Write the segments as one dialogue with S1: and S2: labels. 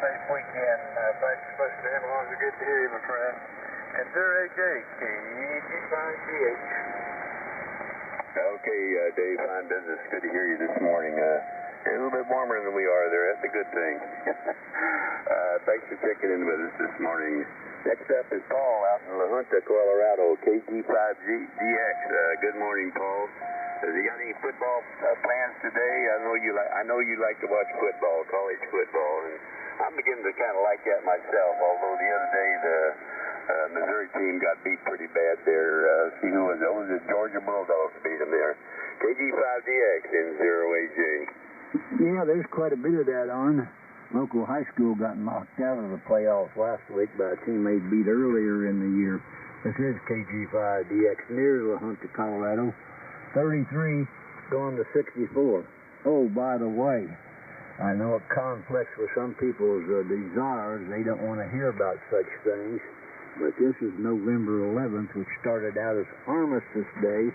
S1: safe weekend. Thanks for listening. Always good to hear you, my friend. And 0AJ, KG5DH.
S2: Okay, Dave, fine business. Good to hear you this morning. A little bit warmer than we are there. That's a good thing. Thanks for checking in with us this morning. Next up is Paul out in La Junta, Colorado, KG5DX. Good morning, Paul. Has he got any football plans today? I know you like to watch football, college football, and I'm beginning to kind of like that myself. Although the other day the Missouri team got beat pretty bad there. See who was it? Oh, the Georgia Bulldogs beat them there. KG5DX in 0AJ.
S3: Yeah, there's quite a bit of that on. Local high school got knocked out of the playoffs last week by a team they beat earlier in the year. This is KG5DX near La Junta, Colorado. 33 going to 64. Oh, by the way, I know it conflicts with some people's desires. They don't want to hear about such things. But this is November 11th, which started out as Armistice Day.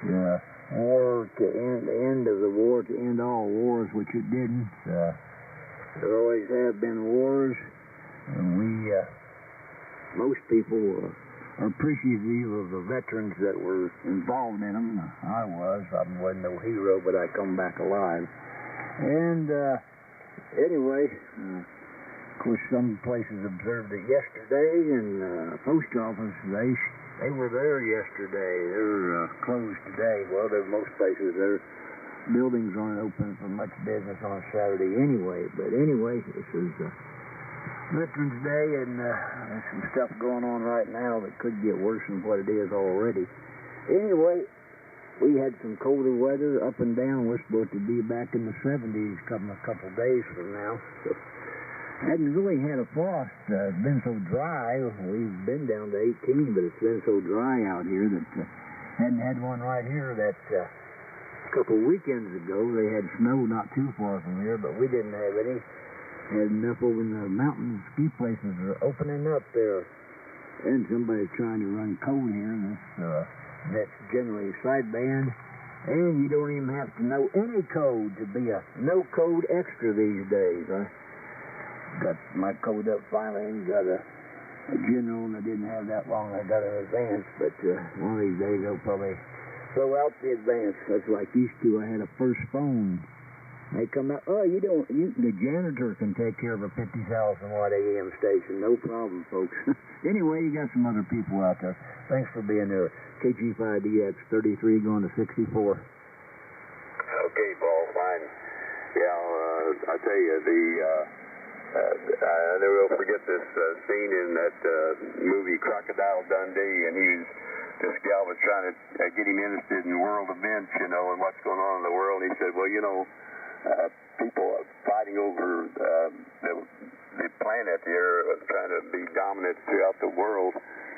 S3: The war to end, the end of the war to end all wars, which it didn't. There always have been wars, and most people are appreciative of the veterans that were involved in them. I wasn't no hero, but I come back alive. And anyway, of course, some places observed it yesterday, and post office, they were there yesterday. They're closed today. Well, most places, their buildings aren't open for much business on Saturday anyway. But anyway, this is Veterans Day, and there's some stuff going on right now that could get worse than what it is already. Anyway, we had some colder weather up and down. We're supposed to be back in the 70s a couple days from now. So, hadn't really had a frost. It's been so dry. We've been down to 18, but it's been so dry out here that hadn't had one right here that a couple weekends ago they had snow not too far from here, but we didn't have any. Had enough over in the mountain ski places are opening up there. And somebody's trying to run code here. That's generally sideband. And you don't even have to know any code to be a no-code extra these days. I got my code up finally and got a general, and I didn't have that long. I got an advanced, but one of these days they'll probably throw out the advanced. That's like used to. I had a first phone. They come out, the janitor can take care of a 50,000 watt AM station. No problem, folks. Anyway, you got some other people out there. Thanks for being there. KG5DX 33 going to 64.
S2: Okay, Paul, fine. Yeah, I'll tell you, I never will forget this scene in that movie Crocodile Dundee, and this gal was trying to get him interested in world events, and what's going on in the world. And he said, well, people are fighting over the planet here, trying to be dominant throughout the world.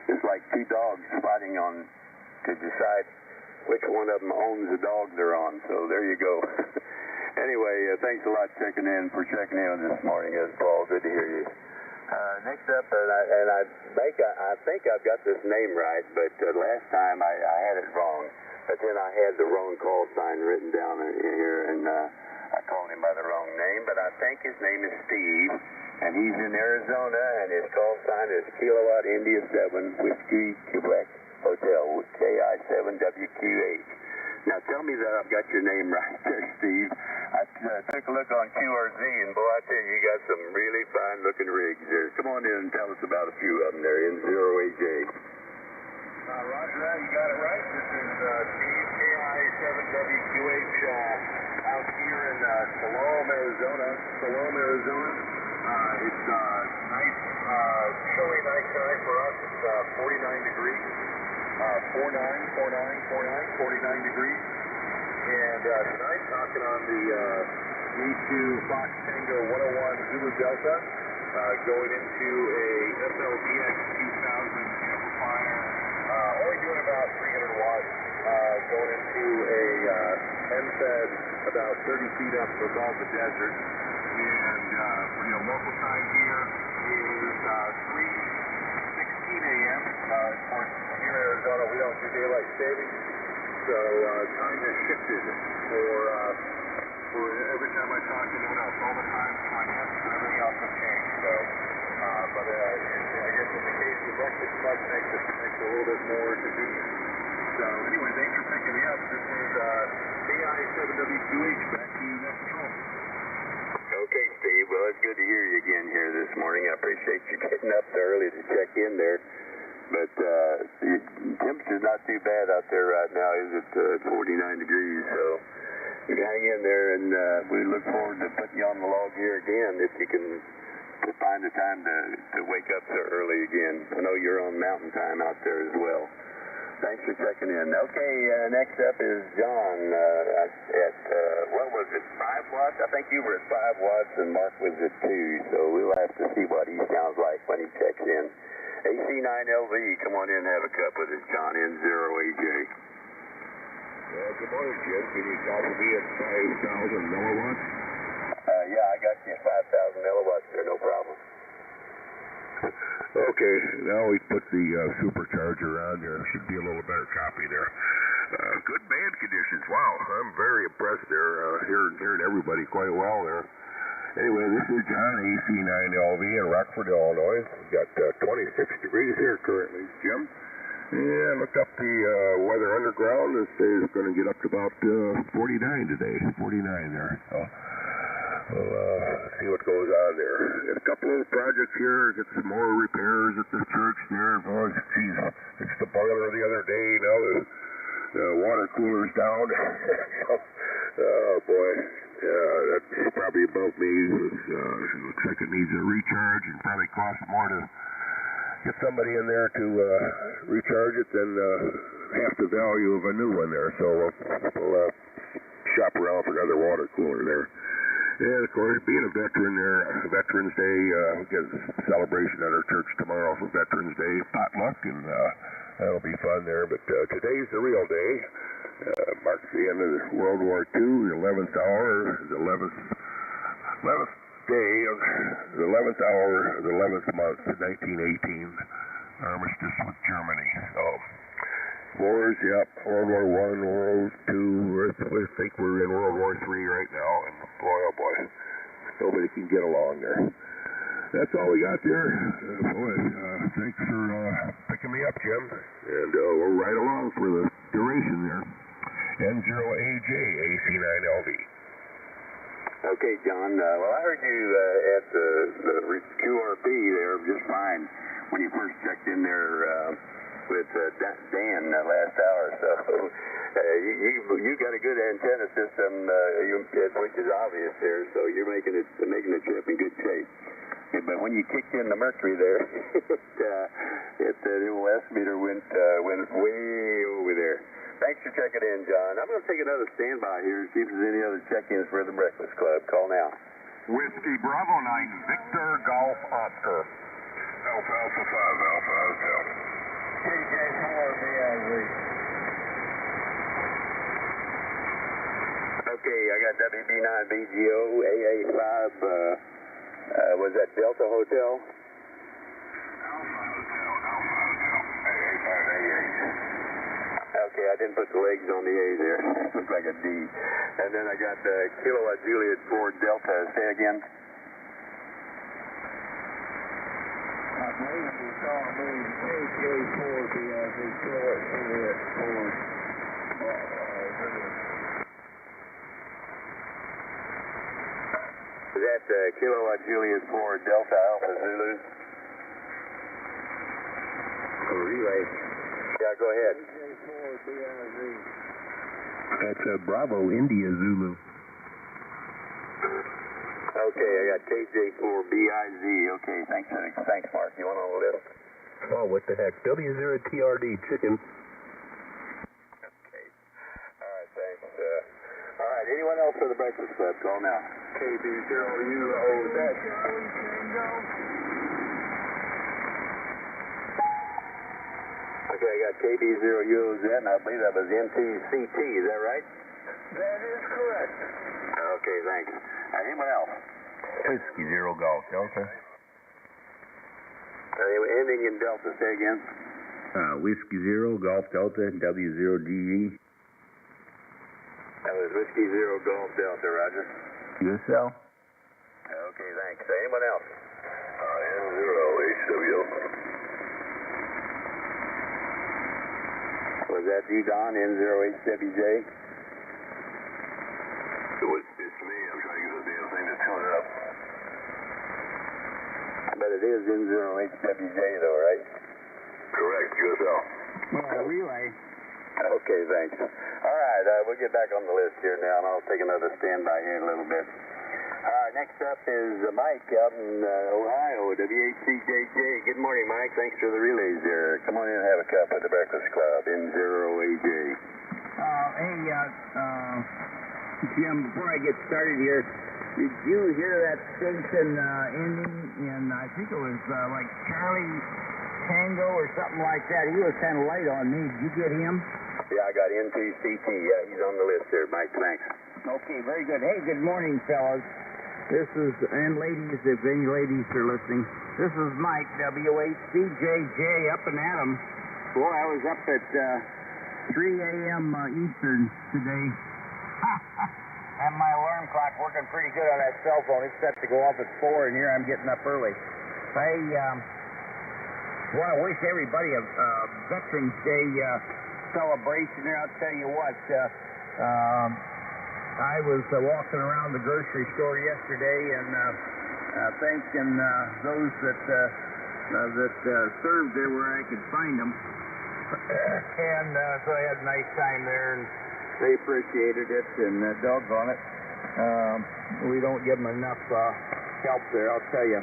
S2: It's like two dogs fighting to decide which one of them owns the dog they're on. So there you go. Anyway, thanks a lot for checking in this morning, Paul. Good to hear you. Next up, I think I've got this name right, but last time I had it wrong. But then I had the wrong call sign written down here, and I called him by the wrong name, but I think his name is Steve, and he's in Arizona, and his call sign is Kilowatt India 7 Whiskey Quebec Hotel, KI7WQH. Now tell me that I've got your name right there, Steve. I took a look on QRZ, and boy, I tell you, you got some really fine-looking rigs there. Come on in and tell us about a few of them there in 0AJ.
S1: Roger that, you got it right. This is Steve, KI7WQH, out here in Salome, Arizona. It's nice, chilly night tonight for us. It's 49 degrees. 49 degrees. And tonight, knocking on the E2 Fox Tango 101 Zulu Delta, going into a SLDX 2000 amplifier, only doing about 300 watts, going into a MFED about 30 feet up above the desert. And for local time here is 3:16 a.m. Of course, here in Arizona, we don't do daylight savings, so time has shifted for every time I talk to anyone else. All the time, my guests and everything else has much makes it a little bit more convenient. So anyway, thanks for picking me up. This is AI7W2H. Back to you next control.
S2: Okay, Steve. Well, it's good to hear you again here this morning. I appreciate you getting up so early to check in there. But the temperature's not too bad out there right now, is it? 49 degrees. So you hang in there, and we look forward to putting you on the log here again if you can find the time to wake up so early again. I know you're on mountain time out there as well. Thanks for checking in. Okay, next up is John at what was it, 5 watts? I think you were at 5 watts and Mark was at 2, so we'll have to see what he sounds like when he checks in. AC9LV, come on in and have a cup with us, John, N0AJ.
S1: Good morning, Jim. Can you copy me at 5,000 milliwatts?
S2: Yeah, I got you 5,000 milliwatts there, no problem.
S1: Okay, now we put the supercharger on there. Should be a little better copy there. Good band conditions. Wow, I'm very impressed there. Hearing everybody quite well there. Anyway, this is John, AC9LV in Rockford, Illinois. We've got 26 degrees here currently, Jim. And look up the weather underground. It says it's going to get up to about 49 today. 49 there. So we'll see what goes on there. Got a couple of projects here. Get some more repairs at the church there. Oh, geez, it's the boiler the other day. Now the water cooler's down. Oh, boy. That's probably about me. It looks like it needs a recharge and probably costs more to get somebody in there to recharge it than half the value of a new one there. So we'll shop around for another water cooler there. And, of course, being a veteran there, Veterans Day, we get a celebration at our church tomorrow for Veterans Day, potluck, and that'll be fun there. But today's the real day. Marks the end of World War II, the 11th hour, the 11th day of the 11th hour of the 11th month, 1918, armistice with Germany. So, wars, yep, World War I, World War II, I think we're in World War III right now, and boy, oh boy, nobody can get along there. That's all we got there. Thanks for picking me up, Jim, and we'll ride along for the duration there. N0AJ, AC9LV.
S2: Okay, John. Well, I heard you at the QRP there just fine when you first checked in there with Dan last hour. So you got a good antenna system, which is obvious there. So you're making the trip in good shape. But when you kicked in the mercury there, the little S-meter went way over there. Thanks for checking in, John. I'm going to take another standby here and see if there's any other check-ins for the Breakfast Club. Call now.
S1: Whiskey Bravo 9, Victor Golf Oscar. Alpha Alpha 5, Alpha Hotel.
S3: TJ4 BIZ.
S2: Okay, I got WB9BGO, AA5, was that Delta Hotel?
S1: Alpha Hotel, AA5, AA8.
S2: Okay, I didn't put the legs on the A there. Looks like a D. And then I got Kilowatt Juliet 4 Delta. Say again.
S3: I believe you saw me TJ4 BIZ, Kilowatt Juliet 4.
S2: Is that Kilowatt Juliet 4 Delta Alpha Zulu?
S3: Relay.
S2: Yeah, go ahead.
S3: That's Bravo India Zulu.
S2: Okay, I got KJ4BIZ. Okay, thanks, Mark. You want on the list?
S3: Oh, what the heck? W0TRD Chicken.
S2: Okay. All right, thanks. All right, anyone else for the Breakfast Club? Call now.
S1: KB0UOZ.
S2: Okay, I got KB0UOZ, and I believe that was NTCT. Is that right?
S1: That is correct.
S2: Okay, thanks. Anyone else?
S3: Whiskey Zero Golf Delta.
S2: Ending in Delta. Say again.
S3: Whiskey Zero Golf Delta W0GE.
S2: That was Whiskey Zero Golf Delta, Roger.
S3: USL.
S2: Okay, thanks. Anyone else?
S1: N0HW.
S2: Is that you, Don, N0HWJ? It's me. I'm trying to get the damn thing to tune up. But it is N0HWJ, though, right? Correct, USL.
S3: Well, relay.
S2: Okay, thanks. All right, we'll get back on the list here now, and I'll take another standby here in a little bit. All right, next up is Mike out in Ohio, WHCJJ. Good morning, Mike. Thanks for the relays there. Come on in and have a cup at the Breakfast Club, N0AJ.
S3: Hey, Jim, before I get started here, did you hear that station ending in, I think it was like Charlie Tango or something like that? He was kind of light on me. Did you get him?
S2: Yeah, I got N2CT. Yeah, he's on the list there, Mike. Thanks.
S3: Okay, very good. Hey, good morning, fellas. This is, and ladies, if any ladies are listening, this is Mike, WHCJJ, up and at 'em. Boy, I was up at 3 a.m. Eastern today. And my alarm clock working pretty good on that cell phone. It's set to go off at 4, and here I'm getting up early. I want to wish everybody a Veterans Day celebration there. I'll tell you what, I was walking around the grocery store yesterday and thanking those that served there where I could find them. And so I had a nice time there, and they appreciated it, and doggone it, we don't give them enough help there, I'll tell you.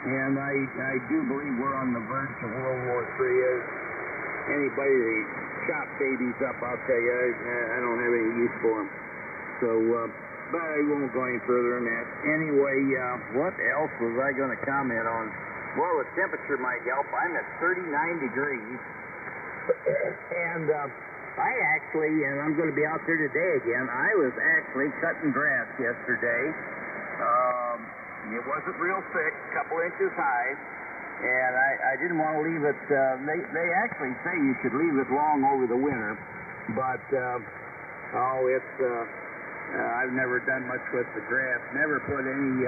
S3: And I do believe we're on the verge of World War III. Anybody that chop babies up, I'll tell you, I don't have any use for them. So, but I won't go any further than that. Anyway, what else was I going to comment on? Well, the temperature might help. I'm at 39 degrees. And I actually, and I'm going to be out there today again, I was actually cutting grass yesterday. It wasn't real thick, a couple inches high, and I didn't want to leave it. They actually say you should leave it long over the winter, but I've never done much with the grass. Never put any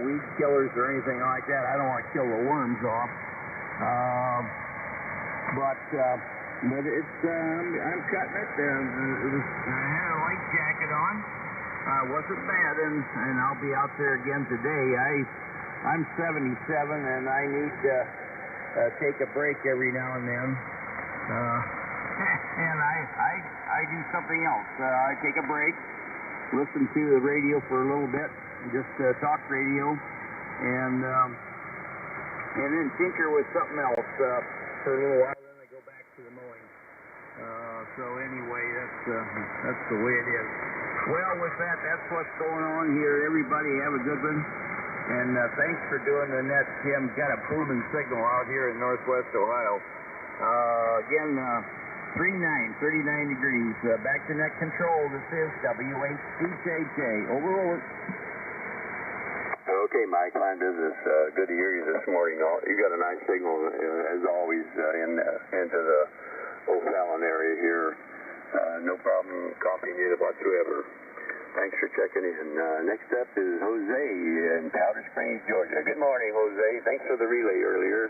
S3: weed killers or anything like that. I don't want to kill the worms off. But it's I'm cutting it. I had a light jacket on. Wasn't bad, and I'll be out there again today. I'm 77, and I need to take a break every now and then. And I do something else. I take a break, listen to the radio for a little bit, just talk radio, and then tinker with something else for a little while. Then I go back to the mowing. So anyway, that's the way it is. Well, with that, that's what's going on here. Everybody have a good one. And thanks for doing the net, Jim. Got a proven signal out here in northwest Ohio. Again, 39 degrees. Back to net control. This is WHCJJ. Over.
S2: Okay, Mike, fine business. Good to hear you this morning. You got a nice signal, as always, into the O'Fallon area here. No problem copying it whatsoever. Thanks for checking in. Next up is Jose in Powder Springs, Georgia. Good morning, Jose. Thanks for the relay earlier.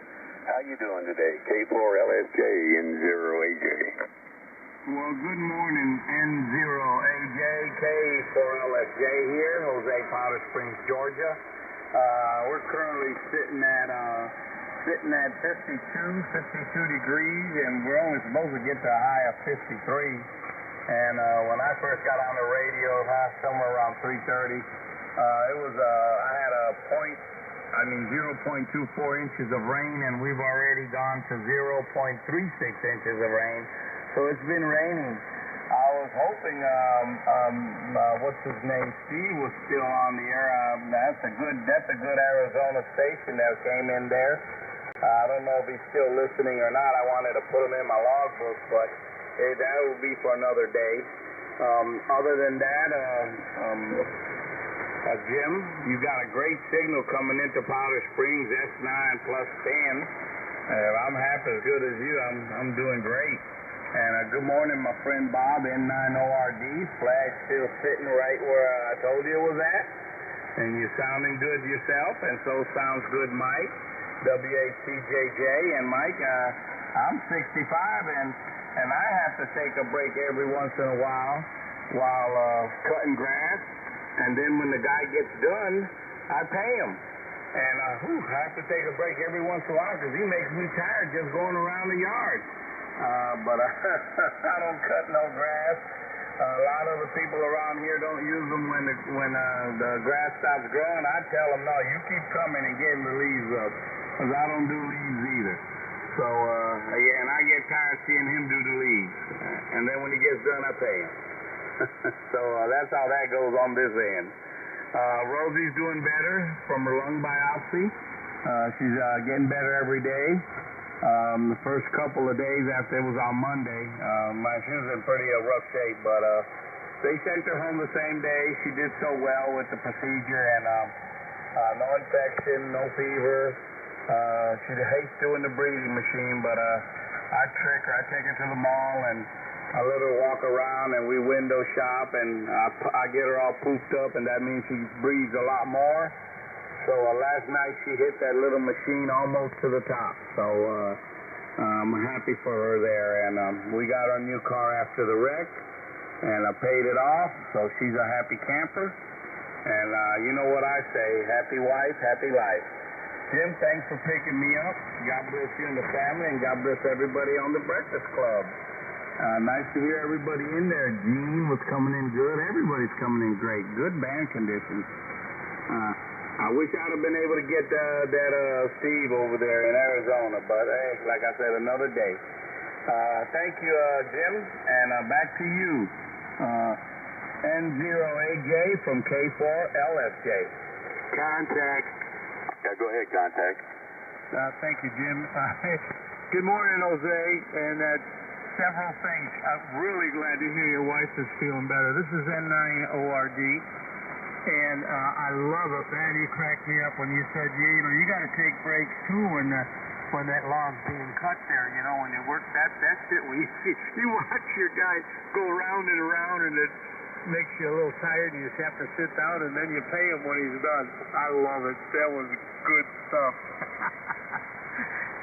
S2: How you doing today? K4LSJ N0AJ.
S3: Well, good morning, N0AJ, K4LSJ here, Jose, Powder Springs, Georgia. We're currently sitting at 52 degrees, and we're only supposed to get to a high of 53. And when I first got on the radio, somewhere around 3:30, it was I had 0.24 inches of rain, and we've already gone to 0.36 inches of rain. So it's been raining. I was hoping, what's his name, Steve was still on the air. That's a good Arizona station that came in there. I don't know if he's still listening or not. I wanted to put him in my logbook, but that will be for another day. Other than that, Jim, you got a great signal coming into Powder Springs, S9 plus 10. I'm half as good as you. I'm doing great. And good morning, my friend Bob, N9ORD. Flag still sitting right where I told you it was at. And you're sounding good yourself, and so sounds good Mike, WHCJJ. And Mike,
S4: I'm 65 and I have to take a break every once in a while cutting grass, and then when the guy gets done, I pay him. And I have to take a break every once in a while because he makes me tired just going around the yard. But I don't cut no grass. A lot of the people around here don't use them when the grass stops growing. I tell them, no, you keep coming and getting the leaves up, because I don't do leaves either. So, yeah, and I get tired seeing him do the leaves. And then when he gets done, I pay him. So that's how that goes on this end. Rosie's doing better from her lung biopsy. She's getting better every day. The first couple of days after, it was on Monday, she was in pretty rough shape, but they sent her home the same day. She did so well with the procedure, and no infection, no fever. She hates doing the breathing machine, but I trick her. I take her to the mall, and I let her walk around, and we window shop, and I get her all pooped up, and that means she breathes a lot more. So last night she hit that little machine almost to the top. So I'm happy for her there. And we got our new car after the wreck, and I paid it off. So she's a happy camper. And you know what I say, happy wife, happy life. Jim, thanks for picking me up. God bless you and the family, and God bless everybody on the Breakfast Club. Nice to hear everybody in there. Gene was coming in good. Everybody's coming in great. Good band conditions. I wish I'd have been able to get that Steve over there in Arizona, but hey, like I said, another day. Thank you, Jim, and back to you. N0AJ from K4LFJ.
S2: Contact. Yeah, go ahead, contact.
S4: Thank you, Jim. Good morning, Jose, and several things. I'm really glad to hear your wife is feeling better. This is N9ORD. And I love it, man. You cracked me up when you said, you got to take breaks too when that log's being cut there. When you work that shit, when you watch your guy go around and around, and it makes you a little tired, and you just have to sit down, and then you pay him when he's done. I love it. That was good stuff.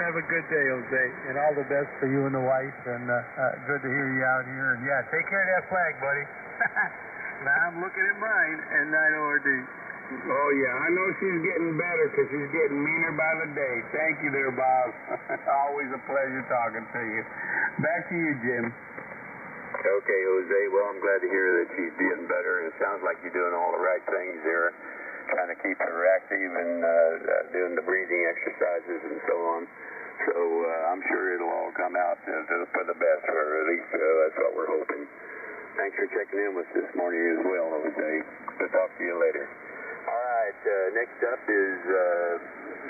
S4: Have a good day, Jose, and all the best for you and the wife. And good to hear you out here. And yeah, take care of that flag, buddy. Now I'm looking at mine, and 9ORD. Oh, yeah, I know she's getting better because she's getting meaner by the day. Thank you there, Bob. Always a pleasure talking to you. Back to you, Jim.
S2: Okay, Jose. Well, I'm glad to hear that she's getting better. It sounds like you're doing all the right things there, trying to keep her active and doing the breathing exercises and so on. So I'm sure it'll all come out for the best for her. At least that's what we're hoping. Thanks for checking in with us this morning as well, Jose. We'll talk to you later. All right, next up is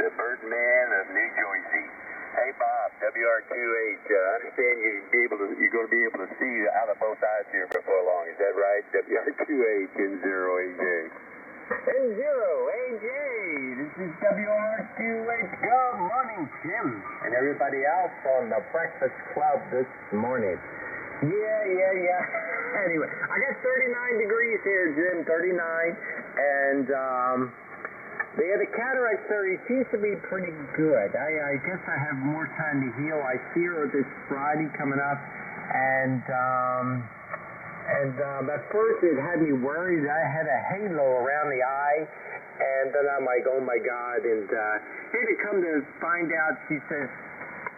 S2: the Birdman of New Jersey. Hey, Bob, WR28. I understand you're going to be able to see out of both eyes here before long. Is that right? WR28 N0AJ.
S5: N0AJ, this is WR28. Good morning, Jim, and everybody else on the Breakfast Club this morning. Yeah. Anyway, I got 39 degrees here, Jim, 39, and the cataract surgery seems to be pretty good. I guess I have more time to heal. I see her this Friday coming up, and at first it had me worried. I had a halo around the eye, and then I'm like, oh my God, and here to come to find out, she says,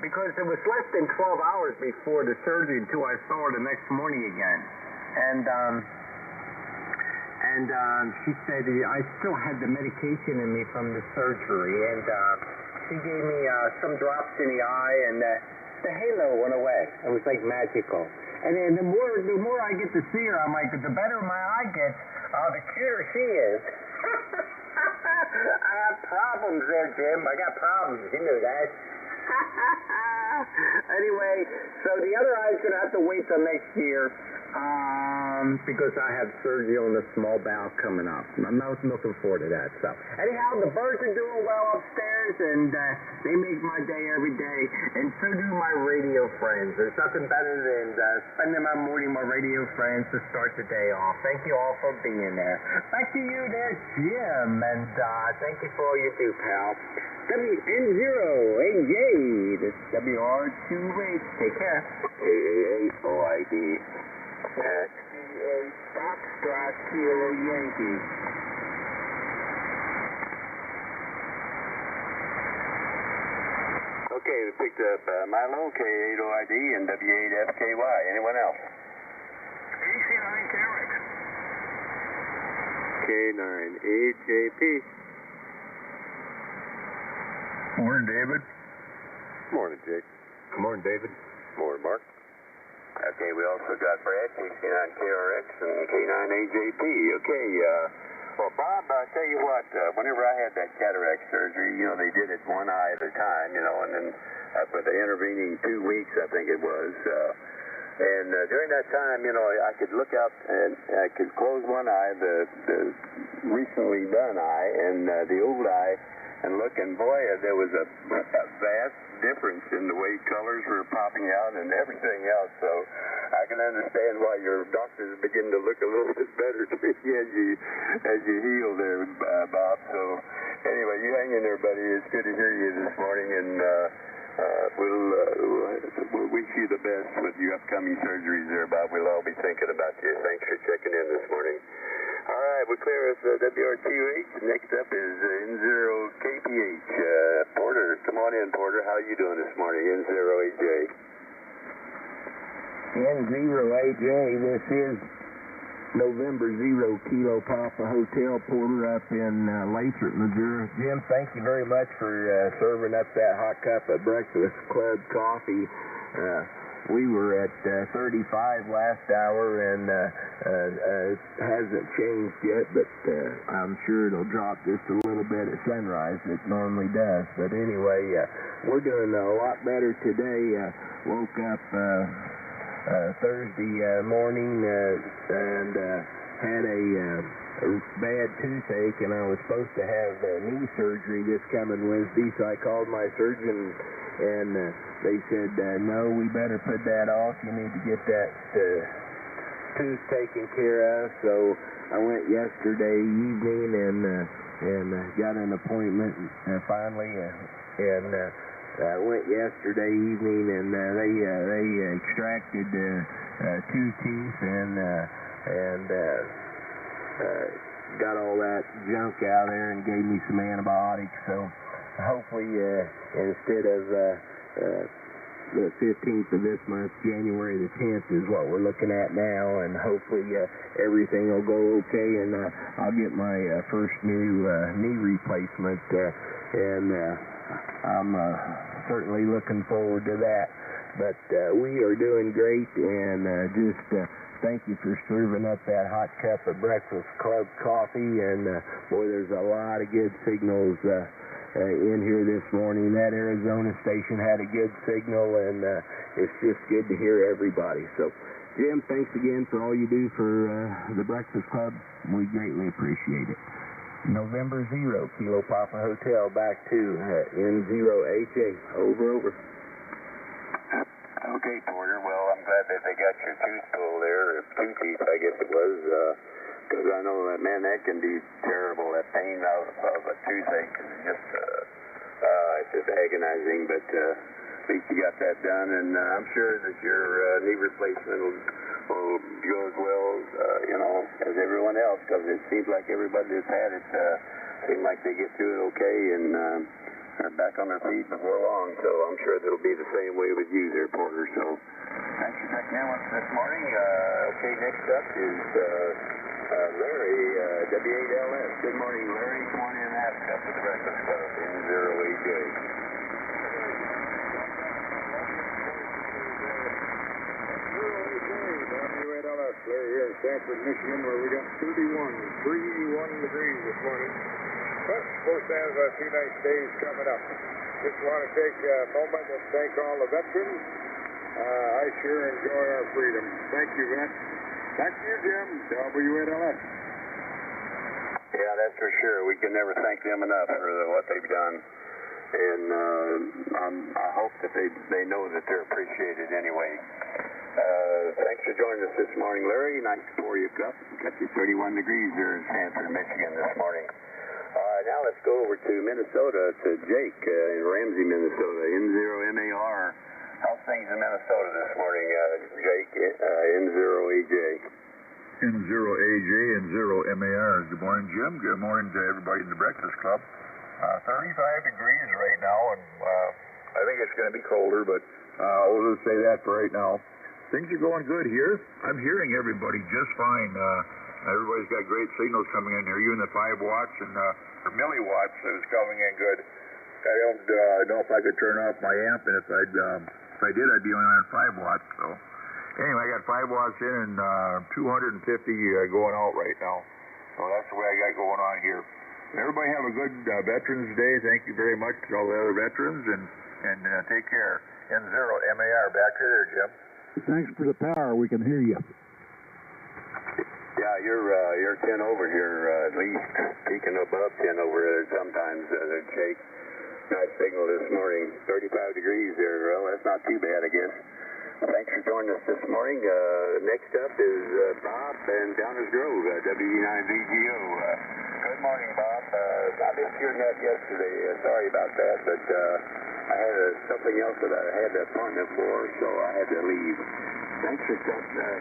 S5: because it was less than 12 hours before the surgery until I saw her the next morning again. And she said I still had the medication in me from the surgery, and she gave me some drops in the eye, and the halo went away. It was like magical. And then the more I get to see her, I'm like, the better my eye gets, the cuter she is. I have problems there, Jim. I got problems. You know that. Anyway, so the other eye's going to have to wait till next year. Because I have surgery on the small bowel coming up. I'm not looking forward to that. So, anyhow, the birds are doing well upstairs, and they make my day every day, and so do my radio friends. There's nothing better than spending my morning with my radio friends to start the day off. Thank you all for being there. Back to you there, Jim, and thank you for all you do, pal. WN0AJ, this WR28. Take care.
S2: AAOID. XDA Foxtrot Kilo Yankee. Okay, we picked up Milo, K8OID, and W8FKY. Anyone else?
S4: EC9 Carrick.
S2: K9AJP.
S1: Morning, David.
S2: Morning, Jake.
S1: Good morning, David.
S2: Morning, Mark. Okay, we also got Brad, KC9KRX, and K9AJP. Okay, well, Bob, I tell you what, whenever I had that cataract surgery, you know, they did it one eye at a time, you know, and then for the intervening 2 weeks, I think it was, and during that time, you know, I could look out and I could close one eye, the recently done eye, and the old eye, and look, and boy, there was a vast difference in the way colors were popping out and everything else. So I can understand why your doctors begin to look a little bit better to you as you heal there, Bob. So anyway, you hang in there, buddy. It's good to hear you this morning, and we'll wish you the best with your upcoming surgeries there, Bob. We'll all be thinking about you. Thanks for checking in this morning. All right, we're clear as WR28. Next up is N0KPH. Porter, come on in, Porter. How are you doing this morning? N0AJ.
S3: N0AJ, this is November 0 Kilo Papa Hotel, Porter, up in Lathrop, Missouri. Jim, thank you very much for serving up that hot cup of Breakfast Club coffee. We were at 35 last hour, and it hasn't changed yet, but I'm sure it'll drop just a little bit at sunrise. It normally does. But anyway, we're doing a lot better today. Woke up Thursday morning and had a bad toothache, and I was supposed to have knee surgery this coming Wednesday, so I called my surgeon, and they said, no, we better put that off. You need to get that tooth taken care of. So I went yesterday evening and got an appointment finally, and I went yesterday evening, and they extracted 2 teeth and got all that junk out of there and gave me some antibiotics. So hopefully, instead of the 15th of this month, January the 10th is what we're looking at now, and hopefully everything will go okay, and I'll get my first new knee replacement, and I'm certainly looking forward to that. But we are doing great, and just thank you for serving up that hot cup of Breakfast Club coffee, and boy, there's a lot of good signals in here this morning. That Arizona station had a good signal, and it's just good to hear everybody. So, Jim, thanks again for all you do for the Breakfast Club. We greatly appreciate it. November 0 Kilo Papa Hotel, back to N0AJ. Over.
S2: Okay, Porter. Well, I'm glad that they got your tooth pulled there, or 2 teeth, I guess it was. Because I know that, man, that can be terrible. That pain of a toothache is just, it's just agonizing. But at least you got that done, and I'm sure that your knee replacement will go as well, you know, as everyone else. Because it seems like everybody that's had it seems like they get through it okay, and are back on their feet before long. So I'm sure that'll be the same way with you there, Porter. So thanks for checking in with us this morning. Okay, next up is Larry, W8LS. Good morning, Larry. Come on in and have a cup of the Breakfast Club, N0AJ.
S1: W8LS, Larry here in Sanford, Michigan, where we got 31 degrees this morning. But supposed to have 2 nice days coming up. Just want to take a moment and thank all the veterans. I sure enjoy our freedom. Thank you, vets. Back to you, Jim. WNLS.
S2: Yeah, that's for sure. We can never thank them enough for what they've done. And I hope that they know that they're appreciated anyway. Thanks for joining us this morning, Larry. Nice for you, Cup. Got you 31 degrees there in Sanford, Michigan this morning. All right, now let's go over to Minnesota, to Jake in Ramsey, Minnesota, N0MAR. How's things in Minnesota this morning, Jake, N0AJ?
S6: N0AJ and 0MAR. Good morning, Jim. Good morning to everybody in the Breakfast Club. 35 degrees right now, and I think it's going to be colder, but we'll just say that for right now. Things are going good here. I'm hearing everybody just fine. Everybody's got great signals coming in here. You in the 5 watts and milliwatts is coming in good. I don't know if I could turn off my amp, and if I did, I'd be only on 5 watts. So anyway, I got 5 watts in and 250 going out right now. So that's the way I got going on here. Everybody have a good Veterans Day. Thank you very much to all the other veterans, and take care. N0MAR, back to there, Jim.
S3: Thanks for the power. We can hear you.
S2: Yeah, you're 10 over here, at least. Peaking above 10 over there sometimes, Jake. Nice signal this morning. 35 degrees there. Well, that's not too bad, I guess. Thanks for joining us this morning. Next up is Bob and Downers Grove, WE9VGO. Good morning, Bob. I missed your net yesterday. Sorry about that, but I had something else that I had an appointment for, so I had to leave. Thanks for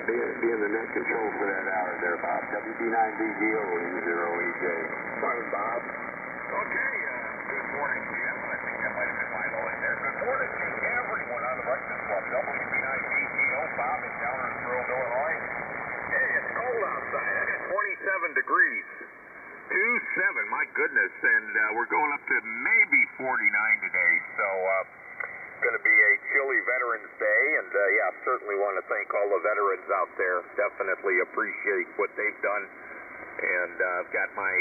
S2: being the net control for that hour there, Bob. WB9VGO, N0AJ. Morning, Bob.
S6: Okay, good morning, Jim. I think that might have been Milo in there. Good morning to everyone on the Breakfast Club. WB9VGO, Bob in Downers Grove, Illinois. Hey, it's cold outside. I got 27 degrees. 27, my goodness, and we're going up to maybe 49 today, so going to be a chilly Veterans Day, and yeah, certainly want to thank all the veterans out there. Definitely appreciate what they've done, and I've got my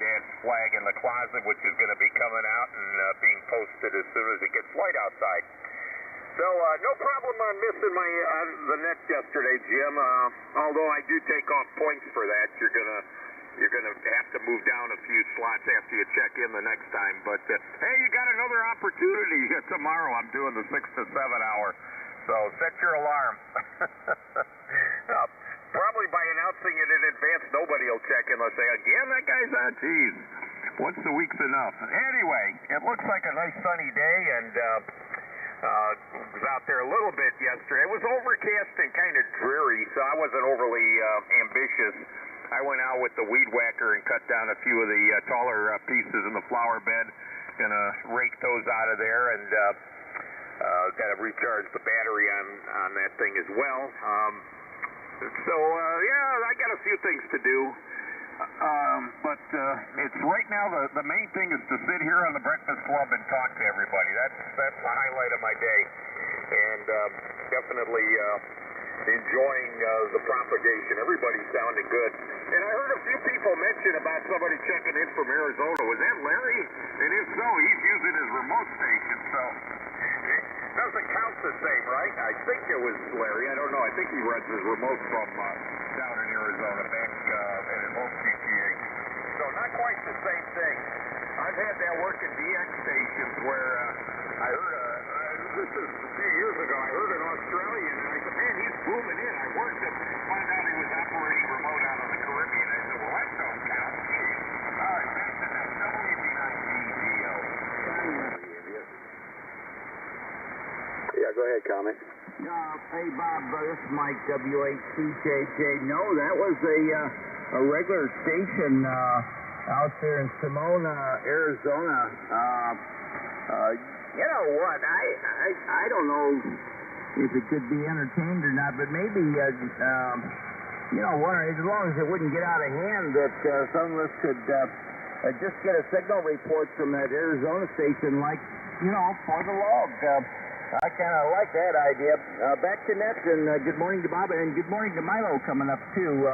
S6: dad's flag in the closet, which is going to be coming out and being posted as soon as it gets light outside. So no problem on missing the net yesterday, Jim. Although I do take off points for that, you're gonna have to move down a few slots after you check in the next time. But hey, you got another opportunity tomorrow. I'm doing the 6 to 7 hour, so set your alarm. Probably by announcing it in advance, nobody will check in. They'll say, again, that guy's on. Geez, once a week's enough. Anyway, it looks like a nice sunny day, and was out there a little bit yesterday. It was overcast and kind of dreary, so I wasn't overly ambitious. I went out with the weed whacker and cut down a few of the taller pieces in the flower bed. Gonna rake those out of there, and gotta recharge the battery on that thing as well. So yeah, I got a few things to do. But it's right now the main thing is to sit here on the Breakfast Club and talk to everybody. That's the highlight of my day, and definitely enjoying the propagation. Everybody's sounding good. And I heard a few people mention about somebody checking in from Arizona. Was that Larry? And if so, he's using his remote station, so it doesn't count the same, right? I think it was Larry. I don't know. I think he runs his remote from down in Arizona, back at his home CTA. So not quite the same thing. I've had that work at DX stations where I heard this is a few years ago, I heard an Australian, and I said, man, he's booming in. I worked him, found out he was operating remote out on the Caribbean. I said, well, that don't count. Geez. All right, back to this WB9VGO.
S2: Yeah, go ahead, comment.
S5: Hey, Bob, this is Mike, W8CJJ. No, that was a regular station out there in Simona, Arizona. You know what? I don't know if it could be entertained or not, but maybe, you know, as long as it wouldn't get out of hand, that some of us could just get a signal report from that Arizona station, like, you know, for the log. I kind of like that idea. Back to net, and good morning to Bob, and good morning to Milo coming up, too.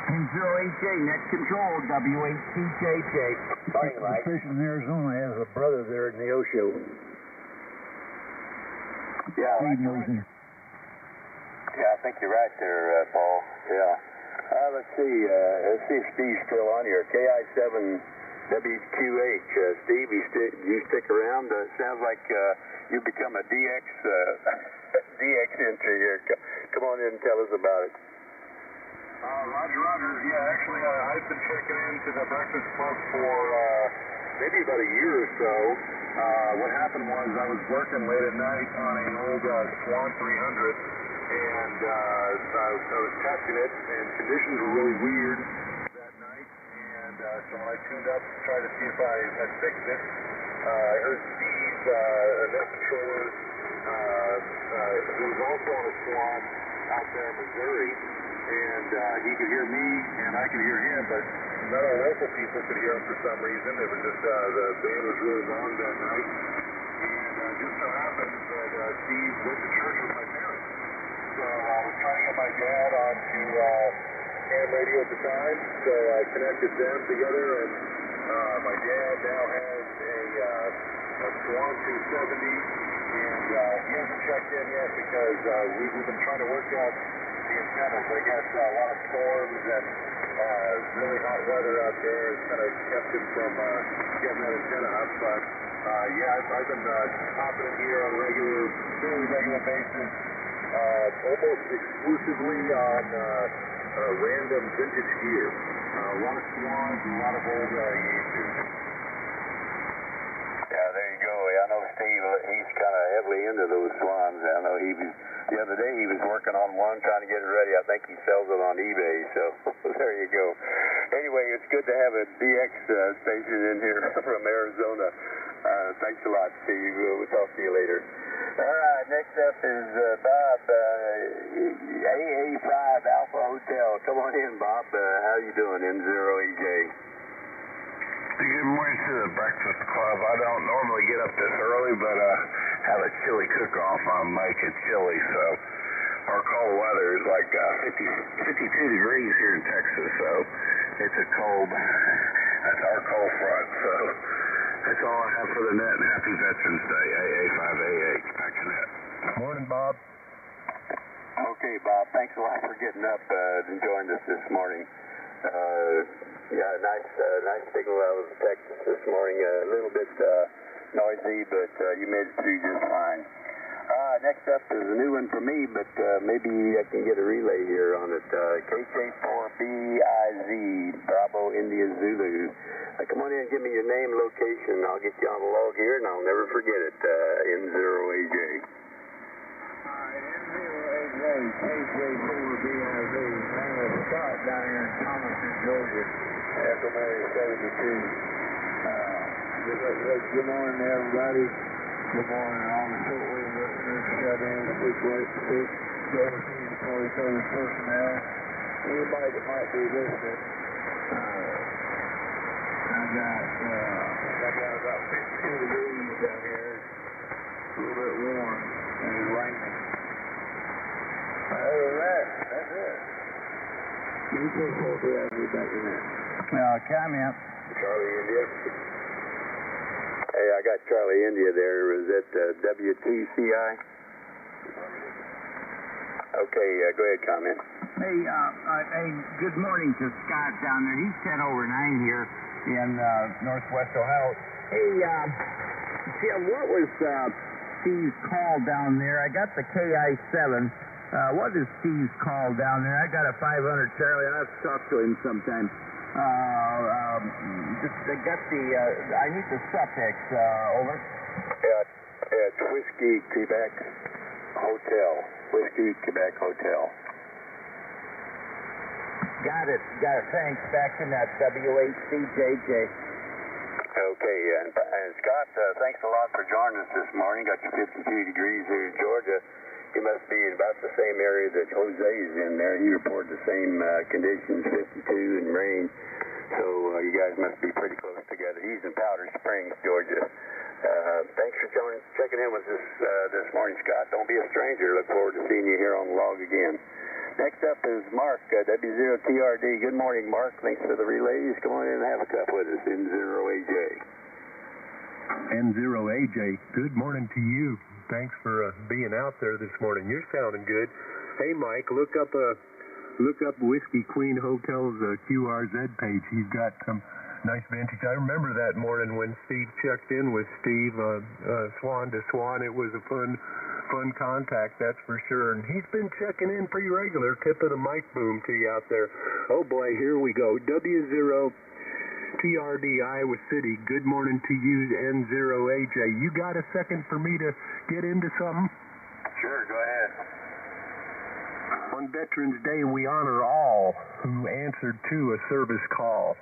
S5: N0AJ, net control, W8CJJ.
S3: The station in Arizona has a brother there in the Neosho.
S2: Yeah,
S3: Steve knows him.
S2: Yeah, I think you're right there, Paul. Yeah. Let's see if Steve's still on here. KI7WQH. Steve, you stick around? Sounds like you become a DX DX entry here. Come on in and tell us about it.
S1: Roger, Roger. Yeah, actually, I've been checking into the Breakfast Club for maybe about a year or so. What happened was I was working late at night on an old Swan 300, and I was testing it, and conditions were really weird that night, and so I tuned up to try to see if I had fixed it. I heard Steve, a net controller, who was also on a Swan out there in Missouri, and he could hear me, and I could hear him, but none of the local people could hear him for some reason. It was just the band was really long that night, and just so happened that Steve went to church with my parents. So I was trying to get my dad onto ham radio at the time, so I connected them together, and my dad now has a Swan 270, and he hasn't checked in yet because we've been trying to work out the antennas. I guess a lot of storms and really hot weather out there has kind of kept him from getting that antenna up, but yeah, I've been popping in here on a fairly regular basis, almost exclusively on random vintage gear. A lot of Swans and a lot of old Yaesus.
S2: Yeah, there you go. I know Steve, he's kind of heavily into those Swans. I know the other day he was working on one, trying to get it ready. I think he sells it on eBay, so there you go. Anyway, it's good to have a DX station in here from Arizona. Thanks a lot, Steve. We'll talk to you later. All right, next up is Bob, AA5 Alpha Hotel. Come on in, Bob. How you doing, N0AJ?
S4: Good morning to the Breakfast Club. I don't normally get up this early, but have a chili cook-off on Mike and Chili, so our cold weather is like 52 degrees here in Texas, so it's a cold. That's our cold front, so that's all I have for the net, and happy Veterans Day, AA5AH. Back to net.
S3: Morning, Bob.
S2: Okay, Bob, thanks a lot for getting up and joining us this morning. Yeah, nice signal out of Texas this morning. A little bit noisy, but you made it through just fine. Next up is a new one for me, but maybe I can get a relay here on it. KJ4BIZ, Bravo India Zulu. Come on in and give me your name, location. I'll get you on the log here, and I'll never forget it. N0AJ.
S3: N0AJ, KJ4BIZ. My name is Scott down here in Thomaston, Georgia. Echo Mary 72. Good morning to everybody. Good morning to all the shortwave listeners shut in, the big wave, the overseas 47 personnel. Anybody that might be listening, I got about 52 degrees down here. It's a little bit warm and it's raining. Other than that, that's it. You take hold of that, we'll be back in that. Comment.
S2: Charlie India. Hey, I got Charlie India there. Is that W2CI? Okay, go ahead, comment.
S5: Hey, good morning to Scott down there. He's 10/9 here in Northwest Ohio. Hey, Jim, what was Steve's call down there? I got the KI7. What is Steve's call down there? I got a 500 Charlie. I'll have to talk to him sometime. I need the suffix, over.
S2: At Whiskey Quebec Hotel. Whiskey Quebec Hotel.
S5: Got it. Thanks. Back in that WHCJJ.
S2: Okay, and Scott, thanks a lot for joining us this morning. Got you 52 degrees here in Georgia. You must be in about the same area that Jose is in there. He reported the same conditions, 52 and rain. So you guys must be pretty close together. He's in Powder Springs, Georgia. Thanks for checking in with us this morning, Scott. Don't be a stranger. Look forward to seeing you here on the log again. Next up is Mark, W0TRD. Good morning, Mark. Thanks for the relays. Come on in and have a cup with us, N0AJ.
S7: N0AJ, good morning to you. Thanks for being out there this morning. You're sounding good. Hey, Mike, look up Whiskey Queen Hotel's QRZ page. He's got some nice vintage. I remember that morning when Steve checked in with Steve, Swan to Swan. It was a fun contact, that's for sure. And he's been checking in pretty regular. Tip of the mic boom to you out there. Oh boy, here we go. W0 TRD Iowa City. Good morning to you, N0AJ. You got a second for me to get into something?
S2: Sure, go ahead.
S7: On Veterans Day, we honor all who answered to a service call.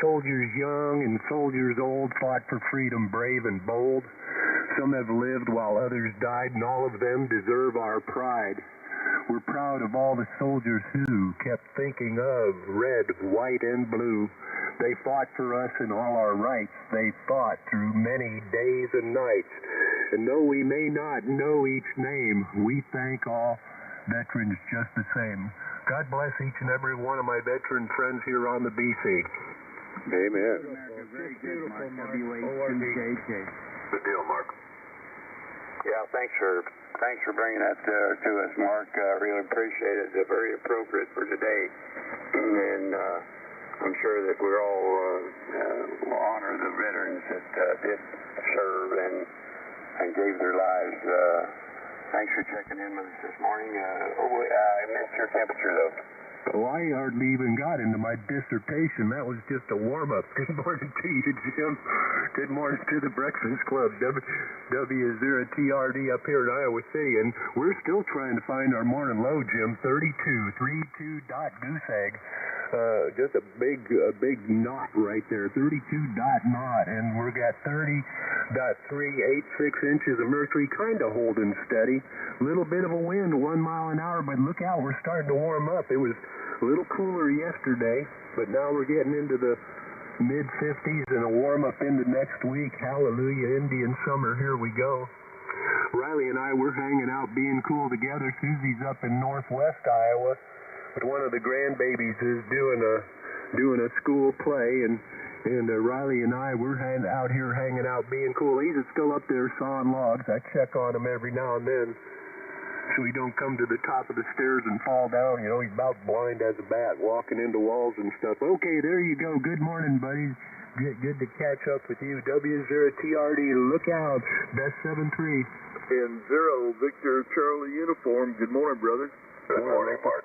S7: Soldiers young and soldiers old fought for freedom, brave and bold. Some have lived while others died, and all of them deserve our pride. We're proud of all the soldiers who kept thinking of red, white, and blue. They fought for us and all our rights. They fought through many days and nights. And though we may not know each name, we thank all veterans just the same. God bless each and every one of my veteran friends here on the BC.
S2: Amen.
S3: Very good, Mark.
S2: Good deal, Mark. Yeah, thanks for bringing that to us, Mark. Really appreciate it. It's very appropriate for today, and I'm sure that we're all will honor the veterans that did serve and gave their lives. Thanks for checking in with us this morning. I missed your temperature, though.
S7: Oh, I hardly even got into my dissertation. That was just a warm-up. Good morning to you, Jim. Good morning to the Breakfast Club, W0TRD up here in Iowa City. And we're still trying to find our morning low, Jim. 32 dot goose egg. Just a big knot right there. 32 dot knot. And we're got 30.386 inches of mercury, kind of holding steady. Little bit of a wind, 1 mile an hour, but look out, we're starting to warm up. It was a little cooler yesterday, but now we're getting into the mid-50s and a warm-up into next week. Hallelujah, Indian summer, here we go. Riley and I, we're hanging out, being cool together. Susie's up in northwest Iowa, but one of the grandbabies is doing a school play, and Riley and I, we're out here hanging out, being cool. He's still up there sawing logs. I check on him every now and then, so he don't come to the top of the stairs and fall down. You know, he's about blind as a bat, walking into walls and stuff. Okay, there you go. Good morning, buddies. Good to catch up with you. W0TRD, look out. Best 7-3.
S1: And 0, Victor Charlie uniform. Good morning, brother.
S2: Good morning, Mark.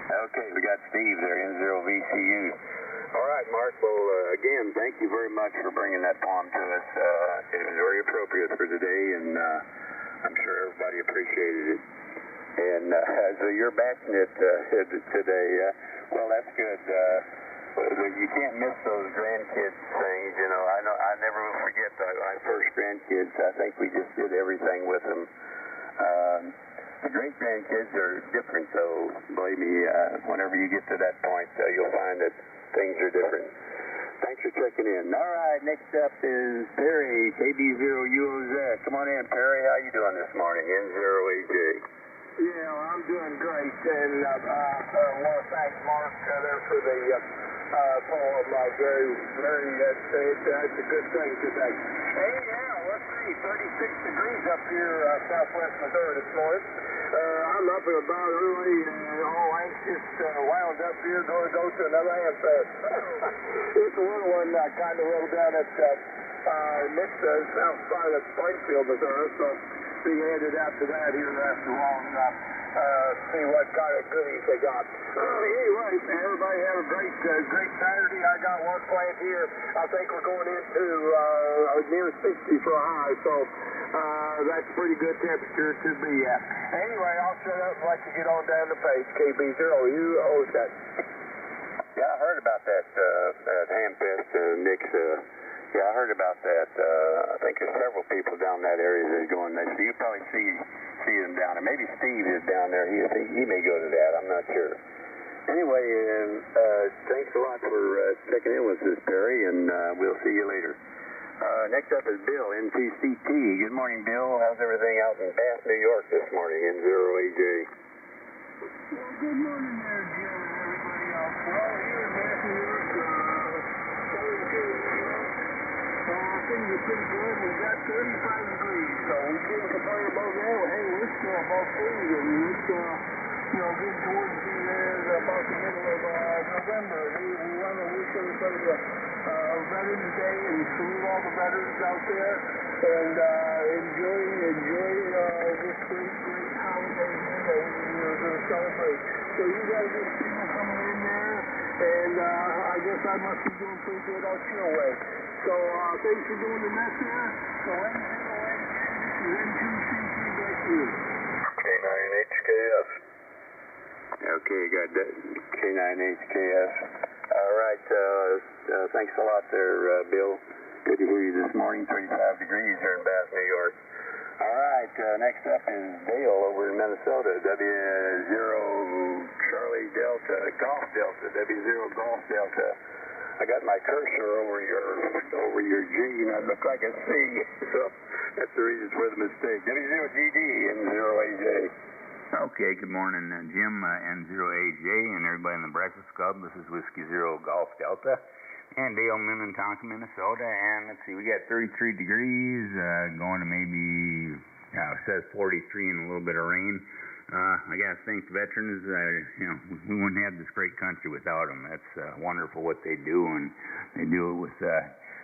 S2: Okay, we got Steve there, N0VCU. All right, Mark. Well, again, thank you very much for bringing that poem to us. It was very appropriate for today, and I'm sure everybody appreciated it. And so you're bashing it today. Well, that's good. You can't miss those grandkids things. You know, I never will forget my first grandkids. I think we just did everything with them. The great-grandkids are different, though. Believe me, whenever you get to that point, you'll find that things are different. Thanks for checking in. All right, next up is Perry, KB0UOZ. Come on in, Perry. How you doing this morning? N0AJ.
S4: Yeah, well, I'm doing great, and I want to thank Mark there for the poem. That's a good thing today. Hey, yeah, let's see, 36 degrees up here southwest Missouri this morning. I'm up and about early, all anxious, wound up here, going to go to another ham fest. It's a little one kind of rolled down at south side of Springfield, Missouri, so be headed after that here after long. See what kind of goodies they got. Anyway, everybody have a great Saturday. I got one planned here. I think we're going into near 60 for a high, so that's pretty good temperature to be at. Anyway, I'll shut up and let you get on down the page. KB0UOZ.
S2: Yeah, I heard about that ham fest, Nick's. Yeah, I heard about that. I think there's several people down that area that are going there. So you probably see them down there. Maybe Steve is down there. He may go to that. I'm not sure. Anyway, thanks a lot for checking in with us, Perry, and we'll see you later. Next up is Bill, NTCT. Good morning, Bill. How's everything out in Bath, New York this morning, N0AJ?
S8: Well, good morning there, Jim, and everybody else. Well, here in Bath, New York, things it pretty good. We got 35 degrees, so we can't complain about that. Well, hey, we're still above freezing. It's, getting towards about the middle of November. We want to wish everybody a Veterans Day and salute all the veterans out there. And enjoy this great holiday here that we're going to celebrate. So you guys are people coming in there, and I guess I must be doing pretty good out your way. So thanks for doing the mess there. So N0AJ, this is N2CC back to you.
S2: K9HKS. Okay, got that. K9HKS. All right, thanks a lot there, Bill. Good to hear you this morning. 35 degrees here in Bath, New York. All right, next up is Dale over in Minnesota. W0 Charlie Delta, Golf Delta, W0 Golf Delta. I got my cursor over your G, and I look like a C, so that's the reason for the mistake. W0GD, N0AJ.
S9: Okay, good morning, Jim, N0AJ, and everybody in the Breakfast Club. This is Whiskey Zero Golf Delta. And Dale, Minnetonka, Minnesota, and let's see, we got 33 degrees, going to maybe, it says 43 and a little bit of rain. I got to thank the veterans. We wouldn't have this great country without them. That's wonderful what they do, and they do it with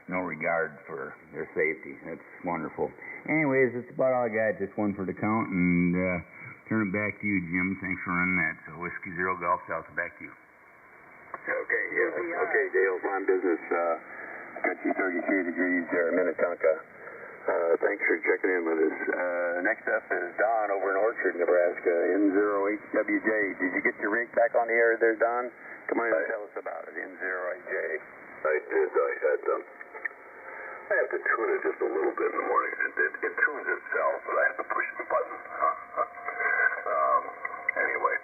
S9: no regard for their safety. That's wonderful. Anyways, that's about all I got. Just one for the count, and turn it back to you, Jim. Thanks for running that. So Whiskey Zero Golf Delta, back to you.
S2: Okay, okay, Dale, fine business. Got you 33 degrees there, Minnetonka. Thanks for checking in with us. Next up is Don over in Orchard, Nebraska, N0HWJ. Did you get your rig back on the air there, Don? Come on and tell us about it, N0HJ.
S10: I did. I have to tune it just a little bit in the morning. It tunes itself, but I have to push the button. Anyway,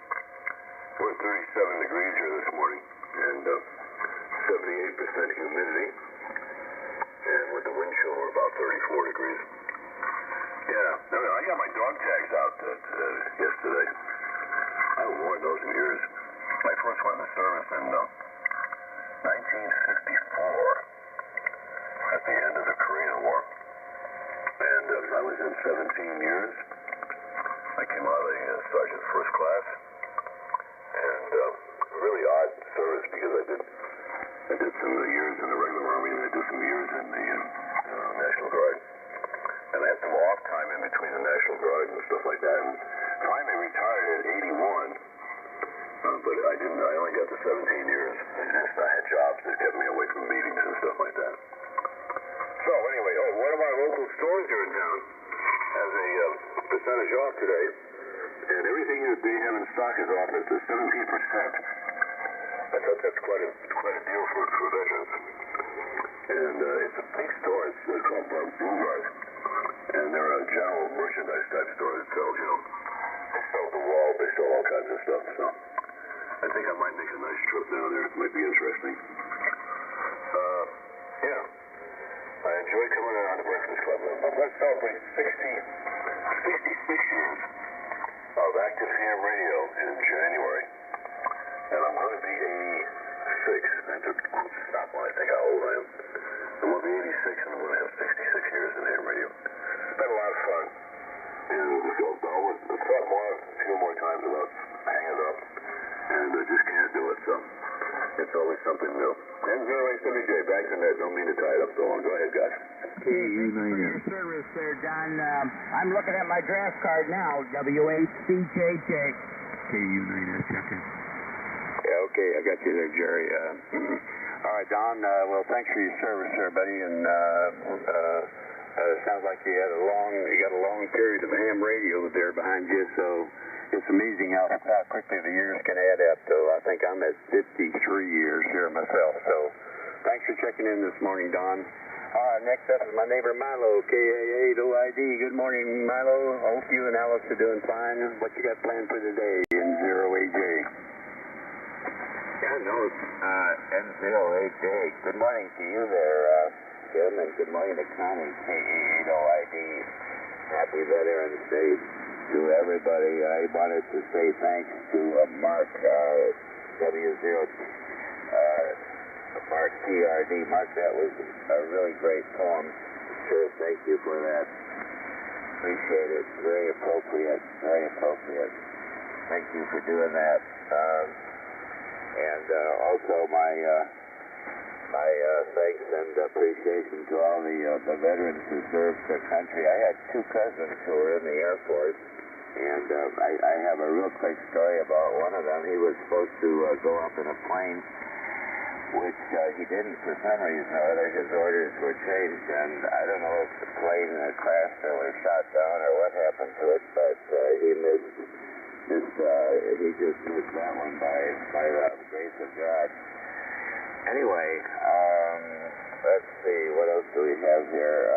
S10: we're at 37 degrees here this morning, and 78% humidity, and with the wind chill we're about 34 degrees. Yeah, I got my dog tags out yesterday. I haven't worn those in years. I first went in the service in 1954, at the end of the Korean War, and I was in 17 years. I came out of the sergeant first class, and really odd service because I did some years in the regular army, and I did some years in the National Guard, and I had some off time in between the National Guard and stuff like that, and finally retired at 81, but I only got to 17 years. I had jobs that kept me away from meetings and stuff like that. So anyway, one of our local stores here in town has a percentage off today, and everything that they have in stock is off at 17%. I thought that's quite a deal for veterans. And it's a big store. It's called Boulevard, and they're a general merchandise type store that sells, they sell the wall, they sell all kinds of stuff. So I think I might make a nice trip down there. It might be interesting. Yeah. I enjoy coming around the Breakfast Club. Let's celebrate 66 years of active ham radio in January. And I'm going to be 86. I have to stop when I think how old I am. I'm going to be 86 and I'm going to have 66 years in ham radio. It's been a lot of fun. And I've thought a few more times about hanging up. And I just can't do it, so it's always something new. N0HWJ, back to net. Don't mean to tie it up so long. Go ahead, guys.
S4: For your service there, Don. I'm looking at my draft card now. WHCJJ.
S9: KU9S, check in.
S2: Yeah, okay, I got you there, Jerry. All right, Don, well, thanks for your service there, buddy, and it sounds like you got a long period of ham radio there behind you, so it's amazing how quickly the years can add up. So I think I'm at 53 years here myself. So thanks for checking in this morning, Don. All right, next up is my neighbor Milo, KA8OID. Good morning, Milo. I hope you and Alice are doing fine. What you got planned for today in N0AJ?
S10: Yeah, no, it's
S2: N0AJ. Good morning to you there, Jim, and good morning to Connie, KA8OID. Happy Veterans Day to everybody. I wanted to say thanks to Mark, W0, Mark TRD. Mark, that was a really great poem. Sure, thank you for that. Appreciate it. Very appropriate. Very appropriate. Thank you for doing that. And also my thanks and appreciation to all the veterans who served the country. I had two cousins who were in the Air Force, and I have a real quick story about one of them. He was supposed to go up in a plane, which he didn't for some reason or other. His orders were changed, and I don't know if the plane crashed or was shot down or what happened to it, but he just missed that one by the grace of God. Anyway, let's see, what else do we have here?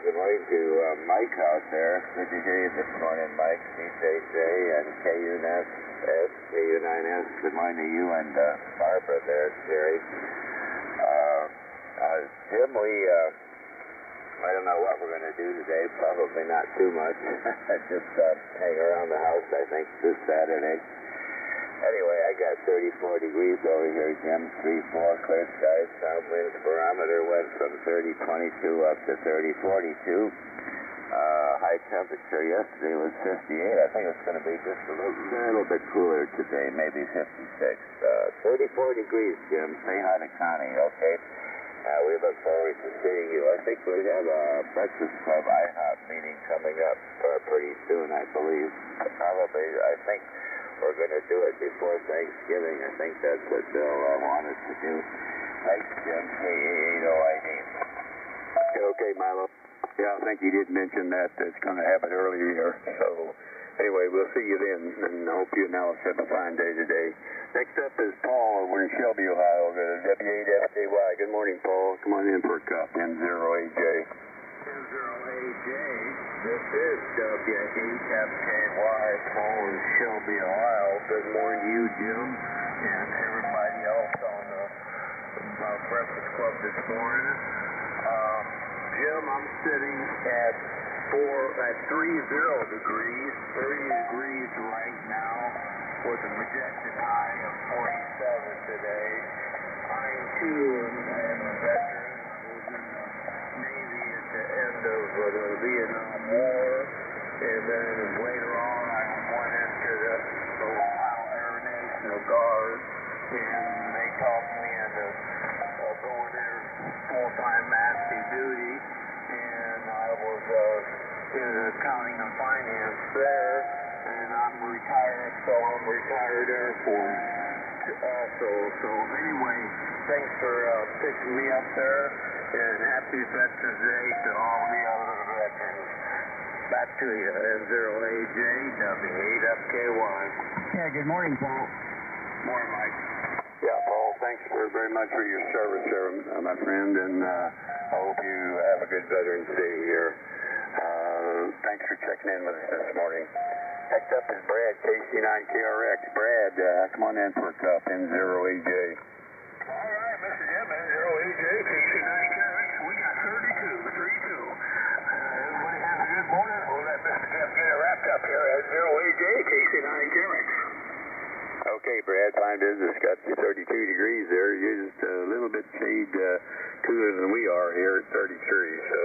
S2: Good morning to Mike out there. Good to hear you this morning, Mike. CJJ and KU9S. Good morning to you and Barbara there, Jerry. Jim, I don't know what we're going to do today. Probably not too much. Just hang around the house, I think, this Saturday. Anyway, I got 34 degrees over here, Jim. 3-4, clear skies. South wind barometer went from 30.22 up to 30.42. High temperature yesterday was 58. I think it's going to be just a little bit cooler today, maybe 56. 34 degrees, Jim. Say hi to Connie, okay? We look forward to seeing you. I think we have a Breakfast Club IHOP meeting coming up pretty soon, I believe. Probably, I think we're going to do it before Thanksgiving. I think that's what Bill wanted to do. Thanks, Jim. K-A-8-O-I-D.
S7: Okay, Milo. Yeah, I think you did mention that it's going to happen earlier. So, anyway, we'll see you then, and I hope you and Alice have a fine day today. Next up is Paul. We're in Shelby, Ohio. W8FKY. Good morning, Paul. Come on in for a cup. N0AJ.
S4: N0AJ. This is W8FKY. Paul in Shelby, Ohio. Good morning to you, Jim, and everybody else on the Breakfast Club this morning. Jim, I'm sitting at 30 degrees, 30 degrees right now, with a projected high of 47 today. I'm too, and a veteran. I was in the Navy at the end of the Vietnam War, and then later on I went into the Ohio Air National Guard, and they talked me into going there full-time active duty, and I was in accounting and finance there, and I'm retired, so I'm retired Air Force. So anyway, thanks for picking me up there, and happy Veterans Day to all the other veterans. Back to you, N0AJ, W8FKY.
S3: Yeah, good morning, Paul.
S4: Morning, Mike.
S7: Yeah, Paul, thanks very much for your service there, my friend, and I hope you have a good Veterans Day here. Thanks for checking in with us this morning. Next up is Brad, KC9KRX. Brad, come on in for a cup, N0AJ.
S8: All right, Mr. Jim, N0AJ, KC9KRX. We got 32. Everybody have a good morning. We'll let Mr. Jim get it wrapped up here. N0AJ, KC9KRX.
S7: Okay, Brad, fine business. Got you 32 degrees there. You're just a little bit shade cooler than we are here at 33. So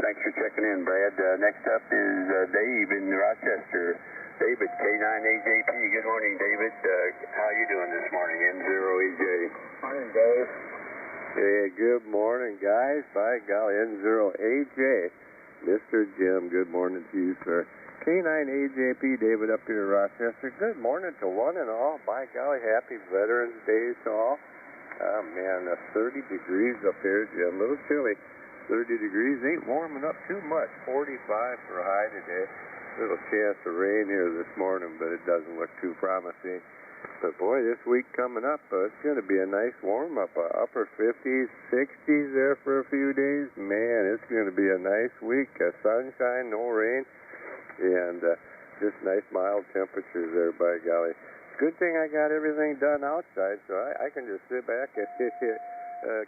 S7: thanks for checking in, Brad. Next up is Dave in Rochester. David, K9AJP. Good morning, David. How you doing this morning? N0AJ.
S5: Morning, Dave.
S11: Hey, good morning, guys. By golly, N0AJ. Mr. Jim, good morning to you, sir. K9AJP, David up here in Rochester. Good morning to one and all. By golly, happy Veterans Day to all. Oh, man, 30 degrees up here, Jim. A little chilly. 30 degrees ain't warming up too much. 45 for a high today. Little chance of rain here this morning, but it doesn't look too promising. But, boy, this week coming up, it's going to be a nice warm-up. Upper 50s, 60s there for a few days. Man, it's going to be a nice week. Sunshine, no rain. And just nice mild temperatures there, by golly. Good thing I got everything done outside, so I can just sit back and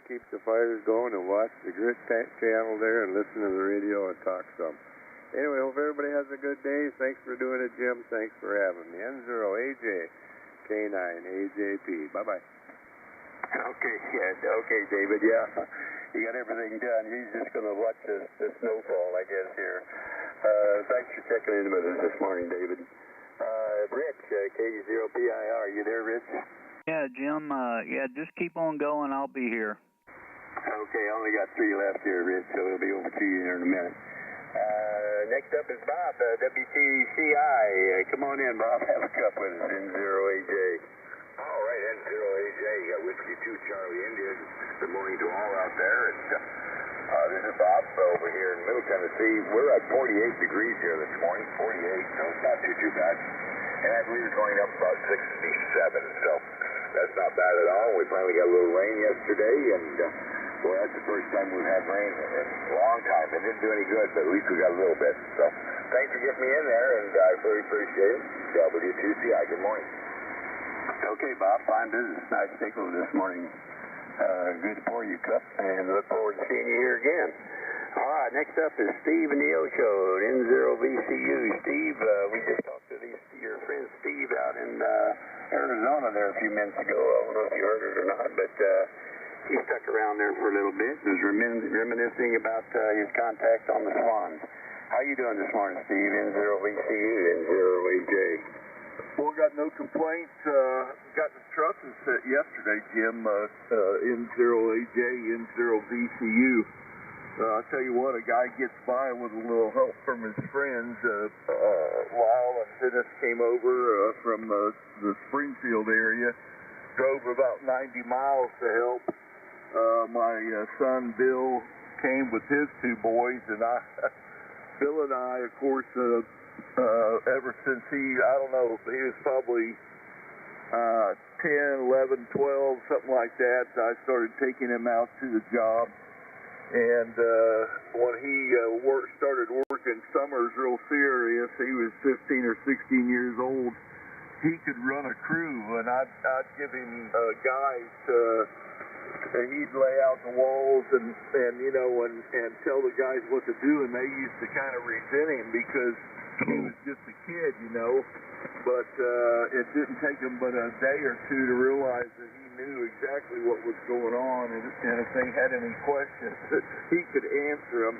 S11: keep the fires going and watch the Grit channel there and listen to the radio and talk some. Anyway, hope everybody has a good day. Thanks for doing it, Jim. Thanks for having me. N0AJ, K9AJP. Bye-bye.
S7: Okay, David, yeah.
S2: he got everything done. He's just going to watch the snowfall, I guess, here. Thanks for checking in with us this morning, David. Rich, KG0PIR, you there, Rich?
S12: Yeah, Jim, just keep on going. I'll be here.
S2: Okay, I only got 3 left here, Rich, so we'll be over to you here in a minute. Next up is Bob, WTCI. Come on in, Bob. Have a cup with us, N0AJ.
S13: All right, N0AJ. You got Whiskey 2 Charlie India. Good morning to all out there. And this is Bob over here in Middle Tennessee. We're at 48 degrees here this morning. 48, so it's not too bad. And I believe it's going up about 67, so that's not bad at all. We finally got a little rain yesterday, and boy, that's the first time we've had rain in a long time. It didn't do any good, but at least we got a little bit. So thanks for getting me in there, and I really appreciate it. W2CI, good morning.
S2: Okay, Bob, fine business. Nice to take over this morning. Good to pour you, Cup, and look forward to seeing you here again. All right, next up is Steve in the Ocho, N0VCU. Steve, we just talked to your friend Steve out in Arizona there a few minutes ago. I don't know if you heard it or not, but he stuck around there for a little bit and was reminiscing about his contact on the Swans. How you doing this morning, Steve? N0VCU, N0AJ.
S14: Well, got no complaints. Got the trusses set yesterday, Jim. N0AJ, N0VCU. I'll tell you what, a guy gets by with a little help from his friends. Lyle and Dennis came over from the Springfield area, drove about 90 miles to help. My son Bill came with his 2 boys, and Bill and I, of course, ever since I don't know, he was probably 10, 11, 12, something like that, I started taking him out to the job. And when he started working summers real serious, he was 15 or 16 years old. He could run a crew, and I'd give him guys he'd lay out the walls and tell the guys what to do, and they used to kind of resent him because he was just a kid, But it didn't take him but a day or 2 to realize that he knew exactly what was going on, and if they had any questions, he could answer them.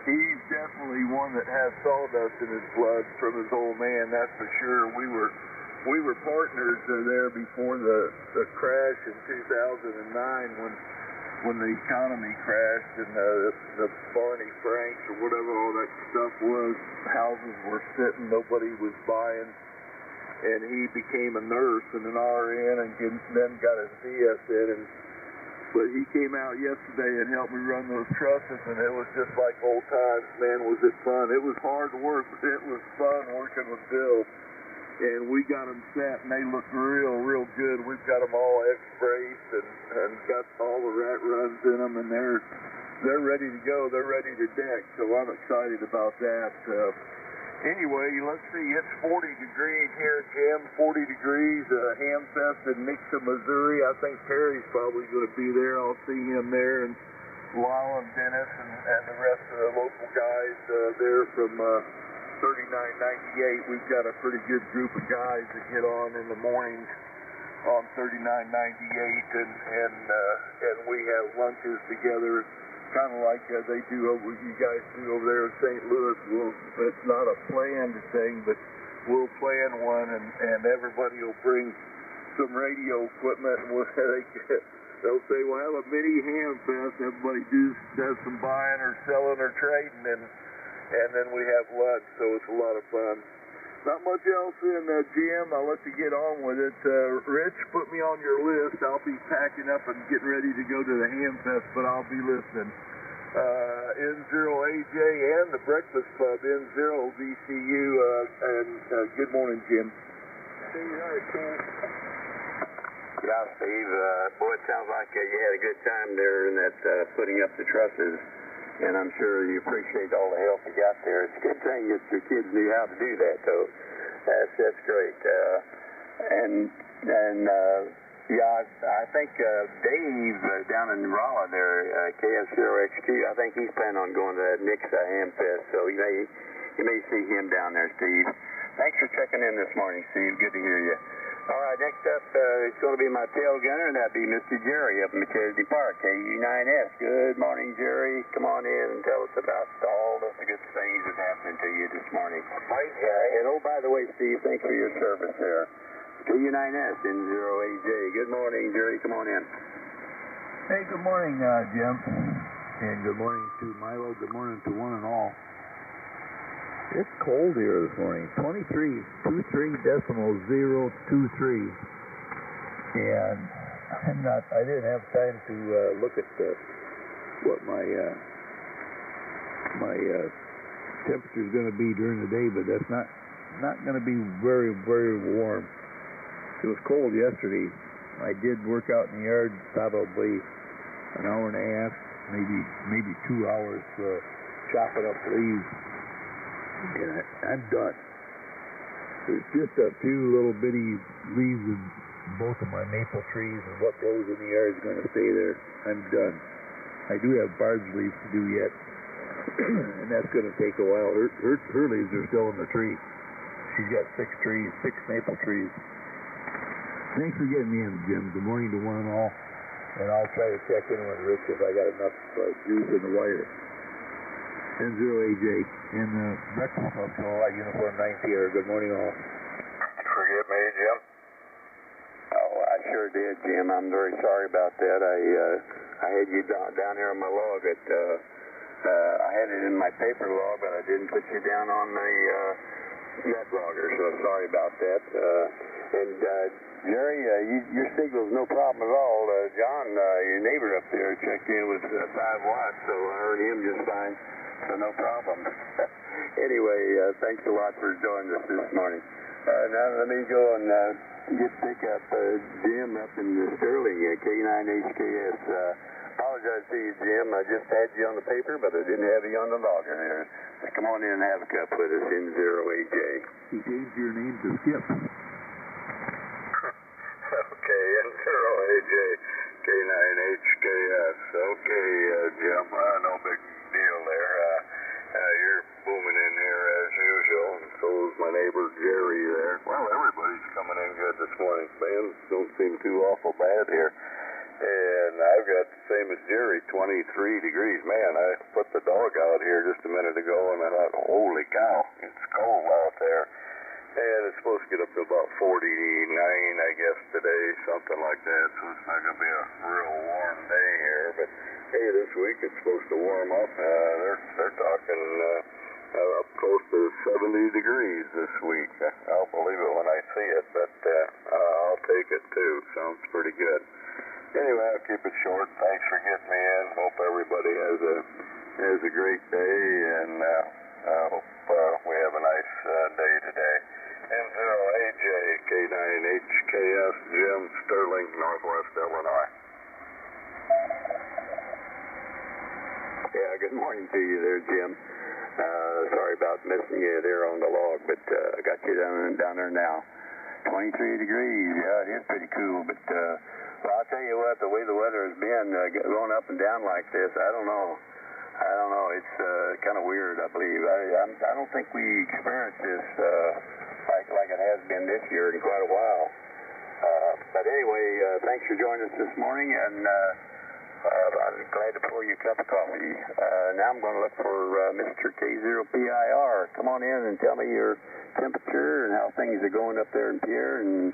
S14: He's definitely one that has sawdust in his blood from his old man, that's for sure. We were partners there before the crash in 2009 when the economy crashed and the Barney Franks or whatever all that stuff was. Houses were sitting, nobody was buying. And he became a nurse and an RN and then got his BS in. But he came out yesterday and helped me run those trusses, and it was just like old times, man. Was it fun? It was hard work, but it was fun working with Bill. And we got them set, and they look real good. We've got them all X-braced and got all the rat runs in them, and they're ready to go. They're ready to deck, so I'm excited about that. Anyway, let's see, it's 40 degrees here, Jim, 40 degrees, Hamfest in Nixa, Missouri. I think Perry's probably going to be there. I'll see him there, and Lyle and Dennis and the rest of the local guys there from 3998. We've got a pretty good group of guys that get on in the mornings on 3998, and we have lunches together, kind of like they do you guys do over there in St. Louis. It's not a planned thing, but we'll plan one, and everybody will bring some radio equipment, and they'll say, we'll have a mini ham fest. Everybody does some buying or selling or trading, and then we have lunch, so it's a lot of fun. Not much else in Jim. I'll let you get on with it. Rich, put me on your list. I'll be packing up and getting ready to go to the Ham Fest, but I'll be listening. N0AJ and the Breakfast Club, N0VCU, and good morning, Jim.
S2: Yeah, Steve. Boy, it sounds like you had a good time there in that putting up the trusses. And I'm sure you appreciate all the help you got there. It's a good thing that your kids knew how to do that, though. That's great. I think Dave down in Rolla there, KF0XQ, I think he's planning on going to that Nixa Hamfest, so you may see him down there, Steve. Thanks for checking in this morning, Steve. Good to hear you. All right, next up it's going to be my tail gunner, and that'd be Mr. Jerry up in Charity Park, KU9S. Good morning, Jerry. Come on in and tell us about all of the good things that's happening to you this morning. And oh, by the way, Steve, thanks for your service there. KU9S in 0AJ. Good morning, Jerry. Come on in.
S15: Hey, good morning, Jim. And good morning to Milo. Good morning to one and all. It's cold here this morning, 23.023. And I didn't have time to look at what my temperature is going to be during the day, but that's not going to be very, very warm. It was cold yesterday. I did work out in the yard probably an hour and a half, maybe 2 hours chopping up leaves. And I'm done. There's just a few little bitty leaves in both of my maple trees, and what grows in the yard is going to stay there. I'm done. I do have barge leaves to do yet, and that's going to take a while. Her leaves are still in the tree. She's got 6 maple trees. Thanks for getting me in, Jim. Good morning to one and all. And I'll try to check in with Rich if I got enough juice in the wire. N0AJ in the breakfast club July Uniform 9 Sierra. Good morning, all.
S13: Forgive me, Jim.
S2: Oh, I sure did, Jim. I'm very sorry about that. I had you down here on my log. I had it in my paper log, but I didn't put you down on the net logger, so I'm sorry about that. Jerry, your signal's no problem at all. John, your neighbor up there, checked in with 5 watts, so I heard him just fine. So no problem. Anyway, thanks a lot for joining us this morning. Now let me go and pick up Jim up in Sterling, K9HKS. Apologize to you, Jim. I just had you on the paper, but I didn't have you on the logger there. Come on in and have a cup with us in 0AJ.
S15: He changed your name to Skip.
S13: Okay, N0AJ, K9HKS. Okay, Jim, no big deal there. You're booming in here as usual, and so is my neighbor Jerry there. Well, everybody's coming in good this morning. Man, don't seem too awful bad here. And I've got the same as Jerry, 23 degrees. Man, I put the dog out here just a minute ago, and I thought, holy cow, it's cold out there. And it's supposed to get up to about 49, I guess, today, something like that. So it's not going to be a real warm day here. But hey, this week it's supposed to warm up. They're talking up close to 70 degrees this week. I'll believe it when I see it, but I'll take it too. Sounds pretty good. Anyway, I'll keep it short. Thanks for getting me in. Hope everybody has a great day, and I hope we have a nice day today. N0AJ, K9HKS, Jim, Sterling, Northwest Illinois.
S2: Yeah, good morning to you there, Jim. Sorry about missing you there on the log, but I got you down there now. 23 degrees, yeah, it is pretty cool, but well, I'll tell you what, the way the weather has been going up and down like this, I don't know. It's kind of weird, I believe. I don't think we experienced this like it has been this year in quite a while. But anyway, thanks for joining us this morning, and I'm glad to pour you a cup of coffee. Now I'm going to look for Mr. K0PIR. Come on in and tell me your temperature and how things are going up there in Pierre, and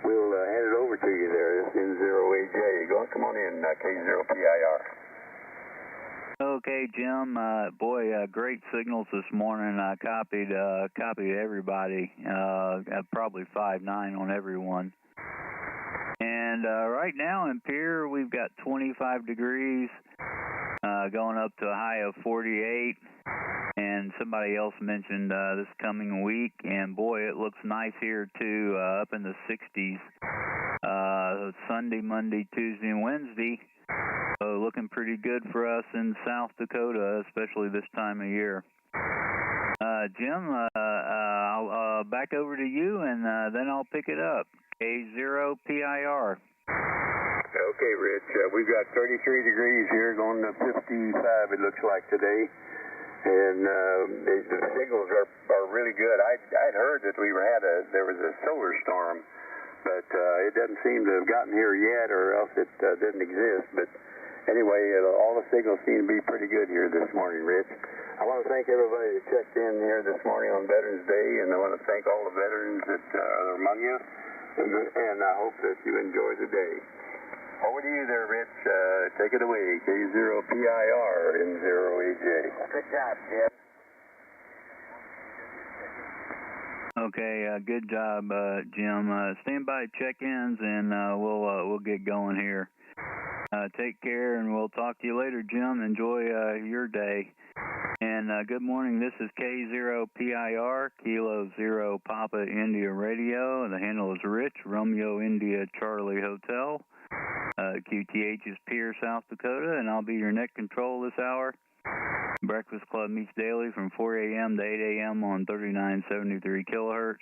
S2: we'll hand it over to you there. This is N0AJ. Come on in, K0PIR.
S12: Okay, Jim. Great signals this morning. I copied everybody. Probably 5.9 on everyone. And right now in Pierre, we've got 25 degrees, going up to a high of 48. And somebody else mentioned this coming week, and boy, it looks nice here too, up in the 60s. Sunday, Monday, Tuesday, and Wednesday. So looking pretty good for us in South Dakota, especially this time of year. Jim, I'll back over to you, and then I'll pick it up. K0PIR.
S2: Okay, Rich. We've got 33 degrees here, going to 55, it looks like today. And the signals are really good. I'd heard that there was a solar storm but it doesn't seem to have gotten here yet, or else it didn't exist. But anyway, all the signals seem to be pretty good here this morning, Rich. I want to thank everybody that checked in here this morning on Veterans Day, and I want to thank all the veterans that are among you, and I hope that you enjoy the day. Over to you there, Rich. Take it away, K0PIR N0AJ.
S5: Good job, Jim.
S12: Okay, good job, Jim. Stand by check-ins, and we'll get going here. Take care, and we'll talk to you later, Jim. Enjoy your day. And good morning. This is K0PIR, Kilo Zero Papa India Radio. The handle is Rich, Romeo India Charlie Hotel. QTH is Pierre, South Dakota, and I'll be your net control this hour. Breakfast Club meets daily from 4 a.m. to 8 a.m. on 3973 kilohertz.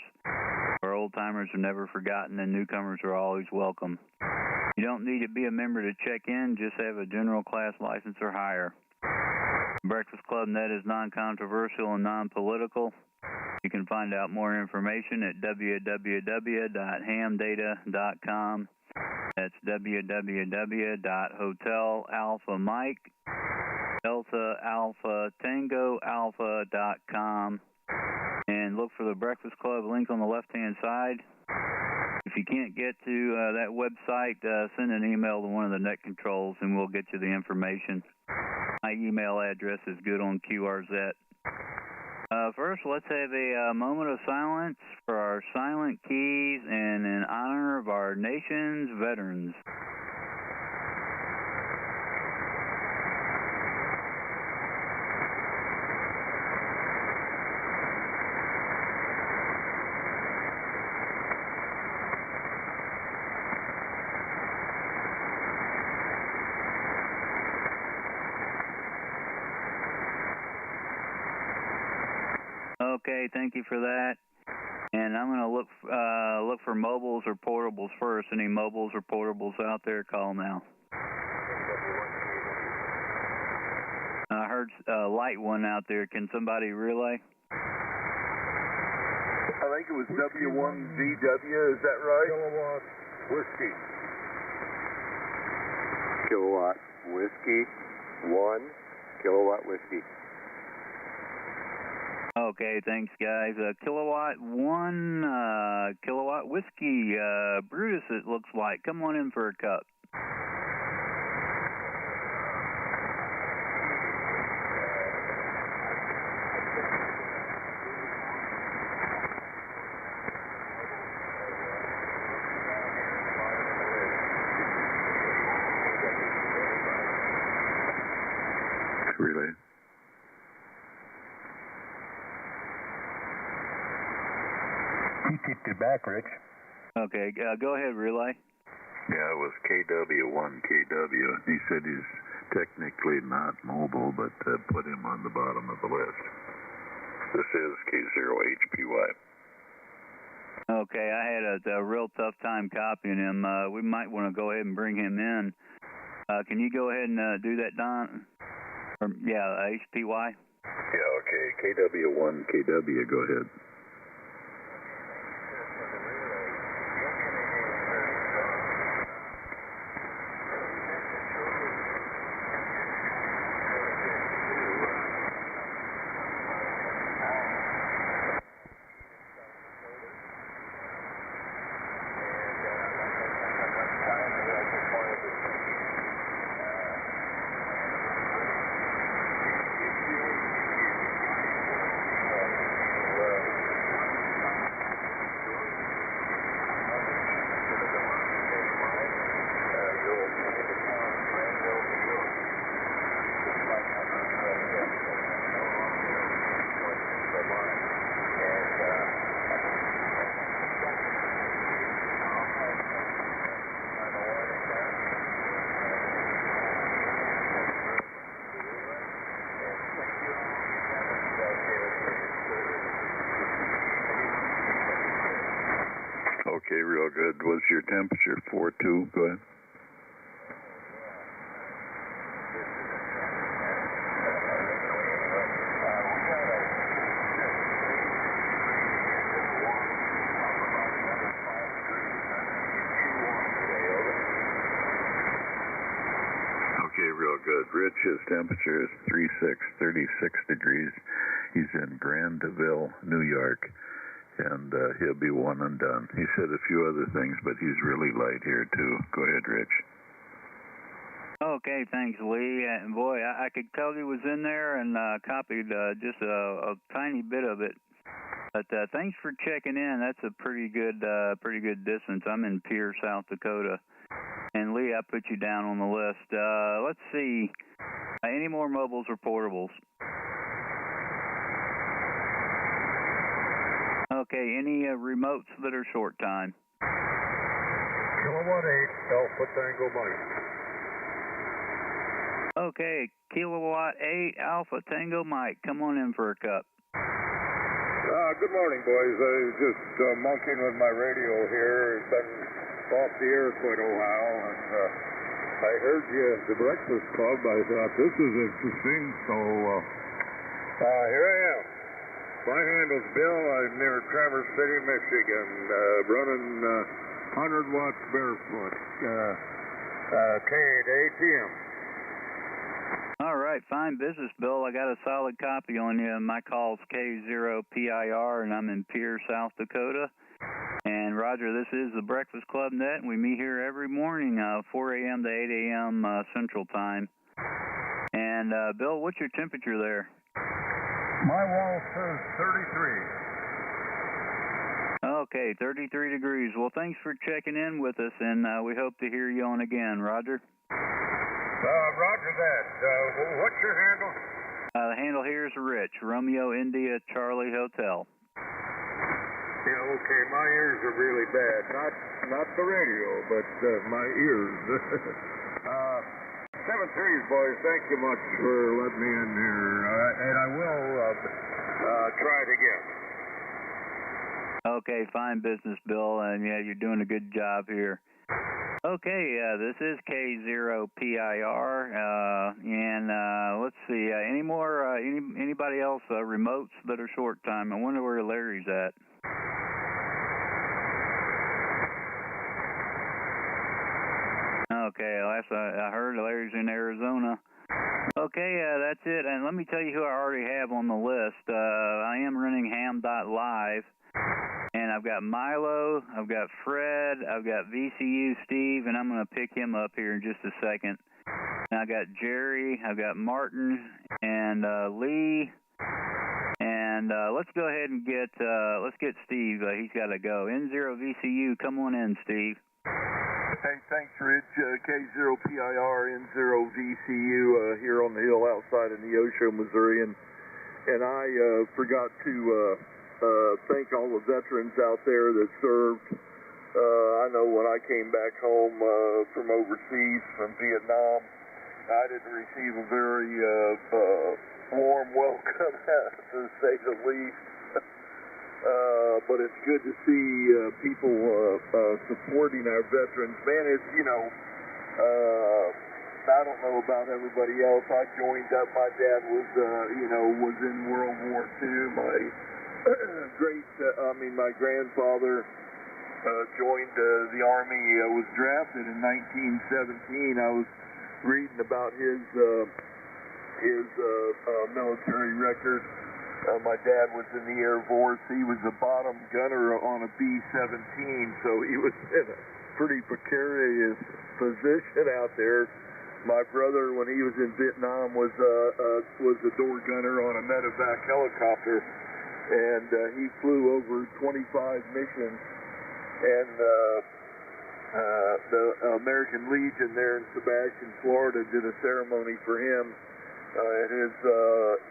S12: Our old-timers are never forgotten, and newcomers are always welcome. You don't need to be a member to check in, just have a general class license or higher. Breakfast Club Net is non-controversial and non-political. You can find out more information at www.hamdata.com. That's www.hotelalphamike, Delta Alpha Tango Alpha.com, and look for the Breakfast Club link on the left-hand side. If you can't get to that website, send an email to one of the net controls and we'll get you the information. My email address is good on QRZ. First, let's have a moment of silence for our silent keys and in honor of our nation's veterans. Okay, thank you for that. And I'm going to look for mobiles or portables first. Any mobiles or portables out there, call now. I heard a light one out there. Can somebody relay?
S14: I think it was W1VW, is that right?
S11: Kilowatt Whiskey. Kilowatt Whiskey 1, Kilowatt Whiskey.
S12: Okay, thanks, guys. Kilowatt 1, Kilowatt Whiskey. Brutus, it looks like. Come on in for a cup.
S16: Relay.
S7: He kicked it back, Rich.
S12: Okay, go ahead, relay.
S16: Yeah, it was KW1KW. He said he's technically not mobile, but put him on the bottom of the list. This is K0HPY.
S12: Okay, I had a real tough time copying him. We might want to go ahead and bring him in. Can you go ahead and do that, Don? Or, yeah, HPY?
S16: Yeah, okay. KW1KW, go ahead. Okay, real good. What's your temperature? 4.2. Go ahead. real good. Rich's temperature is 36 degrees. He's in Grandville, New York, and he'll be one and done. He said a few other things, but he's really light here, too. Go ahead, Rich.
S12: Okay, thanks, Lee. And boy, I could tell he was in there and copied just a tiny bit of it. But thanks for checking in. That's a pretty good distance. I'm in Pierre, South Dakota. And Lee, I put you down on the list. Let's see. Any more mobiles or portables? Okay, any remotes that are short time?
S17: Kilowatt 8, Alpha Tango Mike.
S12: Okay, Kilowatt 8, Alpha Tango Mike. Come on in for a cup.
S17: Good morning, boys. I was just monkeying with my radio here. It's been off the air quite a while, and I heard you at the Breakfast Club. I thought, this is interesting, so here I am. My handle's Bill. I'm near Traverse City, Michigan, running 100 watts barefoot, K to ATM.
S12: All right, fine business, Bill. I got a solid copy on you. My call's K0PIR, and I'm in Pierre, South Dakota. And Roger, this is the Breakfast Club Net, and we meet here every morning, 4 a.m. to 8 a.m. Central Time. And Bill, what's your temperature there?
S17: My wall says 33.
S12: Okay, 33 degrees. Well, thanks for checking in with us, and we hope to hear you on again, Roger.
S17: Roger that. What's your handle?
S12: The handle here is Rich, Romeo India Charlie Hotel.
S17: Yeah, okay, my ears are really bad. Not the radio, but my ears. 7-3s, boys, thank you much for letting me in here, and I will try it again.
S12: Okay, fine business, Bill, and yeah, you're doing a good job here. Okay, this is K0PIR, and let's see, anybody else remotes that are short time? I wonder where Larry's at. Okay, last I heard, Larry's in Arizona. Okay, that's it, and let me tell you who I already have on the list. I am running ham.live. And I've got Milo, I've got Fred, I've got VCU Steve, and I'm going to pick him up here in just a second. And I got Jerry, I've got Martin, and Lee, and let's go ahead and get Steve. He's got to go. N0VCU, come on in, Steve.
S14: Hey, thanks, Rich. K0PIR, N0VCU, here on the hill outside of Neosho, Missouri, and I forgot to thank all the veterans out there that served. I know when I came back home from overseas, from Vietnam, I didn't receive a very warm welcome, to say the least. But it's good to see people supporting our veterans. Man, it's, I don't know about everybody else. I joined up. My dad was in World War II. My grandfather joined the Army, was drafted in 1917. I was reading about his military record. My dad was in the Air Force. He was a bottom gunner on a B-17, so he was in a pretty precarious position out there. My brother, when he was in Vietnam, was a door gunner on a medevac helicopter. And he flew over 25 missions, and the American Legion there in Sebastian, Florida, did a ceremony for him at his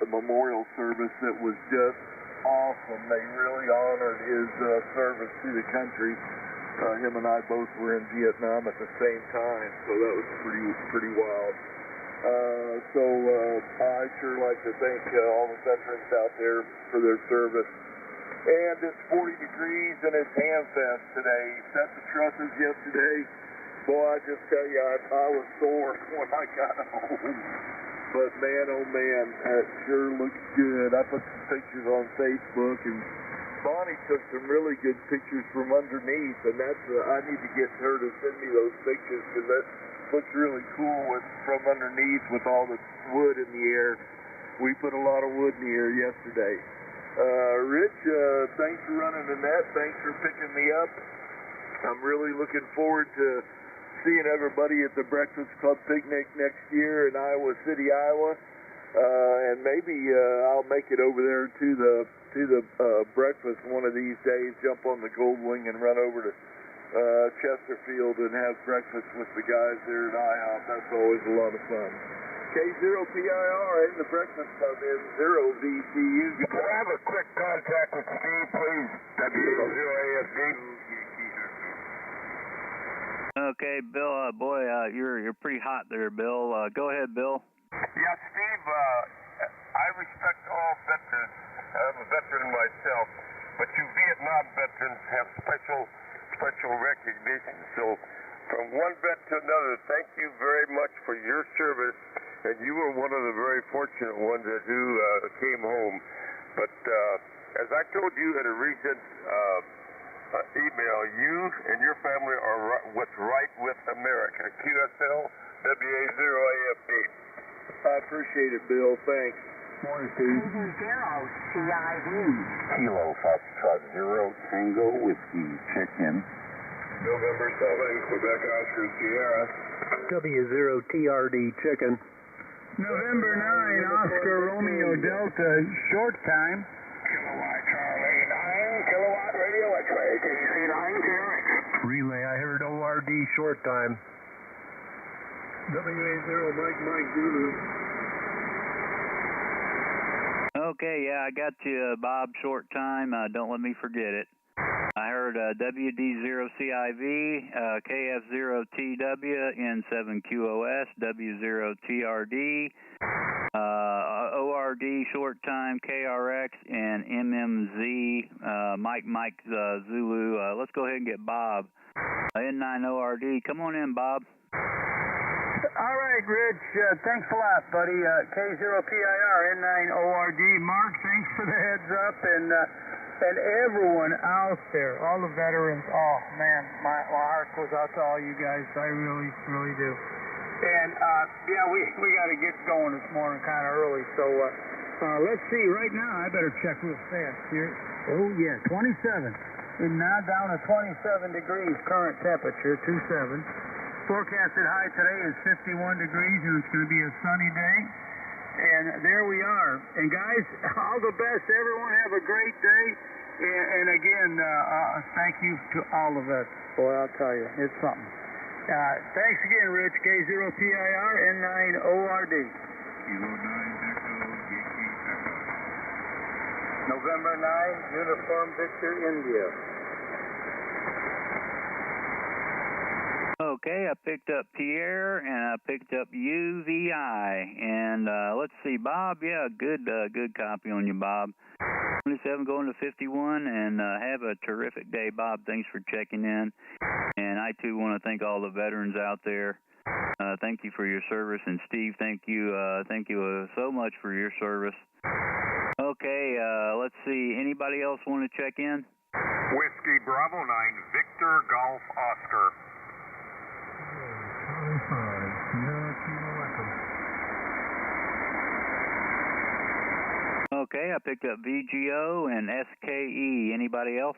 S14: memorial service that was just awesome. They really honored his service to the country. Him and I both were in Vietnam at the same time, so that was pretty wild. I'd sure like to thank all the veterans out there for their service. And it's 40 degrees and it's Hamfest today. Set the trusses yesterday. Boy, I just tell you, I was sore when I got home. But man, oh man, that sure looks good. I put some pictures on Facebook, and Bonnie took some really good pictures from underneath, and that's I need to get her to send me those pictures because that looks really cool from underneath with all the wood in the air. We put a lot of wood in the air yesterday. Rich, thanks for running the net. Thanks for picking me up. I'm really looking forward to seeing everybody at the Breakfast Club picnic next year in Iowa City, Iowa. And maybe I'll make it over there to the breakfast one of these days, jump on the Goldwing and run over to Chesterfield and have breakfast with the guys there at IHOP. That's always a lot of fun. K0PIR in the Breakfast Club in 0VCU.
S6: Can I have a quick contact with Steve, please? W0AFD.
S12: Okay, Bill, boy, you're pretty hot there, Bill. Go ahead, Bill.
S6: Yeah, Steve, I respect all veterans. I'm a veteran myself, but you Vietnam veterans have special recognition. So from one vet to another, thank you very much for your service, and you were one of the very fortunate ones who came home. But as I told you in a recent email, you and your family are what's right with America. QSL, WA0AFD.
S14: I appreciate it, Bill. Thanks.
S3: Morning, Steve.
S18: CIV. Kilo Foxtrot 0 Tango Whiskey. Check in.
S10: November 7, Quebec Oscar Sierra.
S7: W0TRD chicken.
S4: November 9, Oscar Romeo Delta, short time.
S10: Kilowatt Charlie 9, Kilowatt Radio X-ray, KC 9 TRX.
S7: Relay, I heard ORD short time.
S14: WA0 Mike Zulu.
S12: Okay, yeah, I got you, Bob, short time. Don't let me forget it. I heard WD0CIV, KF0TW, N7QOS, W0TRD, ORD short time, KRX, and MMZ, Mike Zulu. Let's go ahead and get Bob. N9ORD. Come on in, Bob.
S4: All right, Rich, thanks a lot, buddy. K0PIR, N9ORD. Mark, thanks for the heads up, and everyone out there, all the veterans. Oh, man, my heart goes out to all you guys. I really, really do. And, yeah, we got to get going this morning kind of early, so let's see. Right now, I better check real fast here.
S3: Oh, yeah, 27.
S4: And now down to 27 degrees, current temperature, 27. Forecasted high today is 51 degrees, and it's going to be a sunny day. And there we are. And guys, all the best. Everyone have a great day. And again, thank you to all of us. Boy, I'll tell you, it's something. Thanks again, Rich. K0PIR, N9ORD.
S10: Kilo 9 Echo, Yankee Echo.
S4: November 9, Uniform Victor, India.
S12: Okay, I picked up Pierre, and I picked up UVI, and let's see, Bob, yeah, good copy on you, Bob. 27 going to 51, and have a terrific day, Bob. Thanks for checking in, and I, too, want to thank all the veterans out there. Thank you for your service, and Steve, thank you so much for your service. Okay, let's see, anybody else want to check in?
S6: Whiskey Bravo 9, Victor Golf Oscar.
S12: Okay, I picked up VGO and SKE. Anybody else?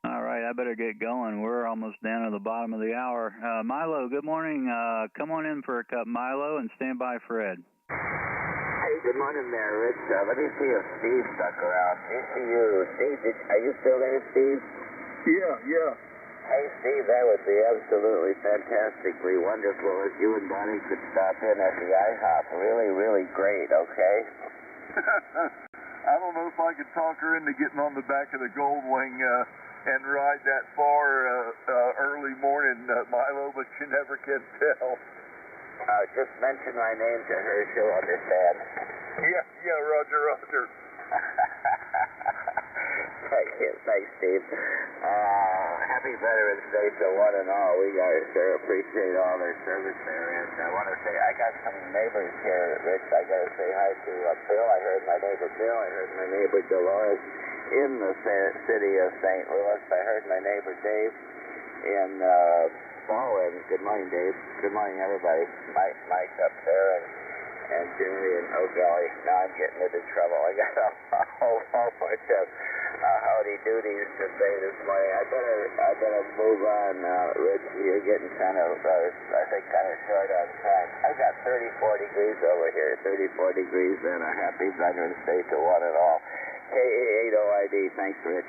S12: All right, I better get going. We're almost down to the bottom of the hour. Milo, good morning. Come on in for a cup, Milo, and stand by Fred.
S19: Hey, good morning there, Rich. Let me see if Steve stuck around. ECU. Steve, are you still there, Steve?
S14: Yeah.
S19: Hey, Steve, that would be absolutely fantastically wonderful if you and Bonnie could stop in at the IHOP. Really, really great, okay?
S14: I don't know if I could talk her into getting on the back of the Goldwing and ride that far early morning, Milo, but you never can tell.
S19: Just mention my name to her, she'll understand.
S14: Yeah, Roger.
S19: Thanks, Steve. Happy happy Veterans Day to one and all. We sure appreciate all their service there. And I want to say, I got some neighbors here, Rich. I got to say hi to Bill. I heard my neighbor Bill. I heard my neighbor Dolores in the city of St. Louis. I heard my neighbor Dave in Bowen. Good morning, Dave. Good morning, everybody. Mike up there and Jerry and oh golly, now I'm getting into trouble. I got a whole bunch of howdy doodies to say this morning. I better move on now, Rich. You're getting kind of short on time. I've got 34 degrees over here, 34 degrees, and a happy Veterans Day to one and all. KA80ID, thanks, Rich.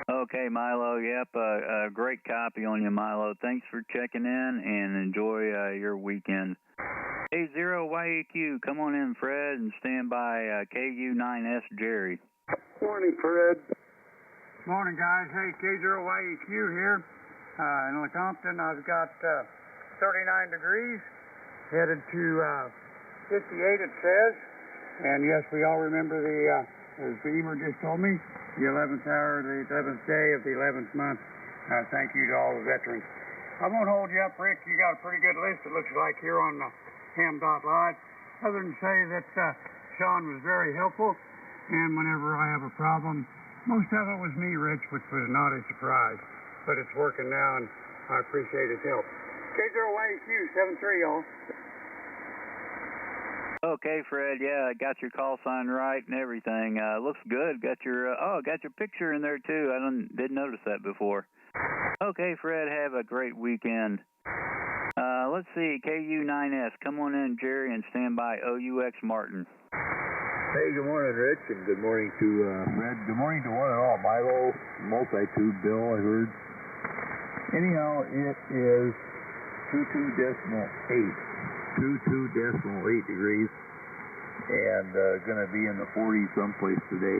S12: Okay, Milo. Yep, a great copy on you, Milo. Thanks for checking in and enjoy your weekend. K0YEQ, come on in, Fred, and stand by KU9S Jerry.
S17: Morning, Fred.
S8: Morning, guys. Hey, K0YEQ here in Lecompton. I've got 39 degrees, headed to 58, it says. And yes, we all remember as Beamer just told me, the 11th hour, the 11th day of the 11th month. Thank you to all the veterans. I won't hold you up, Rick. You got a pretty good list, it looks like, here on Ham.Live. Other than say that Sean was very helpful, and whenever I have a problem, most of it was me, Rich, which was not a surprise. But it's working now, and I appreciate his help. K0YEQ 73, y'all.
S12: Okay, Fred. Yeah, I got your call sign right and everything. Looks good. Got your picture in there too. I didn't notice that before. Okay, Fred. Have a great weekend. Let's see. KU9S. Come on in, Jerry, and stand by OUX Martin.
S15: Hey, good morning, Rich, and good morning to Fred. Good morning to one and all. Milo, multi-tube, Bill, I heard. Anyhow, it is 22.8 degrees, and going to be in the 40s someplace today.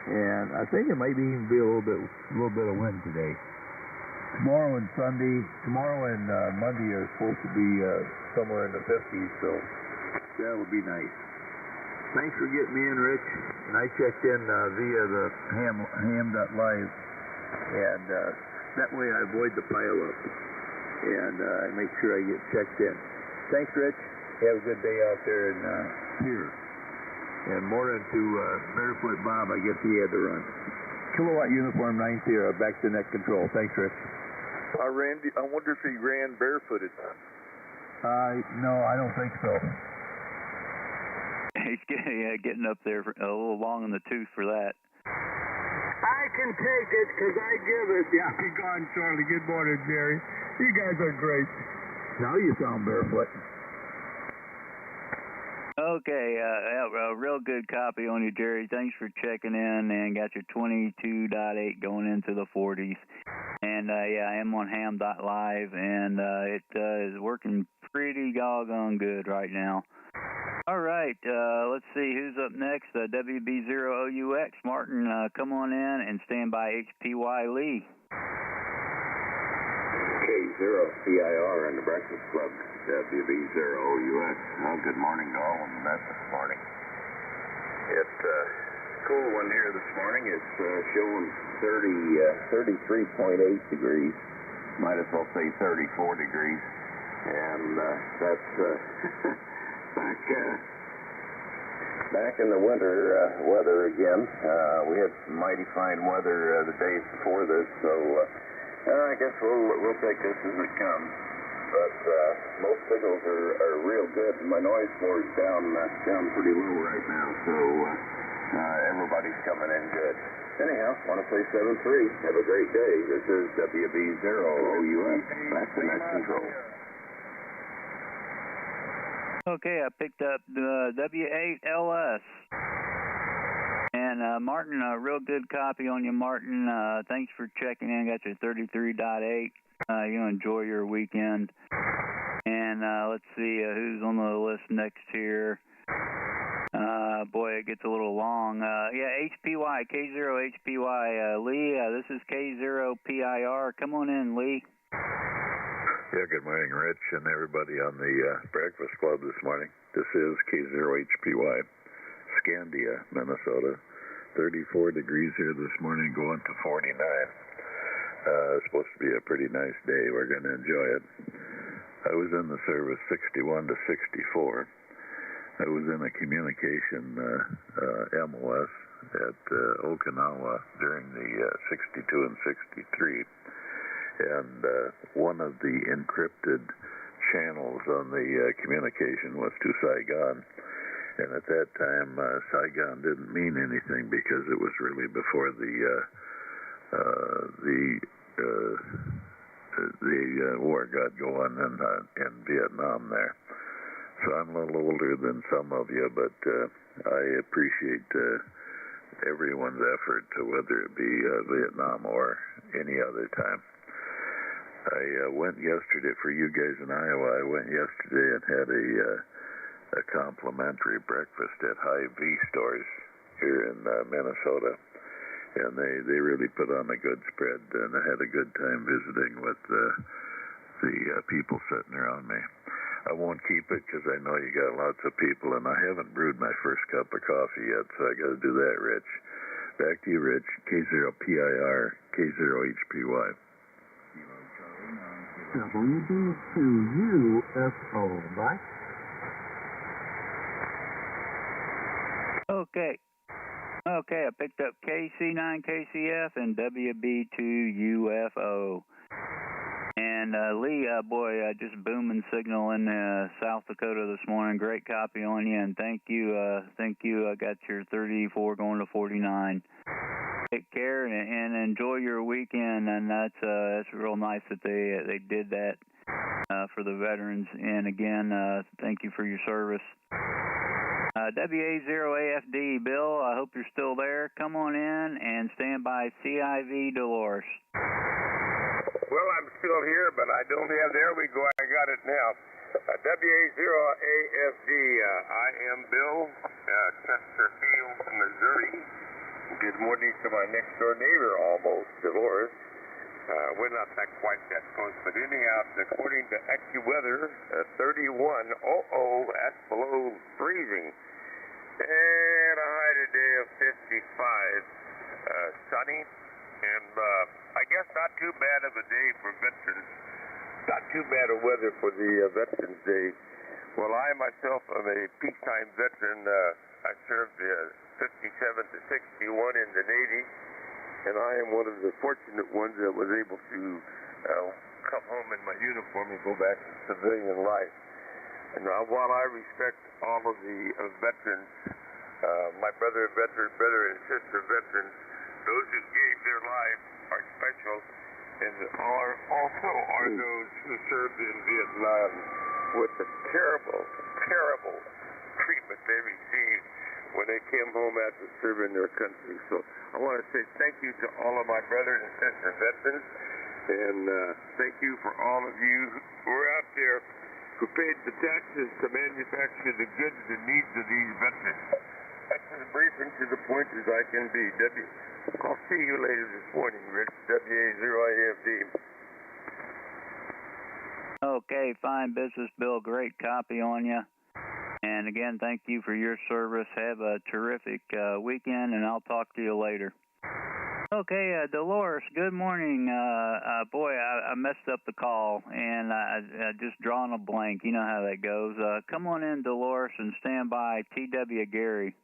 S15: And I think it might even be a little bit of wind today. Tomorrow and Monday are supposed to be somewhere in the 50s, so that'll be nice. Thanks for getting me in, Rich. And I checked in via the ham.live, and that way I avoid the pileup. And I make sure I get checked in. Thanks, Rich. Have a good day out there in here. And morning to Barefoot Bob. I guess he had to run. Kilowatt Uniform 9 Sierra, back to net control. Thanks, Rich.
S14: Randy, I wonder if he ran barefooted.
S15: No, I don't think so.
S12: He's getting up there a little long in the tooth for that.
S8: I can take it because I give it. Yeah, be gone, Charlie. Good morning, Jerry. You guys are great.
S15: Now you sound barefoot.
S12: Okay, a real good copy on you, Jerry. Thanks for checking in and got your 22.8 going into the 40s. And yeah, I am on ham.live, and it is working pretty doggone good right now. All right, let's see who's up next. WB0OUX, Martin, come on in and stand by HPY Lee.
S2: K0CIR in the Breakfast Club, WB0OUX. Well, good morning to all of them this morning. It's a cool one here this morning. It's showing 33.8 degrees. Might as well say 34 degrees. And that's back in the winter weather again. We had some mighty fine weather the days before this, so I guess we'll take this as it comes. But most signals are real good. My noise floor is down pretty low right now, so everybody's coming in good. Anyhow, want to play 7-3. Have a great day. This is WB0OUX. Back to net control.
S12: Okay, I picked up the W8LS. And Martin, a real good copy on you, Martin. Thanks for checking in. Got your 33.8. You enjoy your weekend. And let's see who's on the list next here. Boy, it gets a little long. Yeah, HPY, K0HPY. Lee, this is K0PIR. Come on in, Lee.
S16: Yeah, good morning, Rich, and everybody on the Breakfast Club this morning. This is K0HPY, Scandia, Minnesota, 34 degrees here this morning, going to 49. It's supposed to be a pretty nice day. We're going to enjoy it. I was in the service 61 to 64. I was in a communication MOS at Okinawa during the 62 and 63. And one of the encrypted channels on the communication was to Saigon. And at that time, Saigon didn't mean anything because it was really before the war got going in Vietnam there. So I'm a little older than some of you, but I appreciate everyone's effort, whether it be Vietnam or any other time. I went yesterday, for you guys in Iowa, I went yesterday and had a complimentary breakfast at Hy-V stores here in Minnesota. And they really put on a good spread, and I had a good time visiting with the people sitting around me. I won't keep it because I know you got lots of people, and I haven't brewed my first cup of coffee yet, so I got to do that, Rich. Back to you, Rich. K0PIR, K0HPY.
S3: WB2UFO, right?
S12: Okay, I picked up KC9KCF and WB2UFO. And Lee, just booming signal in South Dakota this morning. Great copy on you, and thank you. I got your 34 going to 49. Take care and enjoy your weekend. And that's real nice that they did that for the veterans. And again, thank you for your service. WA0AFD, Bill, I hope you're still there. Come on in and stand by CIV Dolores.
S4: Well, I'm still here, but I don't have, there we go, I got it now. WA0AFD, I am Bill, Chesterfield, Missouri. Good morning to my next door neighbor, almost, Dolores. We're not that quite that close, but anyhow, according to AccuWeather, 31, that's below freezing. And a high today of 55, sunny, and I guess not too bad of a day for veterans. Not too bad of weather for the Veterans Day. Well, I myself am a peacetime veteran. I served 57 to 61 in the Navy, and I am one of the fortunate ones that was able to come home in my uniform and go back to civilian life. And while I respect all of the veterans, my brother and sister veterans, those who gave their lives are special, and also are those who served in Vietnam with the terrible treatment they received when they came home after serving their country. So I want to say thank you to all of my brothers and sister veterans, and thank you for all of you who are out there who paid the taxes to manufacture the goods and needs of these veterans. That's as brief and to the point as I can be. I'll see you later this morning, Rich. WA0AFD.
S12: Okay, fine business, Bill. Great copy on you. And again, thank you for your service. Have a terrific weekend, and I'll talk to you later. Okay, Dolores, good morning. I messed up the call, and I just drawn a blank. You know how that goes. Come on in, Dolores, and stand by TW Gary.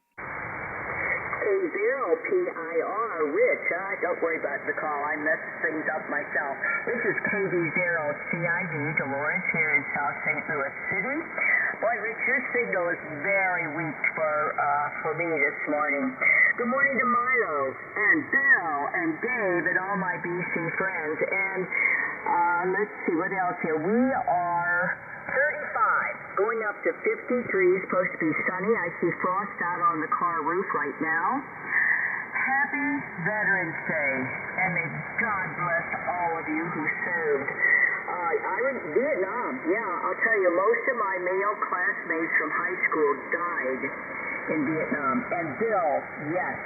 S20: K0PIR, Rich. Don't worry about the call. I messed things up myself. This is KV0CID, Dolores, here in South St. Louis City. Boy, Rich, your signal is very weak for me this morning. Good morning to Milo and Bill and Dave and all my BC friends. And let's see, what else here? We are 35, going up to 53, supposed to be sunny. I see frost out on the car roof right now. Happy Veterans Day, and may God bless all of you who served. Vietnam, I'll tell you, most of my male classmates from high school died in Vietnam. And Bill, yes,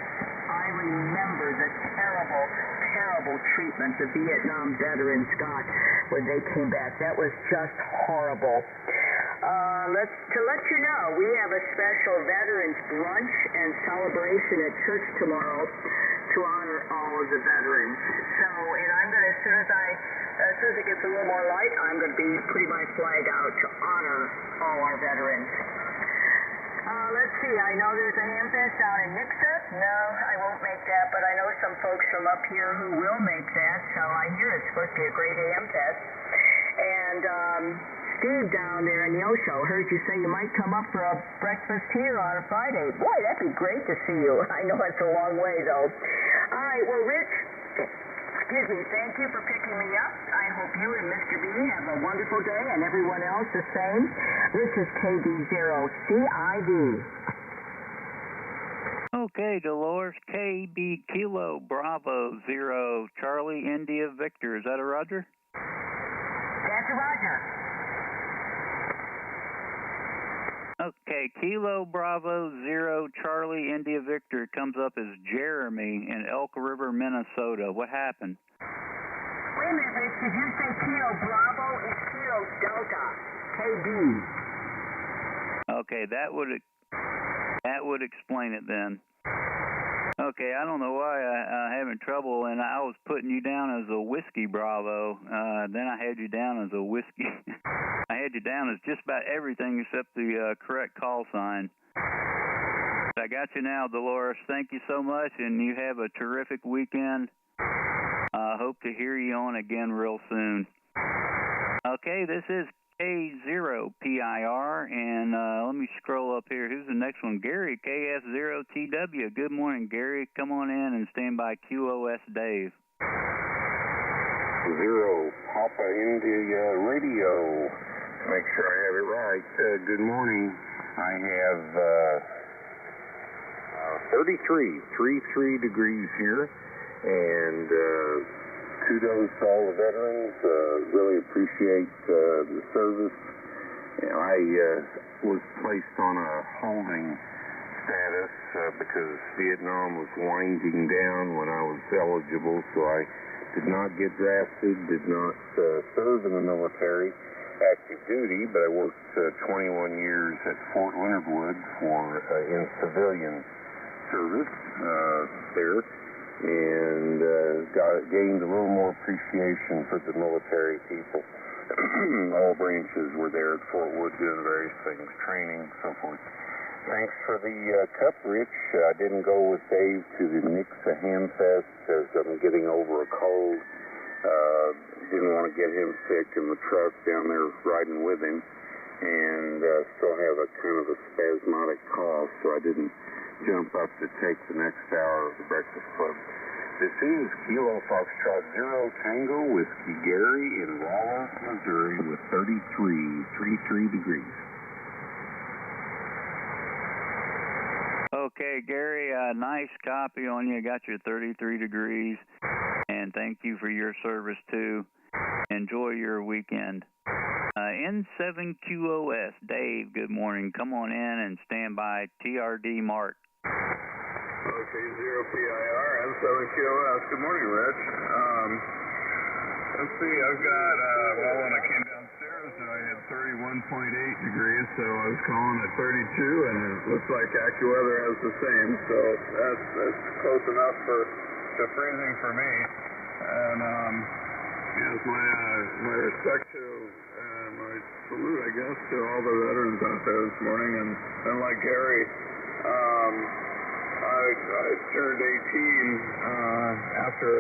S20: I remember the terrible treatment the Vietnam veterans got when they came back. That was just horrible. To let you know, we have a special Veterans Brunch and celebration at church tomorrow to honor all of the veterans. So, and I'm going to, as soon as it gets a little more light, I'm going to be putting my flag out to honor all our veterans. Let's see, I know there's a ham fest down in Nixa. No, I won't make that, but I know some folks from up here who will make that, so I hear it's supposed to be a great ham fest. And Steve down there in Neosho, heard you say you might come up for a breakfast here on a Friday. Boy, that'd be great to see you. I know it's a long way, though. All right, well, Rich, excuse me, thank you for picking me up. I hope you and Mr. B have a wonderful day, and everyone else the same. This is KB0CID.
S12: Okay, Dolores, KB Kilo Bravo 0 Charlie India Victor. Is that a Roger?
S20: That's a Roger.
S12: Okay, Kilo Bravo 0 Charlie India Victor comes up as Jeremy in Elk River, Minnesota. What happened?
S20: Wait a minute, Rich. Did you say Kilo Bravo? It's Kilo Delta. KB.
S12: Okay, that would explain it then. Okay, I don't know why I'm having trouble, and I was putting you down as a Whiskey Bravo. Then I had you down as a Whiskey. I had you down as just about everything except the correct call sign. I got you now, Dolores. Thank you so much, and you have a terrific weekend. Hope to hear you on again real soon. Okay, this is K0PIR, and let me scroll up here. Who's the next one? Gary, KS0TW. Good morning, Gary. Come on in and stand by QOS Dave.
S10: 0 Papa India Radio. Make sure I have it right. Good morning. I have 33 degrees here, and kudos to all the veterans. Really appreciate the service. I was placed on a holding status because Vietnam was winding down when I was eligible, so I did not get drafted, did not serve in the military, active duty, but I worked 21 years at Fort Leonard Wood in civilian service there, and gained a little more appreciation for the military people. All branches were there at Fort Wood doing various things, training, so forth. Thanks for the cup, Rich. I didn't go with Dave to the Nixa Ham Fest because I'm getting over a cold. Didn't want to get him sick in the truck down there riding with him, and still have a kind of a spasmodic cough, so I didn't jump up to take the next hour of the Breakfast Club. This is Kilo Foxtrot 0 Tango Whiskey Gary in Rolla, Missouri with 33 degrees.
S12: Okay, Gary, nice copy on you. Got your 33 degrees, and thank you for your service, too. Enjoy your weekend. N7QOS, Dave, good morning. Come on in and stand by TRD Mark.
S17: Okay, 0PIR, N7QOS. Good morning, Rich. Let's see, I've got, when I came downstairs, I had 31.8 degrees, so I was calling at 32, and it looks like AccuWeather has the same, so that's close enough to freezing for me. And, yes, my respect to, my salute, I guess, to all the veterans out there this morning, and like Gary, I turned 18 after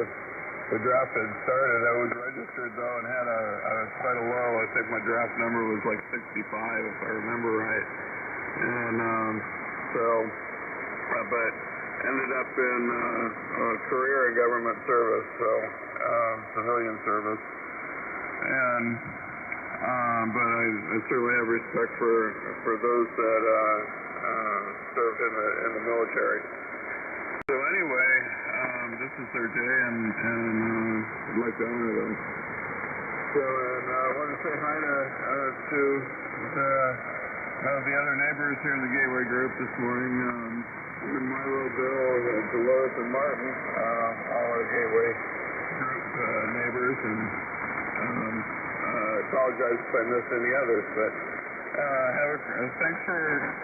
S17: the draft had started. I was registered, though, and had quite a low. I think my draft number was like 65, if I remember right. And but ended up in a career in government service, so civilian service. And but I certainly have respect for those that served in the military. So anyway, this is their day, and I'd like to honor them. So, and I want to say hi to the other neighbors here in the Gateway Group this morning. Milo, Bill, Dolores, and Martin, all our Gateway Group neighbors, and I apologize if I missed any others, but
S14: Thanks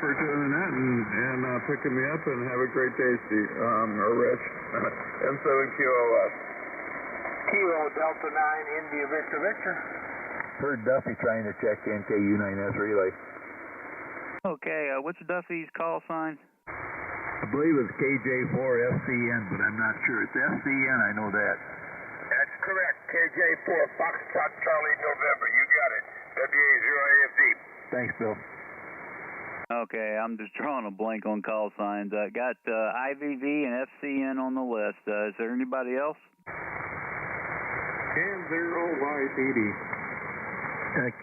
S14: for doing that and picking me up, and have a great day, Steve, or Rich. M7QOS.
S5: Kilo Delta 9 India Victor Victor.
S15: Heard Duffy trying to check in KU9S relay.
S12: Okay, what's Duffy's call sign?
S15: I believe it's KJ4FCN, but I'm not sure. It's FCN, I know that.
S6: That's correct. KJ4 Foxtrot Charlie November. You got it. WA0AFD.
S15: Thanks, Bill.
S12: Okay, I'm just drawing a blank on call signs. I got IVV and FCN on the list. Is there anybody else?
S14: N0YPD.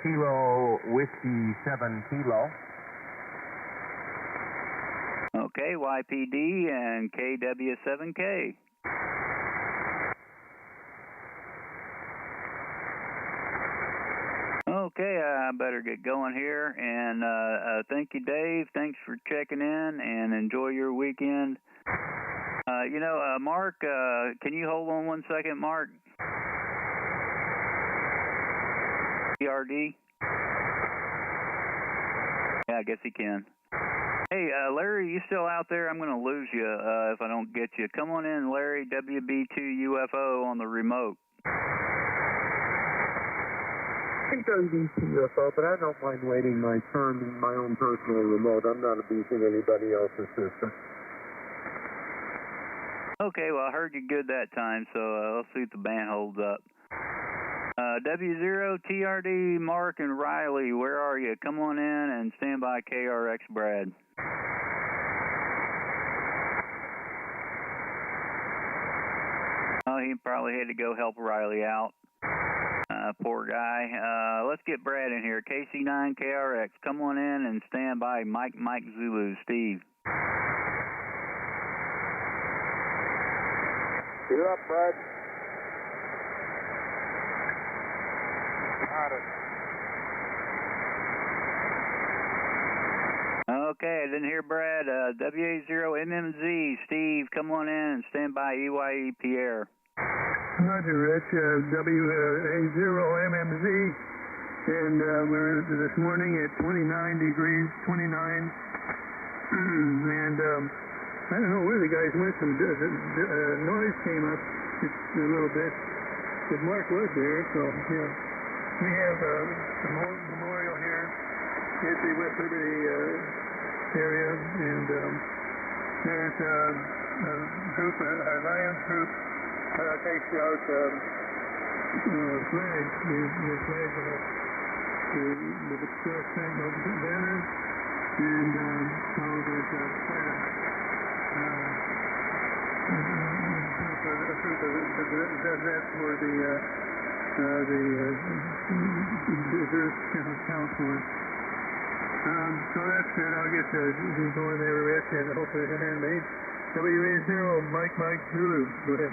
S5: Kilo Whiskey 7 Kilo.
S12: Okay, YPD and KW7K. Okay, I better get going here. And thank you, Dave. Thanks for checking in, and enjoy your weekend. Mark, can you hold on 1 second, Mark? PRD? Yeah, I guess he can. Hey, Larry, you still out there? I'm going to lose you if I don't get you. Come on in, Larry, WB2UFO on the remote.
S17: I think I'm BCUFO, but I don't mind waiting my turn in my own personal remote. I'm not abusing anybody else's system.
S12: Okay, well, I heard you good that time, so let's see if the band holds up. W0, TRD, Mark, and Riley, where are you? Come on in and stand by KRX Brad. Oh, he probably had to go help Riley out. Poor guy. Let's get Brad in here. KC9, KRX, come on in and stand by Mike Zulu, Steve.
S17: You're up, Brad.
S12: Okay, I didn't hear Brad. WA0MMZ, Steve, come on in and stand by EYE Pierre.
S8: Roger, Rich. WA0MMZ, and we're this morning at 29 degrees, 29, and I don't know where the guys went. Some noise came up just a little bit, but Mark was there, so yeah. We have a memorial here at the West Liberty area, and there's a group, a Lions group, takes out flags, the flags with the cross banners, and so there's quite a that's for the Earth Council. So that's good. I'll get to go in there, Rich, and hopefully it's handmade. WA0, Mike Zulu. Go ahead.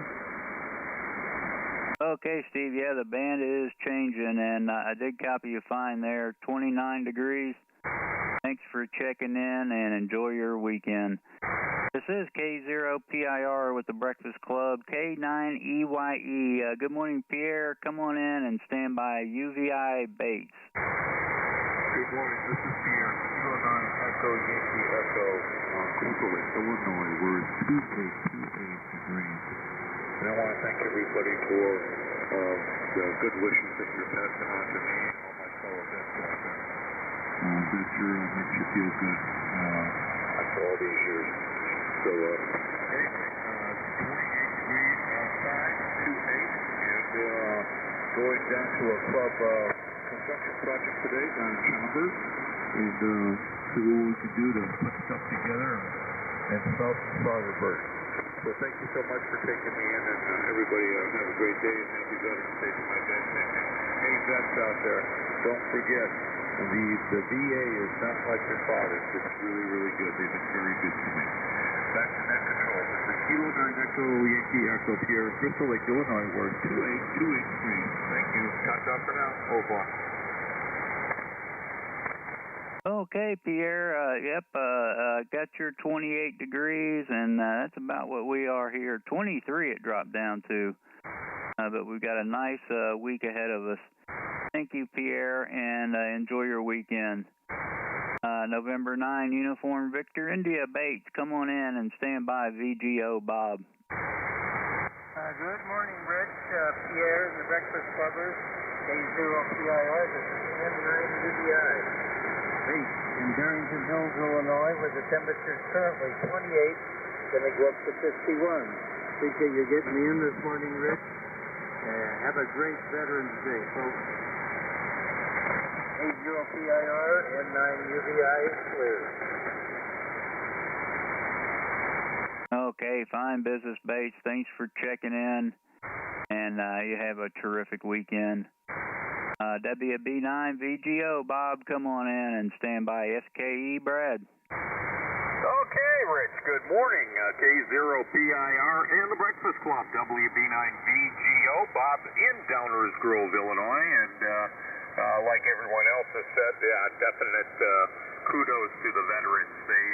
S12: Okay, Steve. Yeah, the band is changing, and I did copy you fine there. 29 degrees. Thanks for checking in, and enjoy your weekend. This is K0PIR with the Breakfast Club, K9EYE. Good morning, Pierre. Come on in and stand by UVI Bates.
S14: Good morning, this is Pierre. Kilo 9 Echo Yankee Echo, Crystal Lake, Illinois. We're at 28 degrees. And I want to thank everybody for the good wishes that you're passing on to me and all my fellow vets out there. That sure makes you feel good after all these years. So, anyway, 28 degrees outside, 28, and going down to a club construction project today down in Schaumburg, and see what we can do to put stuff together and smelt some Froggerbird. So thank you so much for taking me in, and everybody have a great day, and thank you, Veterans Day, to my vets. And hey, vets out there, don't forget, the VA is not like your father's. It's really, really good. They've been very good to me. Back to net control. This is Kilo 9 Echo Yankee Echo here in Crystal Lake, Illinois. We're 28283. Thank you. Countdown for now. Au revoir.
S12: Okay, Pierre. Yep, got your 28 degrees, and that's about what we are here. 23 it dropped down to, but we've got a nice week ahead of us. Thank you, Pierre, and enjoy your weekend. November 9, Uniform Victor India Bates, come on in and stand by VGO Bob.
S8: Good morning, Rich. Pierre and the Breakfast Clubbers. K0PIR, this is M9UBI. Bates in Barrington Hills, Illinois, where the temperature is currently 28, going to go up to 51. Appreciate you getting me in this morning, Rich. Have a great Veterans Day, folks. 80PIR, M9UBI is clear.
S12: Okay, fine business, Bates. Thanks for checking in, and you have a terrific weekend. WB9 VGO, Bob, come on in and stand by. SKE, Brad.
S6: Okay, Rich, good morning. K0PIR and the Breakfast Club, WB9VGO, Bob in Downers Grove, Illinois, and like everyone else has said, definite kudos to the veterans. They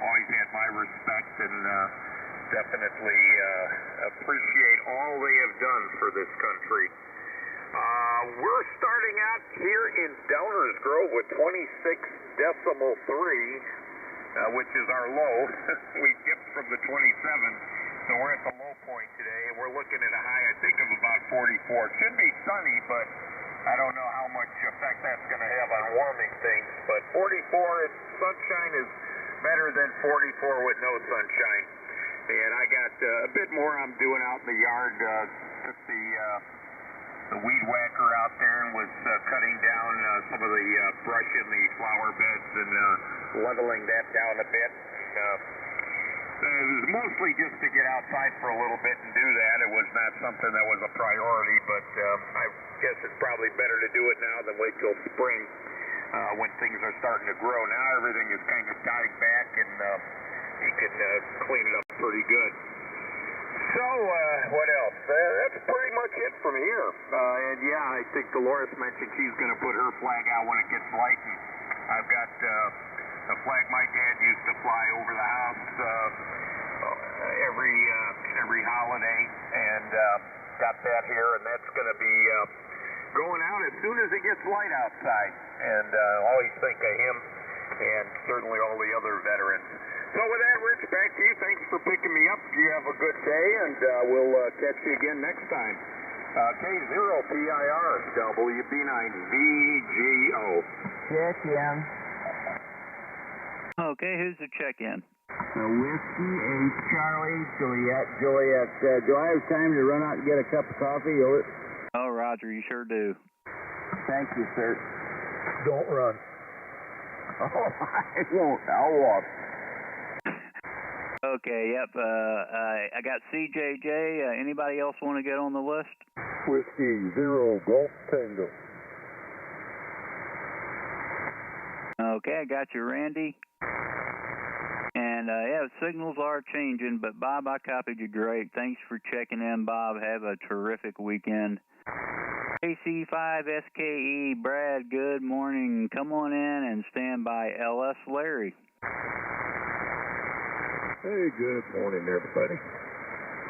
S6: always had my respect and definitely appreciate all they have done for this country. We're starting out here in Downers Grove with 26.3, which is our low. We dipped from the 27, so we're at the low point today, and we're looking at a high, I think, of about 44. It should be sunny, but I don't know how much effect that's going to have on warming things. But 44, sunshine is better than 44 with no sunshine. And I got a bit more I'm doing out in the yard. Took the weed whacker out there and was cutting down some of the brush in the flower beds and leveling that down a bit. It was mostly just to get outside for a little bit and do that. It was not something that was a priority, but I guess it's probably better to do it now than wait till spring when things are starting to grow. Now everything is kind of dying back and you can clean it up pretty good. So, what else? That's pretty much it from here. And yeah, I think Dolores mentioned she's going to put her flag out when it gets light. And I've got a flag my dad used to fly over the house every holiday, and got that here, and that's going to be going out as soon as it gets light outside. And always think of him and certainly all the other veterans. So with that, Rich, back to you. Thanks for picking me up. You have a good day, and we'll catch you again next time. K0PIR, WB9VGO.
S20: Check-in.
S12: Okay, who's the check-in?
S3: Whiskey 8 Charlie Juliet. Do I have time to run out and get a cup of coffee?
S12: Oh, Roger, you sure do.
S3: Thank you, sir.
S14: Don't run.
S3: Oh, I won't. I'll walk.
S12: Okay, yep. I got CJJ. Anybody else want to get on the list?
S14: Whiskey 0 Golf Tango.
S12: Okay, I got you, Randy. And yeah, signals are changing, but Bob, I copied you great. Thanks for checking in, Bob. Have a terrific weekend. AC5SKE, Brad, good morning. Come on in and stand by. LS Larry.
S15: Hey, good morning, everybody.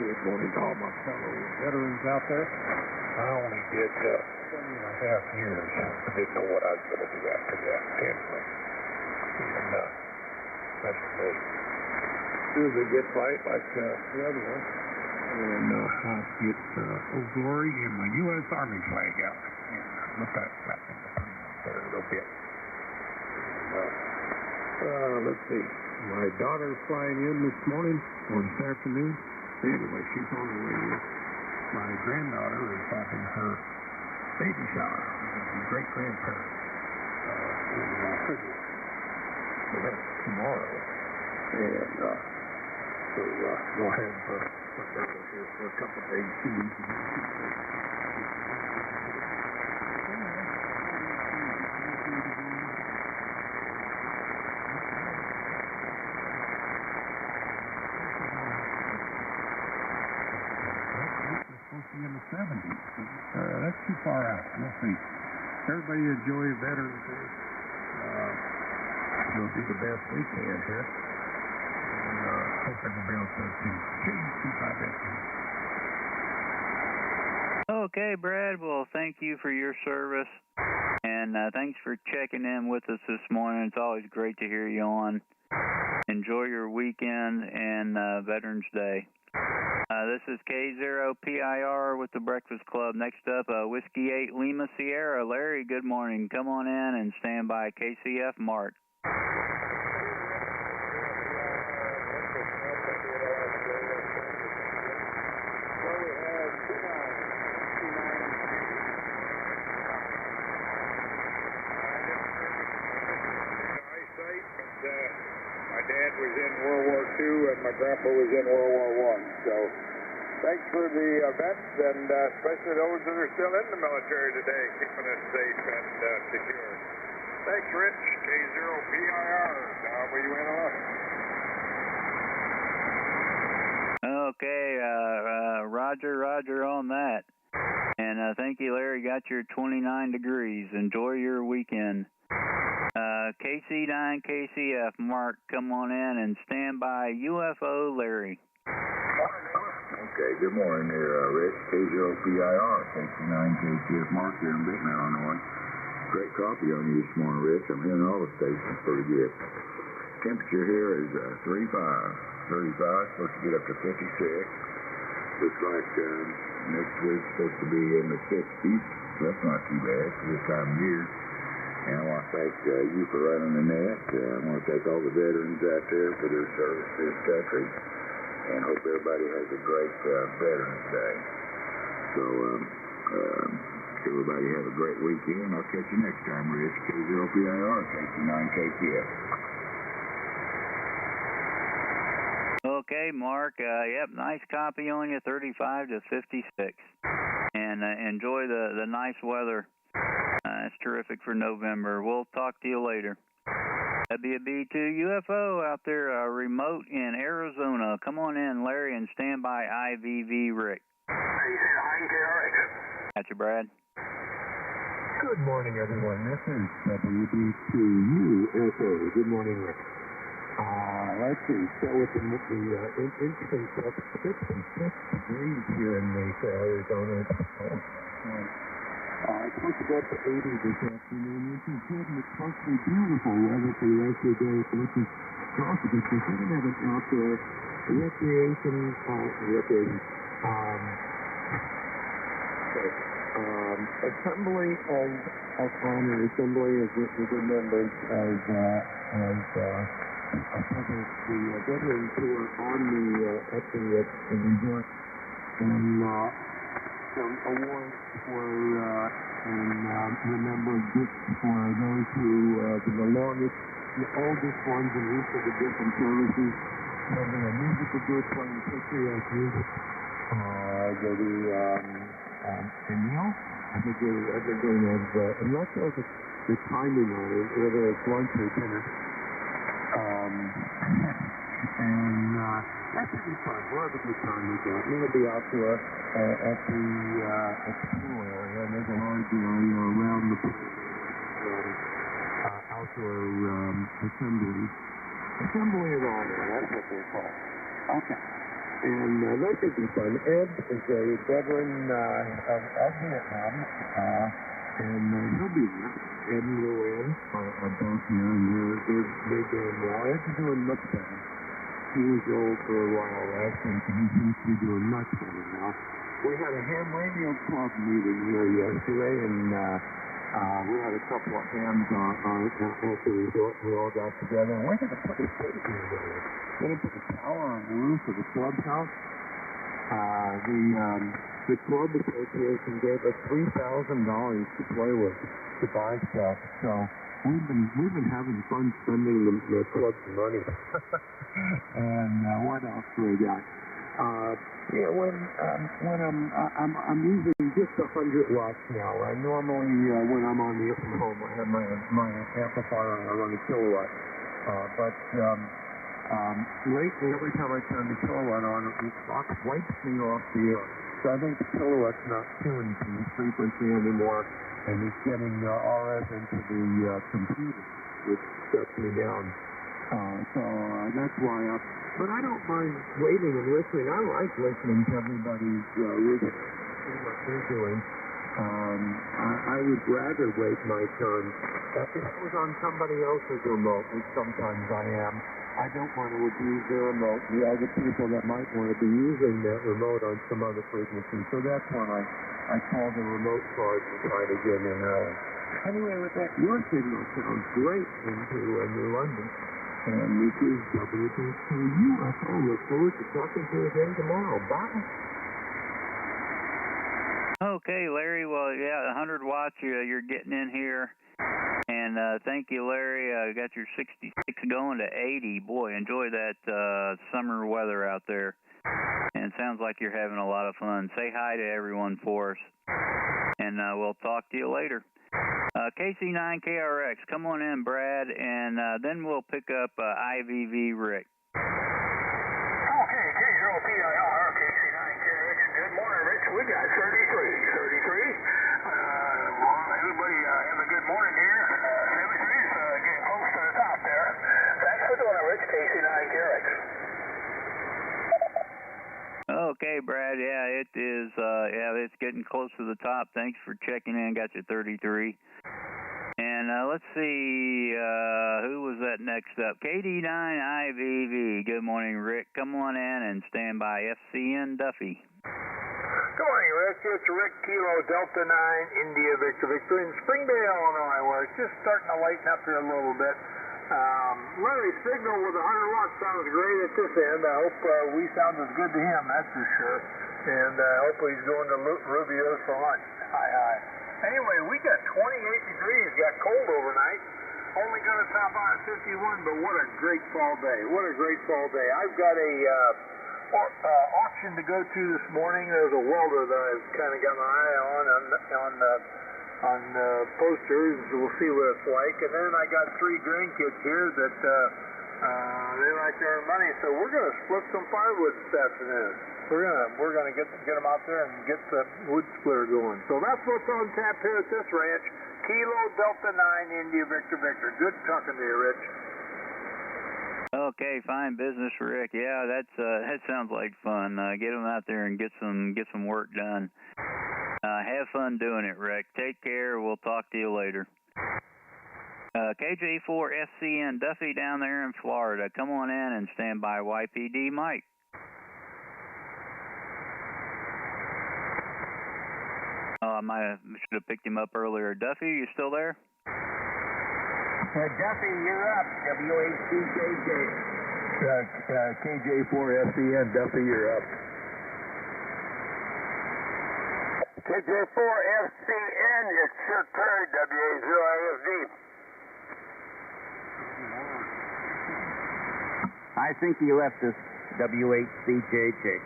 S15: Good morning to all my fellow veterans out there. I only did 20.5 years. I didn't know what I was going to do after that. Anyway, and that's as soon as it gets light, like the other one, and I get Old Glory and my U.S. Army flag out, and let that flap in between there a little bit. Let's see. My daughter's flying in this morning or this afternoon. Anyway, she's on the way in. My granddaughter is having her baby shower with great-grandparents in Frederick. So that's tomorrow. And so we'll have my daughter here for a couple of days. She needs to in the 70s. That's too far out. We'll see. Everybody enjoy Veterans Day. We'll do the best we can here. And hope everybody else does too. K25SK.
S12: Okay, Brad. Well, thank you for your service. And thanks for checking in with us this morning. It's always great to hear you on. Enjoy your weekend and Veterans Day. This is K0PIR with the Breakfast Club. Next up, Whiskey 8 Lima Sierra. Larry, good morning. Come on in and stand by. KCF Mark.
S17: My dad was in World War II and my grandpa was in World War I. So thanks for the events and especially those that are still in the military today, keeping us safe and secure. Thanks, Rich. K0PIR, WNR.
S12: Okay, Roger on that. And thank you, Larry. Got your 29 degrees. Enjoy your weekend. KC9 KCF Mark, come on in and stand by. UFO Larry.
S18: Okay, good morning there, Rich. K0PIR, KC9 KCF Mark here in Benton, Illinois. Great coffee on you this morning, Rich. I'm hearing all the stations pretty good. Temperature here is 35. 35, supposed to get up to 56. Looks like next week's supposed to be in the 60s. So that's not too bad for this time of year. And I want to thank you for running the net. I want to thank all the veterans out there for their service to this country. And hope everybody has a great Veterans Day. So, everybody have a great weekend. I'll catch you next time, Rich. K0PIR, KC9 KCF.
S12: Okay, Mark. Yep, nice copy on you, 35 to 56. And enjoy the nice weather. It's terrific for November. We'll talk to you later. WB2 UFO out there, remote in Arizona. Come on in, Larry, and stand by IVV Rick.
S17: Hey, you said hi in KRX.
S12: Gotcha, Brad.
S7: Good morning, everyone. This is WB2 UFO. Good morning, Rick. Let's see. So with the interesting stuff, 66 degrees here in Mesa, Arizona. It's supposed to go up to 80 this afternoon, which is good, and it's supposed to be beautiful weather for the rest of the day, which is awesome, because we're going to have an outdoor recreation, assembly of honor, assembly of remembrance of the veterans who are on at the resort, and some awards for and remember gifts for those who for the longest, the oldest ones in each of the different services. Having a musical group playing patriotic music. And Neil, I think they're going to have. I'm not sure if it's the timing on it, whether it's lunch or dinner. And that should be fun. We'll have a good time with that. We're going to be out there at the pool area, and there's a large area around the pool. Outdoor assembly of honor. That's what they're called. Okay. And that should be fun. Ed is a veteran of Vietnam, and he'll be there. Ed and Luann are both here, and they're doing well. Ed's doing much better. He was ill for a while last week, and he seems to be doing much better now. We had a ham radio club meeting here yesterday, and we had a couple of hams at the resort. We all got together, and we're going to put a station together. We're going to put a tower on the roof of the clubhouse. The club association gave us $3,000 to play with, to buy stuff. So we've been having fun spending the club's money. And what else do we got? When I'm using just 100 watts now. Normally when I'm on the air from home, I have my amplifier and I run a kilowatt. But lately, every time I turn the kilowatt on, it wipes me off the air. So I think the kilowatt's not tuned to the frequency anymore, and it's getting RF into the computer, which shuts me down. So that's why but I don't mind waiting and listening. I like listening to everybody's wisdom. what they're doing. I would rather wait my turn. If it was on somebody else's remote, which sometimes I am, I don't want to abuse their remote. The other people that might want to be using that remote on some other frequency. So that's why I call the remote card and try to get in early. Anyway, with that, your signal sounds great into New London. And this is WKKU. I look forward to talking to you again tomorrow. Bye.
S12: Okay, Larry. Well, yeah, 100 watts you're getting in here. And thank you, Larry. Got your 66 going to 80. Boy, enjoy that summer weather out there. And it sounds like you're having a lot of fun. Say hi to everyone for us. And we'll talk to you later. KC9KRX, come on in, Brad, and then we'll pick up IVV Rick.
S8: Okay, K0PIR, KC9KRX. Good morning, Rich. We got 33. Well, everybody have a good morning here. 33's getting close to the top there. Thanks for doing it, Rich. KC9KRX.
S12: Okay, Brad. Yeah, it is. It's getting close to the top. Thanks for checking in. Got you 33. And let's see, who was that next up? KD9IVV. Good morning, Rick. Come on in and stand by FCN Duffy.
S8: Good morning, Rick. It's Rick Kilo Delta 9 India Victor in Spring Bay, Illinois, where it's just starting to lighten up here a little bit. Larry's signal with 100 watts sounds great at this end. I hope we sound as good to him, that's for sure. And hopefully he's going to Rubio's for lunch. Hi. Anyway, we got 28 degrees, got cold overnight. Only going to top out at 51, but what a great fall day. I've got a auction to go to this morning. There's a welder that I've kind of got my eye on posters. We'll see what it's like. And then I got 3 grandkids here that they like to earn money, so we're going to split some firewood this afternoon. We're gonna get them out there and get the wood splitter going. So that's what's on tap here at this ranch. Kilo Delta 9 India Victor. Good talking to you, Rich.
S12: Okay, fine business, Rick. Yeah, that sounds like fun. Get them out there and get some work done. Have fun doing it, Rick. Take care. We'll talk to you later. KJ4FCN Duffy down there in Florida. Come on in and stand by YPD Mike. I should have picked him up earlier. Duffy, you still there?
S5: Duffy, you're up. WHCKJ.
S7: KJ4FCN, Duffy, you're up.
S5: KJ4FCN, it's your turn. WA0IFD. I think he left us. WHCJJ.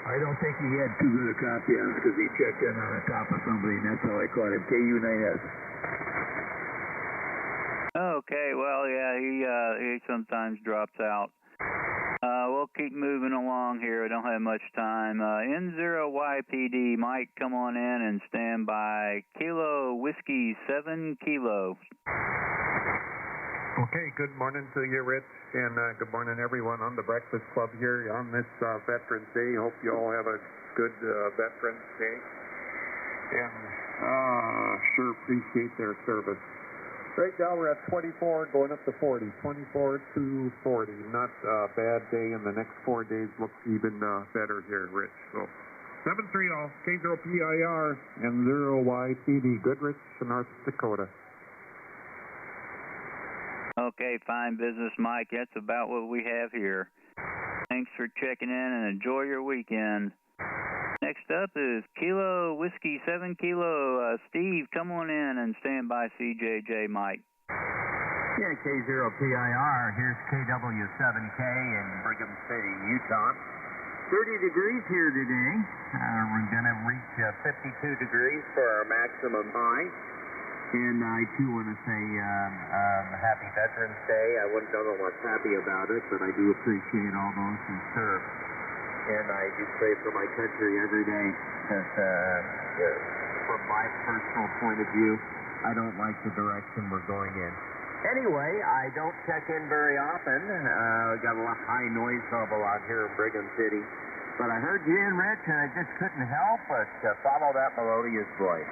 S3: I don't think he had too good a copy on it because he checked in on the top of somebody, and that's how I caught him. KU9S.
S12: Okay, well, yeah, he sometimes drops out. We'll keep moving along here. I don't have much time. N0YPD, Mike, come on in and stand by. Kilo Whiskey 7 Kilo.
S21: Okay, good morning to you, Rich, and good morning, everyone on the Breakfast Club here on this Veterans Day. Hope you all have a good Veterans Day, and sure appreciate their service. Right now we're at 24, going up to 40, 24 to 40. Not a bad day, and the next 4 days looks even better here, Rich. So 730 K0PIR and 0YPD, Goodrich, North Dakota.
S12: Okay, fine business, Mike. That's about what we have here. Thanks for checking in and enjoy your weekend. Next up is Kilo Whiskey 7 Kilo. Steve, come on in and stand by CJJ, Mike.
S5: Yeah, K0PIR. Here's KW7K in Brigham City, Utah. 30 degrees here today. We're going to reach 52 degrees for our maximum high. And I, too, want to say Happy Veterans Day. I wouldn't know what's happy about it, but I do appreciate all those who serve. And I do pray for my country every day. Because from my personal point of view, I don't like the direction we're going in. Anyway, I don't check in very often. We got a high noise level out here in Brigham City. But I heard you in, Rich, and I just couldn't help but follow that melodious voice.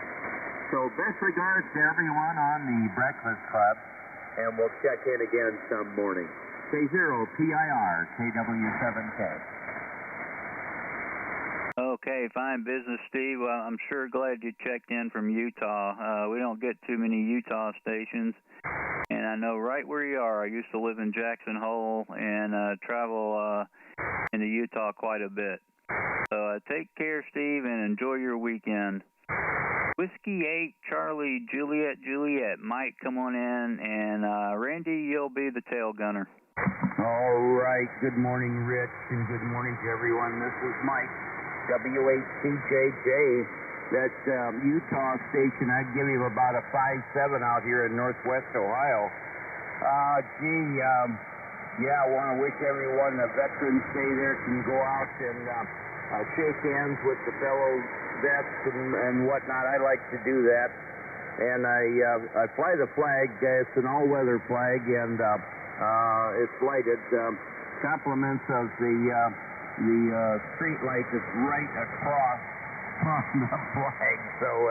S5: So best regards to everyone on the Breakfast Club, and we'll check in again some morning. K0PIR, KW7K.
S12: Okay, fine business, Steve. Well, I'm sure glad you checked in from Utah. We don't get too many Utah stations, and I know right where you are. I used to live in Jackson Hole and travel into Utah quite a bit. So take care, Steve, and enjoy your weekend. Whiskey 8, Charlie, Juliet. Mike, come on in, and Randy, you'll be the tail gunner.
S5: All right. Good morning, Rich, and good morning to everyone. This is Mike. W8CJJ, that's Utah station. I'd give you about a 5-7 out here in northwest Ohio. I want to wish everyone a Veterans Day there can go out and shake hands with the fellow vets and whatnot. I like to do that. And I fly the flag. It's an all-weather flag, and it's lighted. Compliments of the street light that's right across from the flag, so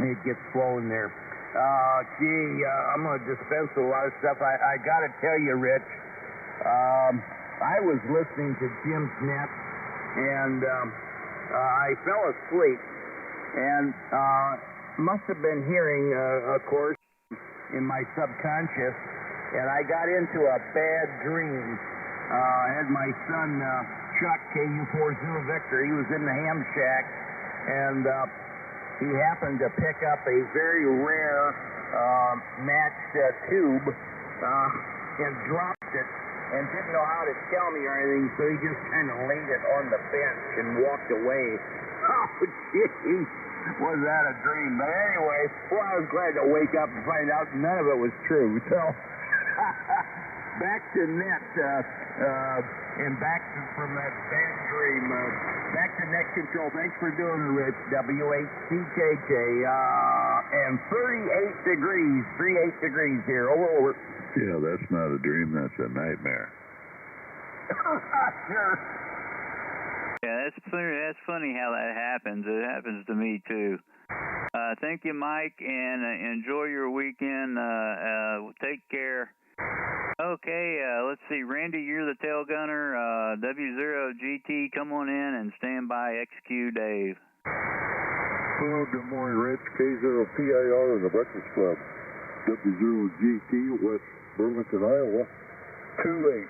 S5: it gets flowing there. I'm going to dispense with a lot of stuff. I got to tell you, Rich, I was listening to Jim's Net, and I fell asleep, and must have been hearing, of course, in my subconscious, and I got into a bad dream. I had my son, Chuck, KU40 Victor. He was in the ham shack, and he happened to pick up a very rare matched tube and dropped it and didn't know how to tell me or anything, so he just kind of laid it on the bench and walked away. Oh, gee, was that a dream? But anyway, I was glad to wake up and find out none of it was true, so... Back to net, and back from that bad dream. Back to net control. Thanks for doing it, Rich. W8CJJ, and 38 degrees here. Over.
S16: Yeah, that's not a dream. That's a nightmare.
S5: Sure.
S12: Yeah, that's funny how that happens. It happens to me too. Thank you, Mike, and enjoy your weekend. Take care. Okay, let's see. Randy, you're the tail gunner. W0GT, come on in and stand by XQ Dave.
S17: Well, good morning, Rich. K0PIR in the Breakfast Club. W0GT, West Burlington, Iowa. 28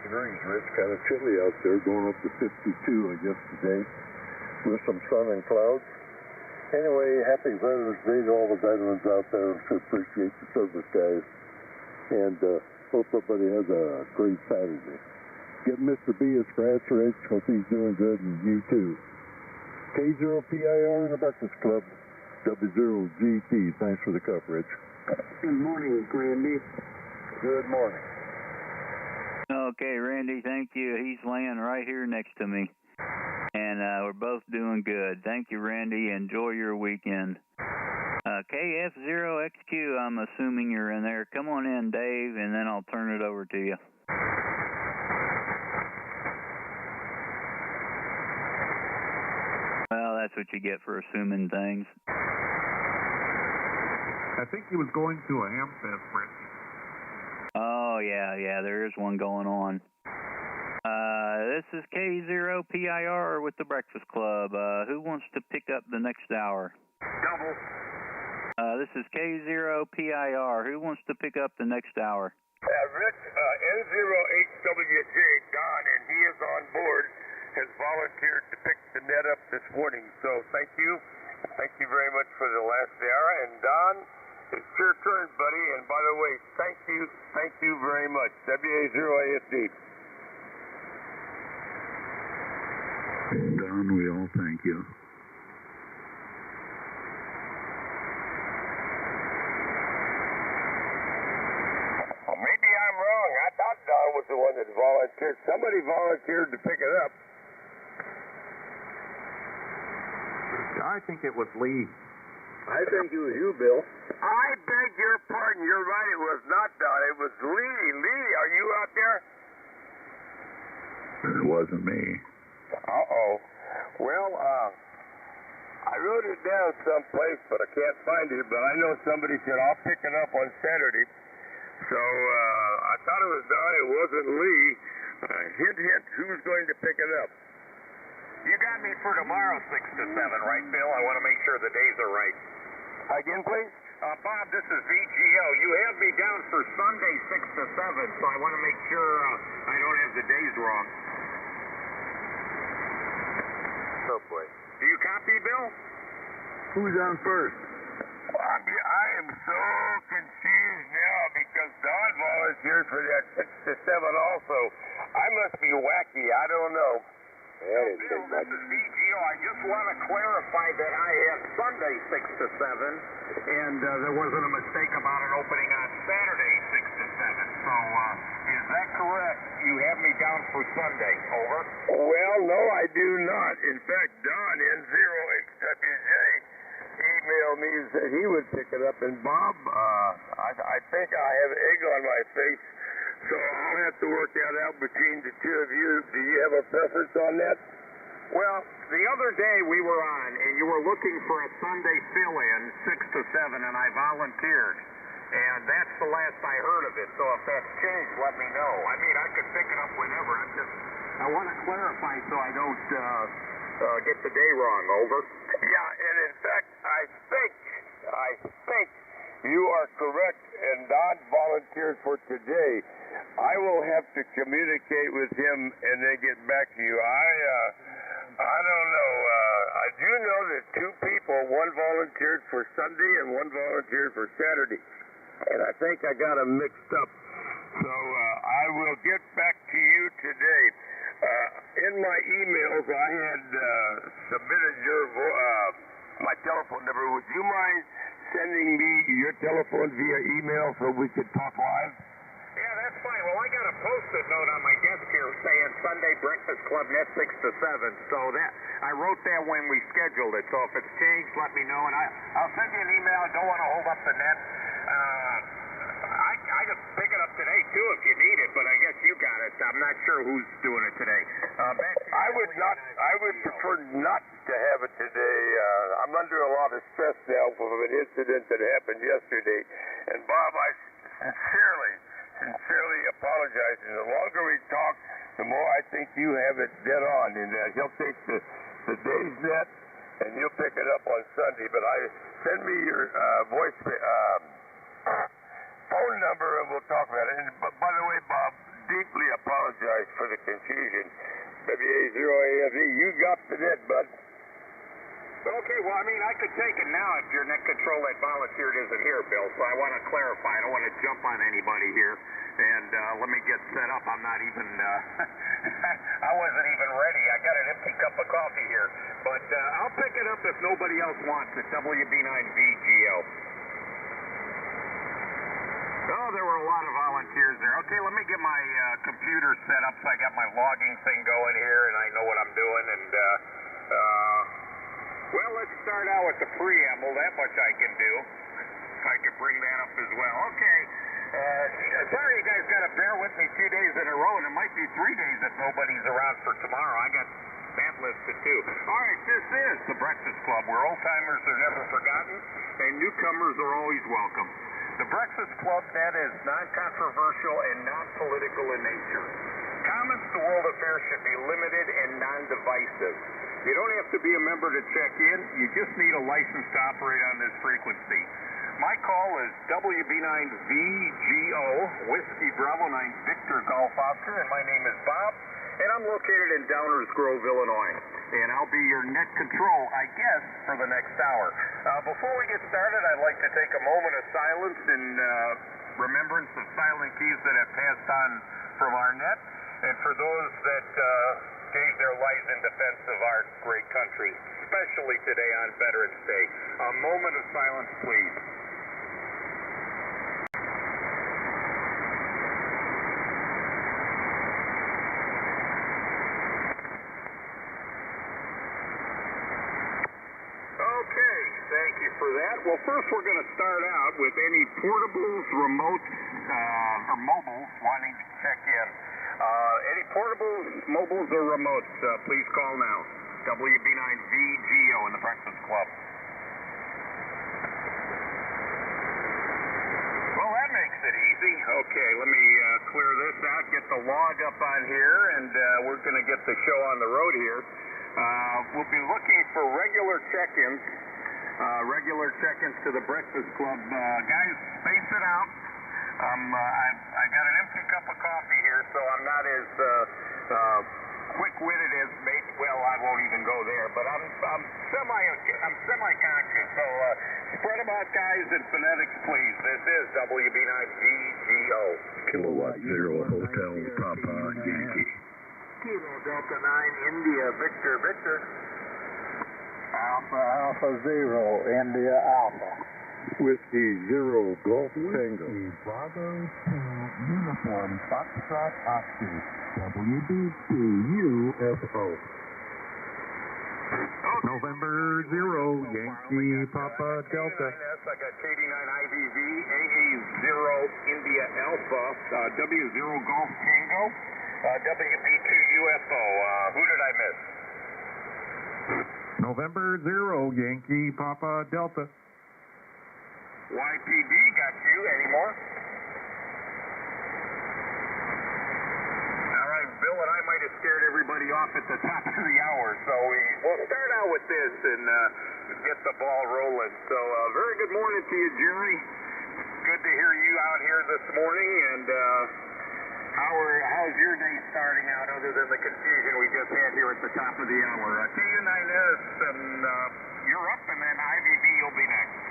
S17: degrees, Rich. Kind of chilly out there, going up to 52, I guess, today, with some sun and clouds. Anyway, happy Veterans Day to all the veterans out there. Appreciate the service, guys. And hope everybody has a great Saturday. Give Mr. B a scratch, Rich. Hope he's doing good, and you too. K0PIR in the Breakfast Club. W0GT. Thanks for the coverage.
S8: Good morning, Randy.
S17: Good morning.
S12: Okay, Randy, thank you. He's laying right here next to me. And we're both doing good. Thank you, Randy. Enjoy your weekend. KF0XQ, I'm assuming you're in there. Come on in, Dave, and then I'll turn it over to you. Well, that's what you get for assuming things.
S21: I think he was going to a ham fest, Rich.
S12: Oh, yeah, there is one going on. This is K0PIR with the Breakfast Club. Who wants to pick up the next hour?
S13: Double.
S12: This is K0PIR. Who wants to pick up the next hour?
S13: Rich, N08WJ, Don, and he is on board, has volunteered to pick the net up this morning. So thank you. Thank you very much for the last hour. And Don, it's your turn, buddy. And by the way, thank you very much. WA0ASD.
S16: Don, we all thank you.
S13: Maybe I'm wrong. I thought Don was the one that volunteered. Somebody volunteered to pick it up.
S21: I think it was Lee.
S17: I think it was you, Bill.
S13: I beg your pardon. You're right. It was not Don. It was Lee. Lee, are you out there?
S16: wasn't me.
S5: Uh-oh. Well, I wrote it down someplace, but I can't find it. But I know somebody said, I'll pick it up on Saturday. So I thought it was Don. It wasn't Lee. Hint, hint, who's going to pick it up?
S6: You got me for tomorrow, 6 to 7, right, Bill? I want to make sure the days are right.
S5: Again, please?
S6: Bob, this is VGO. You have me down for Sunday, 6 to 7, so I want to make sure I don't have the days wrong.
S5: Oh, boy.
S6: Do you copy, Bill?
S15: Who's on first?
S5: I am so confused now because Don volunteered for that 6 to 7 also. I must be wacky. I don't know.
S6: Bill, this is VGO. I just want to clarify that I had Sunday 6 to 7, and there wasn't a mistake about it opening on Saturday 6 to 7. So, is that correct? You have me down for Sunday. Over.
S5: Well, no, I do not. In fact, Don, N0HWJ, emailed me and said he would pick it up. And Bob, I think I have egg on my face. So I'll have to work that out between the two of you. Do you have a preference on that?
S6: Well, the other day we were on, and you were looking for a Sunday fill-in, 6 to 7, and I volunteered. And that's the last I heard of it. So if that's changed, let me know. I mean, I could pick it up whenever. I want to clarify so I don't get the day wrong. Over.
S5: Yeah, and in fact, I think you are correct, and Don volunteered for today. I will have to communicate with him and then get back to you. I don't know. I do know that two people, one volunteered for Sunday and one volunteered for Saturday. And I think I got them mixed up. So I will get back to you today. In my emails, I had submitted my telephone number. Would you mind sending me your telephone via email so we could talk live?
S6: Yeah, that's fine. Well, I got a Post-it note on my desk here saying Sunday Breakfast Club Net 6 to 7. So that I wrote that when we scheduled it. So if it's changed, let me know, and I'll send you an email. I don't want to hold up the net. I could pick it up today too if you need it, but I guess you got it. I'm not sure who's doing it today.
S5: I would prefer not to have it today. I'm under a lot of stress now from an incident that happened yesterday. And Bob, I sincerely apologize. And the longer we talk, the more I think you have it dead on. And he'll take the day's net, and you'll pick it up on Sunday. But send me your phone number, and we'll talk about it. And by the way, Bob, deeply apologize for the confusion. WA0AFE, you got the net, bud.
S6: Okay, well, I mean, I could take it now if your net control that volunteered isn't here, Bill, so I want to clarify. I don't want to jump on anybody here, and let me get set up. I'm not even, I wasn't even ready. I got an empty cup of coffee here, but I'll pick it up if nobody else wants it, WB9VGO. Oh, there were a lot of volunteers there. Okay, let me get my computer set up so I got my logging thing going here, and I know what I'm doing, and, well, let's start out with the preamble. That much I can do. I can bring that up as well. Okay. Sorry you guys got to bear with me 2 days in a row, and it might be 3 days if nobody's around for tomorrow. I got that listed too. All right, this is the Breakfast Club, where old-timers are never forgotten, and newcomers are always welcome. The Breakfast Club, that is non-controversial and non-political in nature. Comments to world affairs should be limited and non-divisive. You don't have to be a member to check in. You just need a license to operate on this frequency. My call is WB9VGO, Whiskey Bravo 9 Victor Golf Oscar, and my name is Bob, and I'm located in Downers Grove, Illinois. And I'll be your net control, I guess, for the next hour. Before we get started, I'd like to take a moment of silence in remembrance of silent keys that have passed on from our net, and for those that gave their lives in defense of our great country, especially today on Veterans Day. A moment of silence, please. Okay, thank you for that. Well, first we're going to start out with any portables, remotes, or mobiles wanting to check in. Any portables, mobiles, or remotes, please call now. WB9VGO in the Breakfast Club. Well, that makes it easy. Okay, let me clear this out, get the log up on here, and we're going to get the show on the road here. We'll be looking for regular check-ins to the Breakfast Club. Guys, space it out. I got an empty cup of coffee here, so I'm not as quick-witted as maybe. Well, I won't even go there, but I'm semi-conscious. So spread them out, guys, in phonetics, please. This is WB9VGO.
S16: Kilowatt Zero Hotel Papa Yankee.
S8: Kilo Delta 9 India Victor Victor.
S3: Alpha Alpha Zero India Alpha.
S7: Whiskey Zero Golf Tango.
S3: Bravo 2 Uniform Foxtrot Oscar. WB2 UFO.
S21: November 0 Yankee Papa Delta.
S6: I got KD9 IVV, AA0 India Alpha, W0 Golf Tango, WB2 UFO. Who did I miss?
S21: November 0 Yankee Papa Delta.
S6: YPD got you. Any more? All right, Bill and I might have scared everybody off at the top of the hour, so we'll start out with this and get the ball rolling. So very good morning to you, Jerry. Good to hear you out here this morning, and how's your day starting out other than the confusion we just had here at the top of the hour? KU9S, and you're up, and then IVB will be next.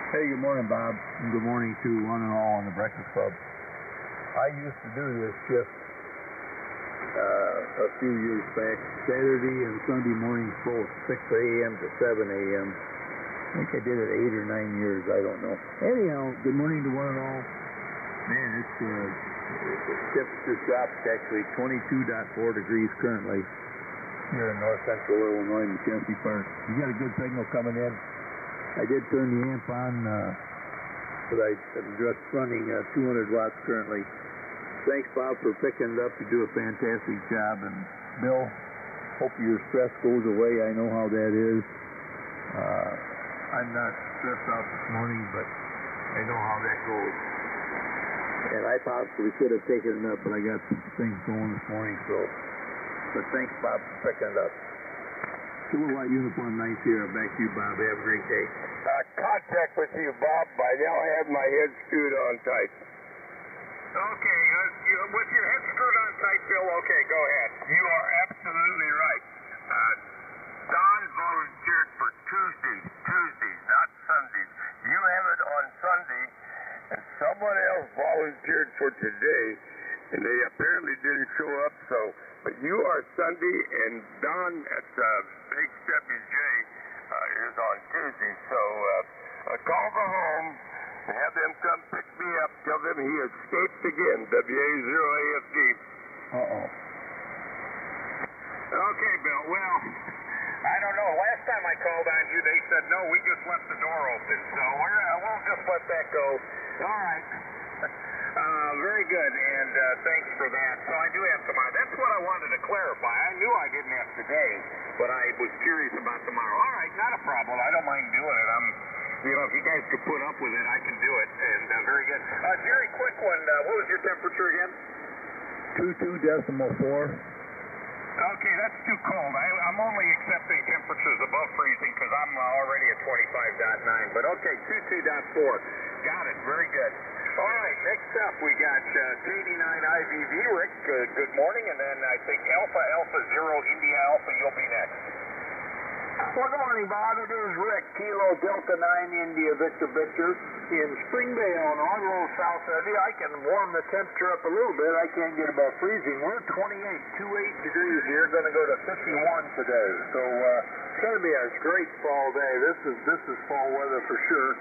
S15: Hey, good morning, Bob, and good morning to one and all on the Breakfast Club. I used to do this shift a few years back, Saturday and Sunday mornings both, 6 a.m. to 7 a.m. I think I did it 8 or 9 years, I don't know. Anyhow, good morning to one and all. Man, it's temperature dropped actually 22.4 degrees currently here in north central Illinois, McKenzie Park. You got a good signal coming in. I did turn the amp on, but I'm just running 200 watts currently. Thanks, Bob, for picking it up. You do a fantastic job. And Bill, hope your stress goes away. I know how that is. I'm not stressed out this morning, but I know how that goes. And I possibly could have taken it up, but I got some things going this morning. But thanks, Bob, for picking it up. Kilowatt Uniform 9 Sierra, back to you, Bob. Have a great day.
S5: Contact with you, Bob. I now have my head screwed on tight.
S6: Okay, with your head screwed on tight, Bill, okay, go ahead.
S5: You are absolutely right. Don volunteered for Tuesdays, not Sundays. You have it on Sunday, and someone else volunteered for today, and they apparently didn't show up, but you are Sunday, and Don at Big WJ is on Tuesday, so call the home, have them come pick me up, tell them he escaped again, WA0AFD.
S6: Okay, Bill, well, I don't know. Last time I called on you, they said, no, we just left the door open, so we'll just let that go. All right. Very good, and thanks for that. So I do have tomorrow. That's what I wanted to clarify. I knew I didn't have today, but I was curious about tomorrow. All right, not a problem. I don't mind doing it. If you guys could put up with it, I can do it, and very good. Jerry, quick one. What was your temperature again?
S15: 22.4.
S6: Okay, that's too cold. I'm only accepting temperatures above freezing because I'm already at 25.9, but okay, 22.4. Got it. Very good. All right, next up we got KD9 IVV, Rick, good morning, and then I think Alpha Alpha Zero India Alpha, you'll be next.
S8: Well, good morning, Bob. It is Rick, Kilo Delta 9 India Victor Victor in Springdale, Onroll, South India. I can warm the temperature up a little bit. I can't get above freezing. We're 28 degrees here. Going to go to 51 today. So it's going to be a great fall day. This is fall weather for sure.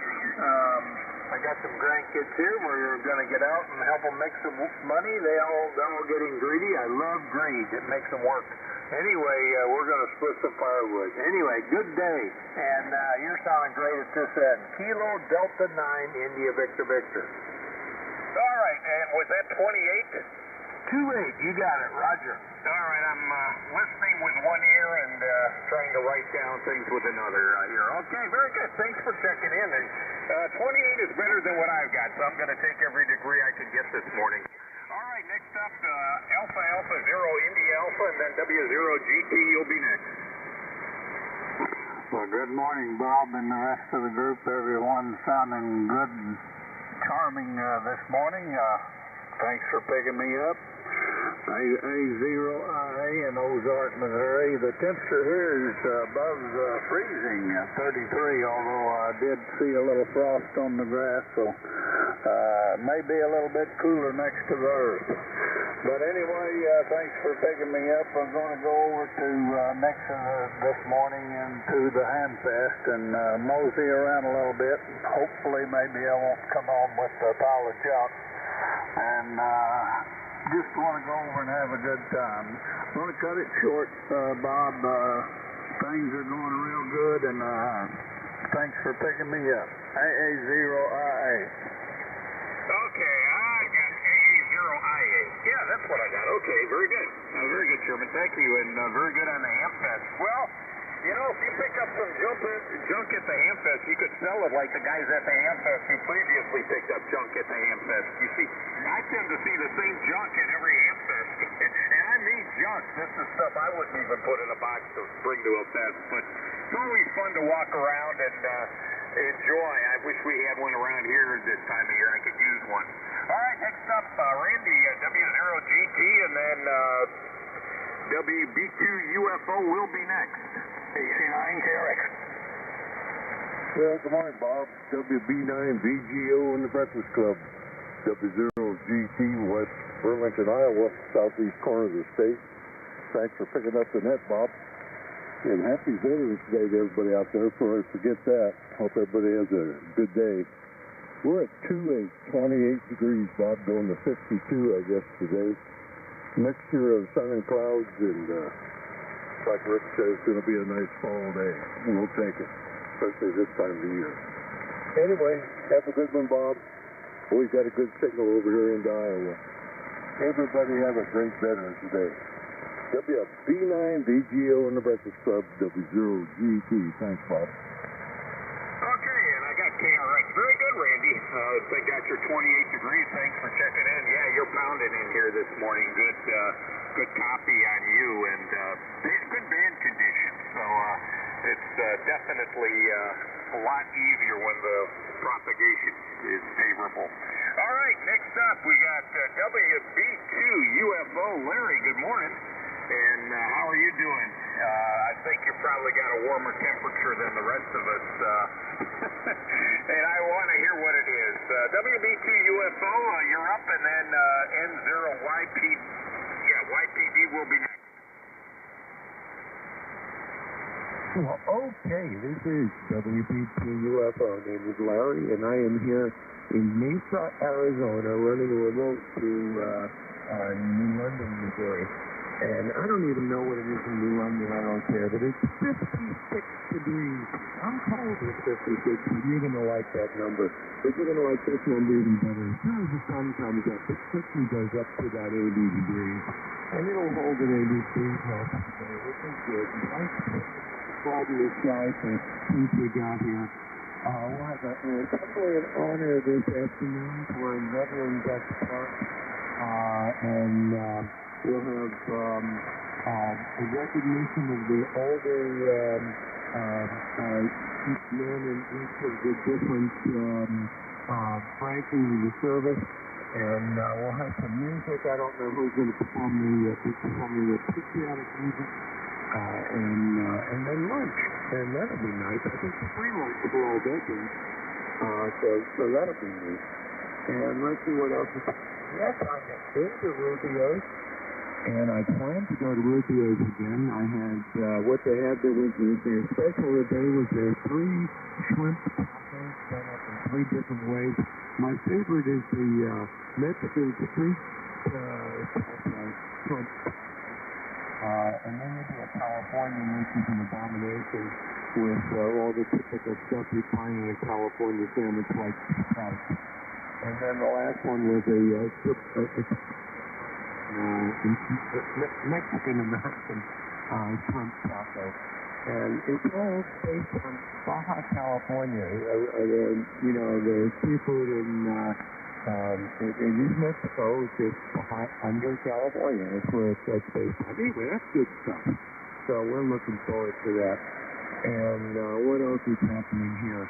S8: I got some grandkids here. We're going to get out and help them make some money. They're all getting greedy. I love greed. It makes them work. Anyway, we're going to split some firewood. Anyway, good day. And you're sounding great at this end. Kilo Delta 9 India Victor Victor.
S6: All right, and was that 28?
S4: You got it, Roger.
S6: All right, I'm listening with one ear and trying to write down things with another ear. Okay, very good. Thanks for checking in. And 28 is better than what I've got, so I'm going to take every degree I can get this morning. All right, next up, Alpha Alpha Zero Indy Alpha, and then W0 GT. You'll be next.
S3: Well, good morning, Bob, and the rest of the group. Everyone sounding good and charming this morning. Thanks for picking me up. A0IA in Ozark, Missouri. The temperature here is above freezing, 33, although I did see a little frost on the grass, so may be a little bit cooler next to the earth. But anyway, thanks for picking me up. I'm going to go over to this morning into the Handfest and mosey around a little bit. Hopefully, maybe I won't come home with a pile of junk. And just want to go over and have a good time. I'm going to cut it short, Bob. Things are going real good, and thanks for picking me up. AA0IA.
S6: Okay, I got AA0IA. Yeah, that's what I got. Okay, very good. Very good, Sherman. Thank you, and very good on the Hamfest. Well, you know, if you pick up some junk at the Hamfest, you could sell it like the guys at the Hamfest who previously picked up junk at the Hamfest. You see, I tend to see the same junk at every Hamfest. And I mean junk. This is stuff I wouldn't even put in a box to bring to a fest. But it's always fun to walk around and enjoy. I wish we had one around here this time of year. I could use one. All right, next up, Randy, W0GT, and then WB2 UFO will be next. AC9 KRX.
S17: Well, good morning, Bob. WB9 VGO in the Breakfast Club. W0GT, West Burlington, Iowa, southeast corner of the state. Thanks for picking up the net, Bob. And happy Veterans Day to everybody out there. Before I forget that, hope everybody has a good day. We're at 28 degrees, Bob, going to 52, I guess, today. Mixture of sun and clouds, and like Rick says, it's going to be a nice fall day. We'll take it, especially this time of the year. Anyway, have a good one, Bob. Always got a good signal over here into Iowa. Everybody have a great Veterans Day. WB9 VGO in the Breakfast Club, W0GT. Thanks, Bob.
S6: Okay, and I got KRX. Very good, Randy. I got your 28 degrees. Thanks for checking in. Yeah, you're pounding in here this morning. Good copy on you, and good band conditions. So it's definitely a lot easier when the propagation is favorable. All right, next up we got WB2 UFO. Larry, good morning. And how are you doing? I think you probably got a warmer temperature than the rest of us. And I want to hear what it is. WB2 UFO, you're up, and then YPD will be next.
S7: Well, okay, this is WB2 UFO. My name is Larry, and I am here in Mesa, Arizona, running a remote to New London, Missouri. And I don't even know what it is in New London, I don't care, but it's 56 degrees. I'm cold at 56, and you're going to like that number. But you're going to like this number even better. As soon as the sun comes up, it quickly goes up to about 80 degrees. And it'll hold at 80 degrees most of the day, which is good. Nice cloudy sky to since we got here. We'll have definitely an honor this afternoon for Veterans Park. We'll have a recognition of the older men in each of the different branches of the service, and we'll have some music. I don't know who's going to perform the patriotic music, and then lunch, and that'll be nice. I think the free lunch for all veterans, so that'll be neat. And let's see what else. Yes, I have been to Rubio's. And I plan to go to Rubio's again. I had, what they had there was their special today was their 3 shrimp tacos set up in 3 different ways. My favorite is the Mexican street shrimp. And then you do a California, which is an abomination with all the typical stuff you find in a California sandwich like trout. And then the last one was a Mexican-American shrimp taco. And it's all based on Baja California. The seafood in East Mexico is just under California. That's where it's based on. Anyway, that's good stuff. So we're looking forward to that. And what else is happening here?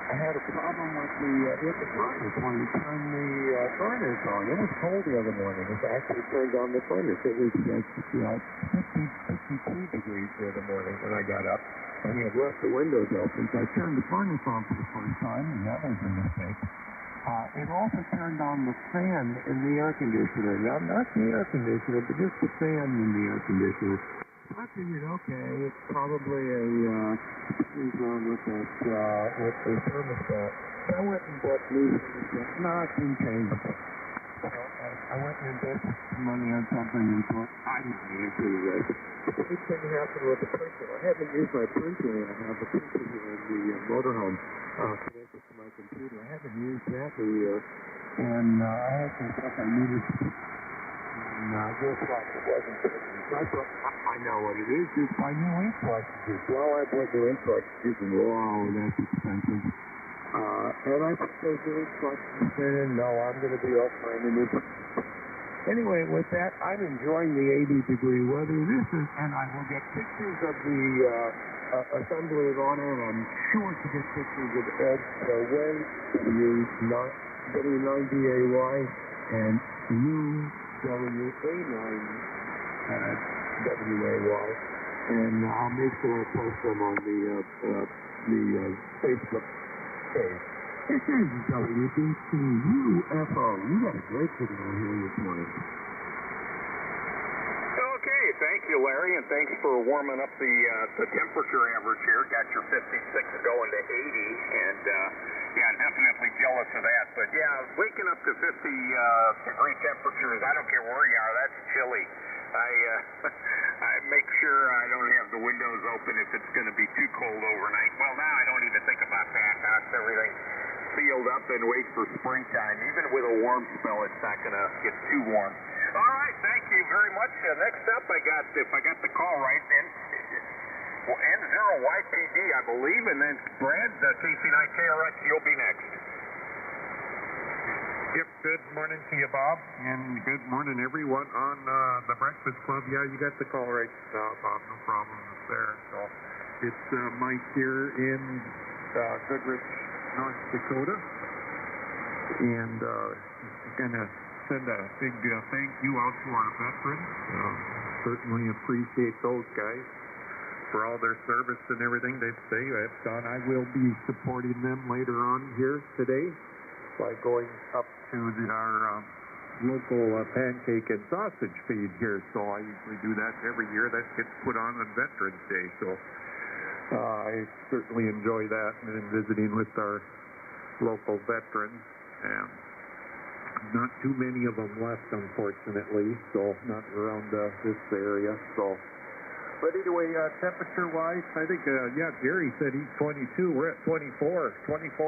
S7: I had a problem with the furnace when we turned the furnace on. It was cold the other morning. It actually turned on the furnace. It was 52 degrees the other morning when I got up. And I had left the windows open, so I turned the furnace on for the first time, and that was a mistake. It also turned on the fan in the air conditioner. Now, not the air conditioner, but just the fan in the air conditioner. I figured, okay, it's probably something's wrong with the thermostat. So I went and bought new thermostat. No, it's inchangeable. So I went and invested some money on something and thought, I know the answer to this. The same thing happened with the printer. I haven't used my printer. I have a printer here in the motorhome connected to my computer. I haven't used that for a year. And I had some stuff I needed to do. And just like it wasn't working. So I thought, I know what it is. Just buy new ink cartridges. Well, I bought new ink cartridges, and wow, that's expensive. And I put those new ink cartridges in, and no, I'm going to be off my new. Anyway, with that, I'm enjoying the 80-degree weather. And I will get pictures of the assembly on it, and I'm sure to get pictures of Ed Way, W9DAY, and UWA9 WAY, and I'll make sure I post them on the Facebook page. This is WBC UFO. You got a great signal here this morning.
S6: Okay, thank you, Larry, and thanks for warming up the temperature average here. Got your 56 going to 80, and yeah, definitely jealous of that. But yeah, waking up to 50-degree temperatures, I don't care where you are, that's chilly. I make sure I don't have the windows open if it's going to be too cold overnight. Well, now I don't even think about that. That's everything sealed up and wait for springtime. Even with a warm spell, it's not going to get too warm. All right, thank you very much. Next up, if I got the call right, N0YPD, I believe, and then Brad, KC9 KRX, you'll be next.
S21: Yep, good morning to you, Bob, and good morning, everyone on the Breakfast Club. Yeah, you got the call right, Bob, no problem there. So it's Mike here in Goodrich, North Dakota, and going to send a big thank you out to our veterans. Certainly appreciate those guys for all their service and everything they've done. I will be supporting them later on here today by going up to our local pancake and sausage feed here. So I usually do that every year. That gets put on Veterans Day. So I certainly enjoy that and visiting with our local veterans. And not too many of them left, unfortunately. So not around this area. So. But anyway, temperature-wise, I think, Jerry said he's 22. We're at 24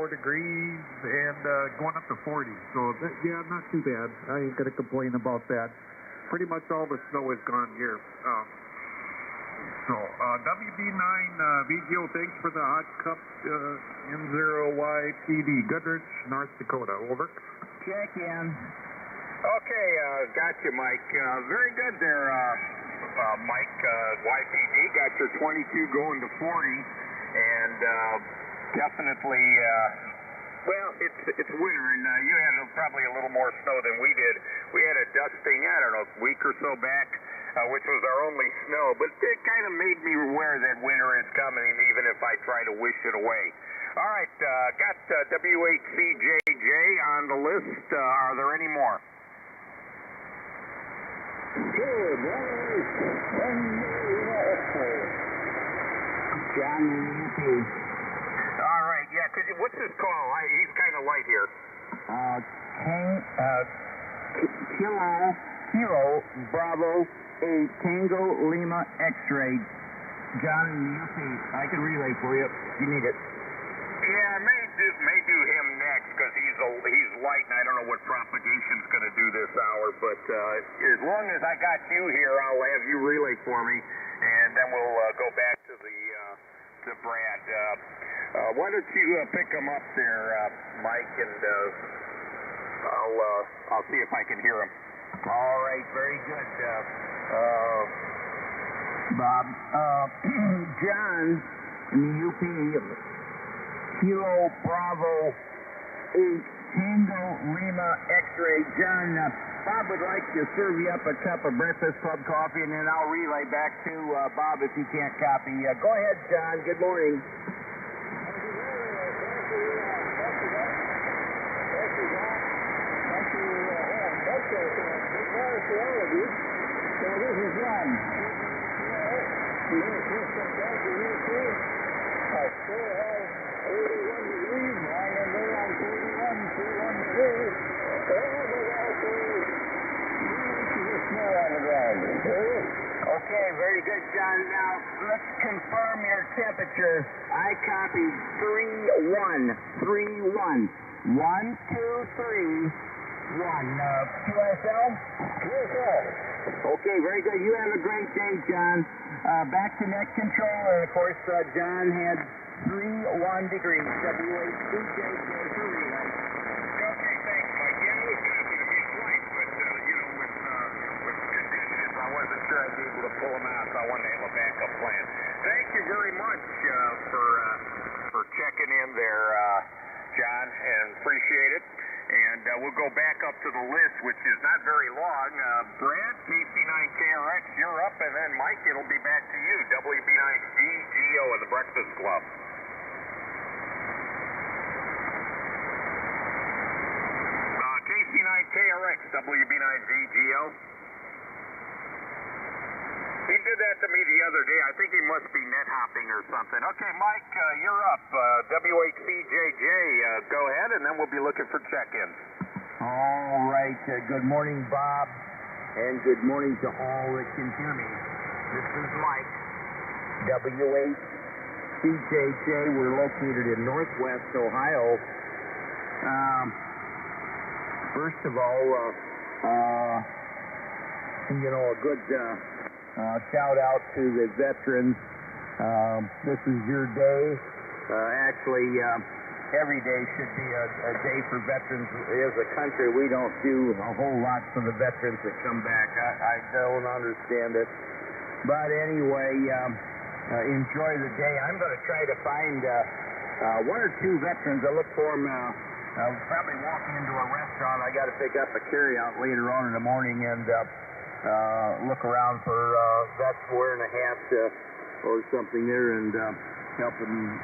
S21: degrees and going up to 40. So, not too bad. I ain't going to complain about that. Pretty much all the snow is gone here. WB9 VGO, thanks for the hot cup, N0YPD, Goodrich, North Dakota. Over.
S20: Check in.
S6: Okay, got you, Mike. Very good there, Mike, YPD, got your 22 going to 40, and definitely, well, it's winter, and you had probably a little more snow than we did. We had a dusting, I don't know, a week or so back, which was our only snow, but it kind of made me aware that winter is coming, even if I try to wish it away. All right, got W8CJJ on the list. Are there any more?
S20: Good morning. John UP.
S6: All right, yeah, what's his call? He's kind of light here.
S20: Kilo Bravo 8 Tango Lima X-ray. John UP. I can relay for you if you need it.
S6: Yeah, may do him next because he's light, and I don't know what propagation's going to do this hour. But as long as I got you here, I'll have you relay for me, and then we'll go back to Brad. Why don't you pick him up there, Mike, and I'll see if I can hear him.
S5: All right, very good, Bob. John in the UP, Kilo Bravo 8 Tango Lima X-ray. John, Bob would like to serve you up a cup of Breakfast Club coffee, and then I'll relay back to Bob if he can't copy. Go ahead, John. Good morning.
S8: This is John. I still have 81 degrees on, and then I'm 41, 41 degrees.
S5: Okay, very good, John. Now, let's confirm your temperature. I copied 3-1. 1, 2, 3, 1. QSL? QSL. Okay, very good. You have a great day, John. Back to net control, and of course, John had 3-1 degrees. WHCJJ for relay.
S6: Okay, thanks, Mike. Yeah, it was happy to be flight, but with conditions, I wasn't sure I'd be able to pull them out, so I wanted to have a backup plan. Thank you very much for checking in there, John, and appreciate it. And we'll go back up to the list, which is not very long. Brad, KC9KRX, you're up, and then Mike, it'll be back to you. WB9GGO of the Breakfast Club. KC9KRX, WB9GGO. He did that to me the other day. I think he must be net hopping or something. Okay, Mike, you're up. WHCJJ, go ahead, and then we'll be looking for check-ins.
S5: All right. Good morning, Bob, and good morning to all that can hear me. This is Mike. WHCJJ. We're located in Northwest Ohio. First of all, a good shout out to the veterans. This is your day. Actually, every day should be a day for veterans. As a country, we don't do a whole lot for the veterans that come back. I don't understand it. But anyway, enjoy the day. I'm going to try to find one or two veterans. I look for them. Probably walking into a restaurant. I got to pick up a carryout later on in the morning and look around for vets wearing a hat or something there and help him,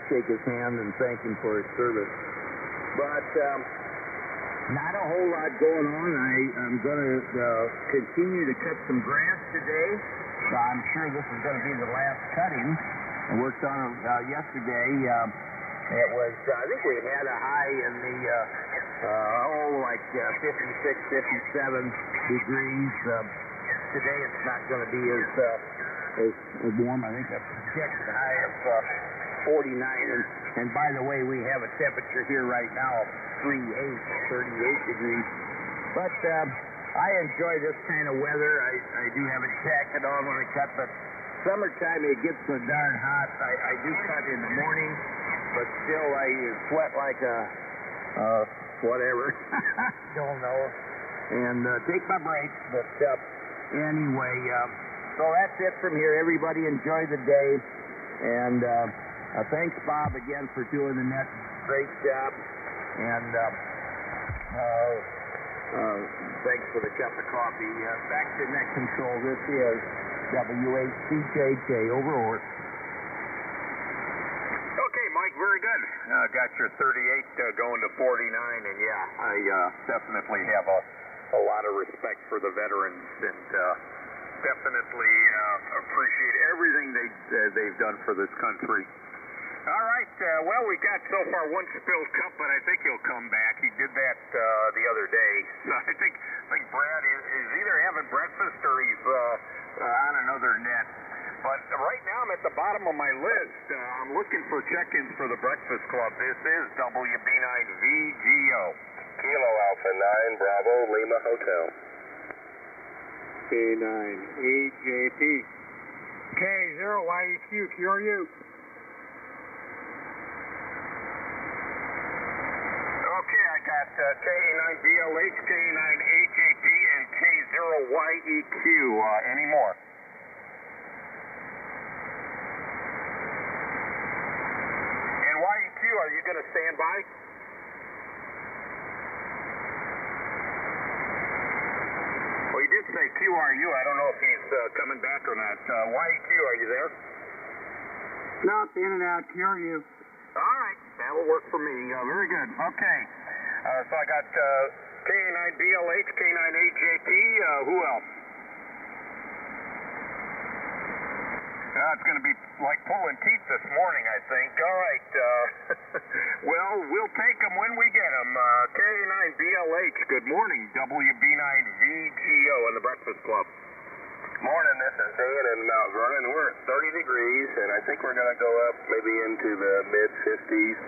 S5: shake his hand and thank him for his service. But not a whole lot going on. I'm going to continue to cut some grass today. I'm sure this is going to be the last cutting. I worked on it yesterday. It was, I think we had a high in the, 56, 57 degrees. Today it's not going to be as warm. I think the projected high of 49. And by the way, we have a temperature here right now of 38 degrees. But I enjoy this kind of weather. I do have a jacket on when I cut, but summertime it gets so darn hot. I do cut in the morning. But still, I sweat like whatever. Don't know. And take my breaks. But anyway, so that's it from here. Everybody enjoy the day. And thanks, Bob, again for doing the net. Great job. And thanks for the cup of coffee. Back to net control. This is WHCJJ. Over.
S6: Mike, very good. Got your 38 going to 49, and yeah, I definitely have a lot of respect for the veterans, and definitely appreciate everything they've done for this country. All right, well, we got so far one spilled cup, but I think he'll come back. He did that the other day. So I think Brad is either having breakfast or he's on another net. But right now I'm at the bottom of my list. I'm looking for check-ins for the Breakfast Club. This is WB9VGO.
S10: Kilo Alpha 9 Bravo Lima Hotel.
S11: K9AJP.
S5: K0YEQ, QRU.
S6: Okay, I got K9BLH, K9AJP, and K0YEQ. Any more? And YEQ, are you going to stand by? Well, he did say QRU. I don't know if he's coming back or not. YEQ, are you there?
S5: No, it's in and out, QRU.
S6: All right, that'll work for me. Very good. Okay, so I got K9BLH, K9AJP. Who else? It's going to be like pulling teeth this morning, I think. All right. Well, we'll take them when we get them. K9BLH, good morning. WB9VGO in the Breakfast Club.
S10: Morning, this is Dan in Mount Vernon. We're at 30 degrees, and I think we're going to go up maybe into the mid-50s,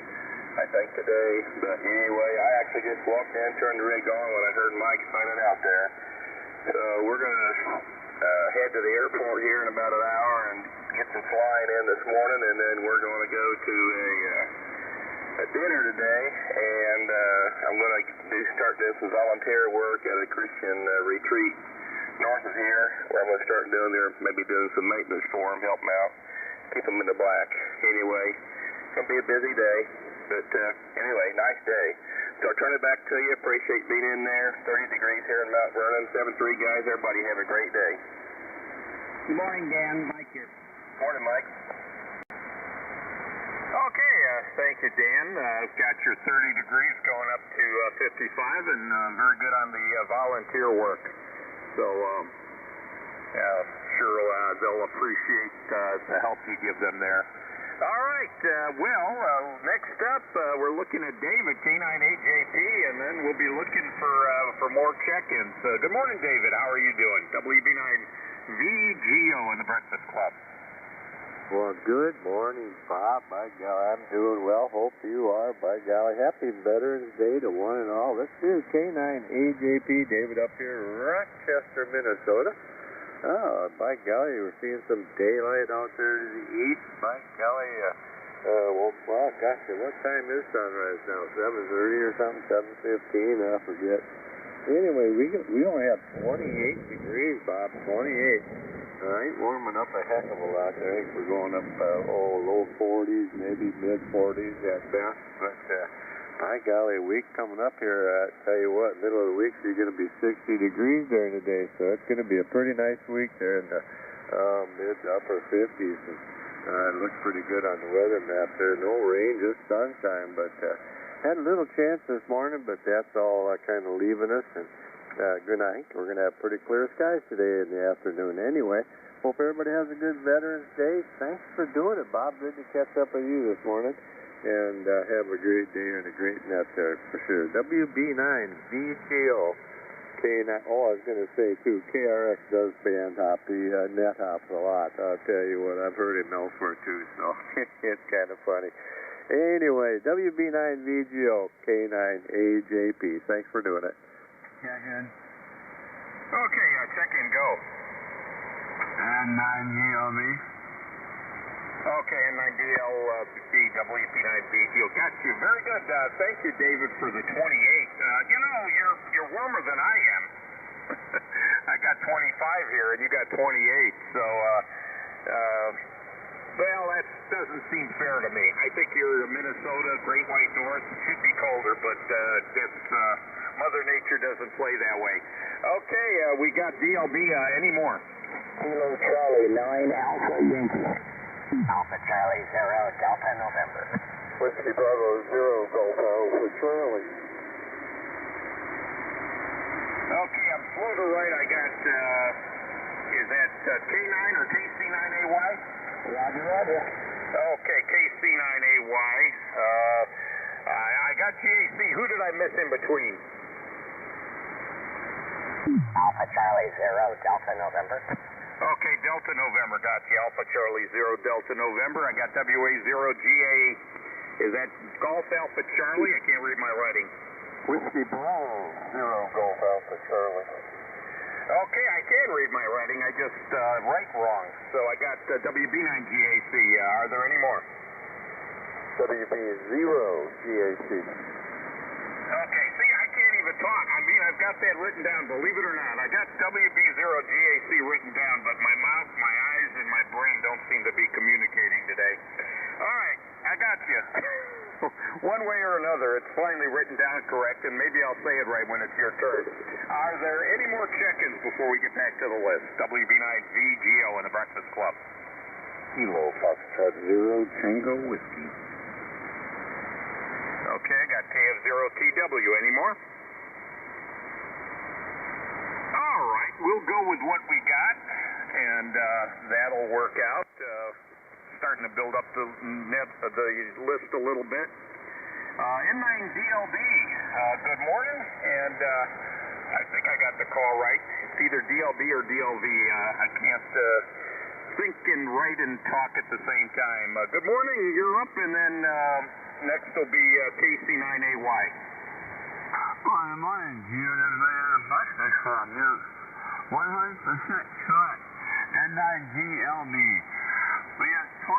S10: I think, today. But anyway, I actually just walked in, turned the rig on when I heard Mike signing out there. So we're going to head to the airport here in about an hour and get some flying in this morning, and then we're going to go to a dinner today, and I'm going to start doing some volunteer work at a Christian retreat north of here, where I'm going to start maybe doing some maintenance for them, help them out, keep them in the black. Anyway, it's going to be a busy day, but anyway, nice day. So I'll turn it back to you. Appreciate being in there. 30 degrees here in Mount Vernon. 7-3 guys. Everybody have a great day.
S5: Good morning, Dan. Mike here.
S10: Morning, Mike.
S6: Okay, thank you, Dan. I've got your 30 degrees going up to 55, and very good on the volunteer work. So, sure they'll appreciate the help you give them there. All right, next up, we're looking at David, K9AJP, and then we'll be looking for more check-ins. Good morning, David. How are you doing? WB9VGO in the Breakfast Club.
S11: Well, good morning, Bob. By golly, I'm doing well. Hope you are. By golly, happy Veterans Day to one and all. This is K9AJP, David up here, Rochester, Minnesota. Oh, by golly, we're seeing some daylight out there to the east. By golly, gosh, what time is sunrise now? 7:30 or something? 7:15? I forget. Anyway, we only have 28 degrees, Bob. 28. Ain't warming up a heck of a lot there. I think we're going up, low 40s, maybe mid 40s at best. But, by golly, a week coming up here, tell you what, middle of the week, you're going to be 60 degrees during the day. So it's going to be a pretty nice week there in the mid to upper 50s. And, it looks pretty good on the weather map there. No rain, just sunshine. But had a little chance this morning, but that's all kind of leaving us. And good night. We're going to have pretty clear skies today in the afternoon anyway. Hope everybody has a good Veterans Day. Thanks for doing it, Bob. Good to catch up with you this morning. And have a great day and a great net there for sure. WB9VGO. K9. Oh, I was going to say, too, KRX does band hop. The net hops a lot. I'll tell you what, I've heard him elsewhere, too, so it's kind of funny. Anyway, WB9VGO, K9AJP. Thanks for doing it.
S5: Yeah, good.
S6: Okay, check in, go.
S11: And 9 on me.
S6: Okay, N9DLB, WP9BGO. Got you. Very good. Thank you, David, for the 28. You're warmer than I am. I got 25 here, and you got 28. So, that doesn't seem fair to me. I think you're Minnesota, Great White North. It should be colder, but Mother Nature doesn't play that way. Okay, we got DLB. Any more?
S19: Kilo Charlie 9 Alpha Yankee. Alpha Charlie 0 Delta November.
S10: Whiskey Bravo 0 Golf Alpha Charlie.
S6: Okay, I'm slow to right. I got, is that K9 or KC9AY?
S19: Roger.
S6: Okay, KC9AY. I got GAC. Who did I miss in between?
S19: Alpha Charlie 0 Delta November.
S6: Okay, Delta November, gotcha. Alpha Charlie 0 Delta November. I got WA0GA. Is that Golf Alpha Charlie? I can't read my writing.
S17: Whiskey Bravo 0 Golf Alpha Charlie.
S6: Okay, I can read my writing. I just write wrong. So I got WB9GAC. Are there any more?
S17: WB0GAC.
S6: Okay, see, I can't even talk. I mean, I've got that written down, believe it or not. I got WB0GAC written down, but my mouth, my eyes, and my brain don't seem to be communicating today. All right, I got you. One way or another, it's finally written down correct, and maybe I'll say it right when it's your turn. Are there any more check-ins before we get back to the list? WB9VGO in the Breakfast Club.
S18: Kilo Foxtrot 0 Tango Whiskey.
S6: Okay, I got KF0TW. Any more? All right, we'll go with what we got, and that'll work out. Starting to build up the list a little bit. N9DLB, good morning, and I think I got the call right. It's either DLB or DLV. I can't think and write and talk at the same time. Good morning, you're up, and then next will be KC9AY.
S8: Good morning, Breakfast Club. You're 100% correct. N9GLB. We have 25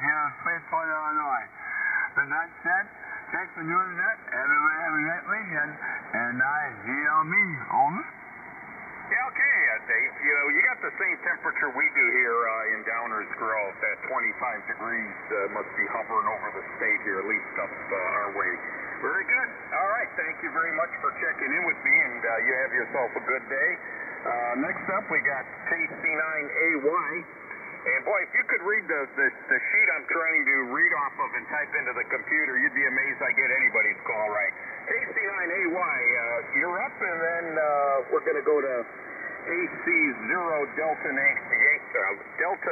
S8: here in Fayetteville, Illinois. With that said, thanks for doing that. Everybody have a great weekend. N9GLB. Over.
S6: Yeah, okay, Dave. You know, you got the same temperature we do here in Downers Grove. That 25 degrees must be hovering over the state here, at least up our way. Very good. All right, thank you very much for checking in with me, and you have yourself a good day. Next up, we got KC9AY. And boy, if you could read the sheet I'm trying to read off of and type into the computer, you'd be amazed I get anybody's call right. KC9AY, you're up, and then we're going to go to AC0 Delta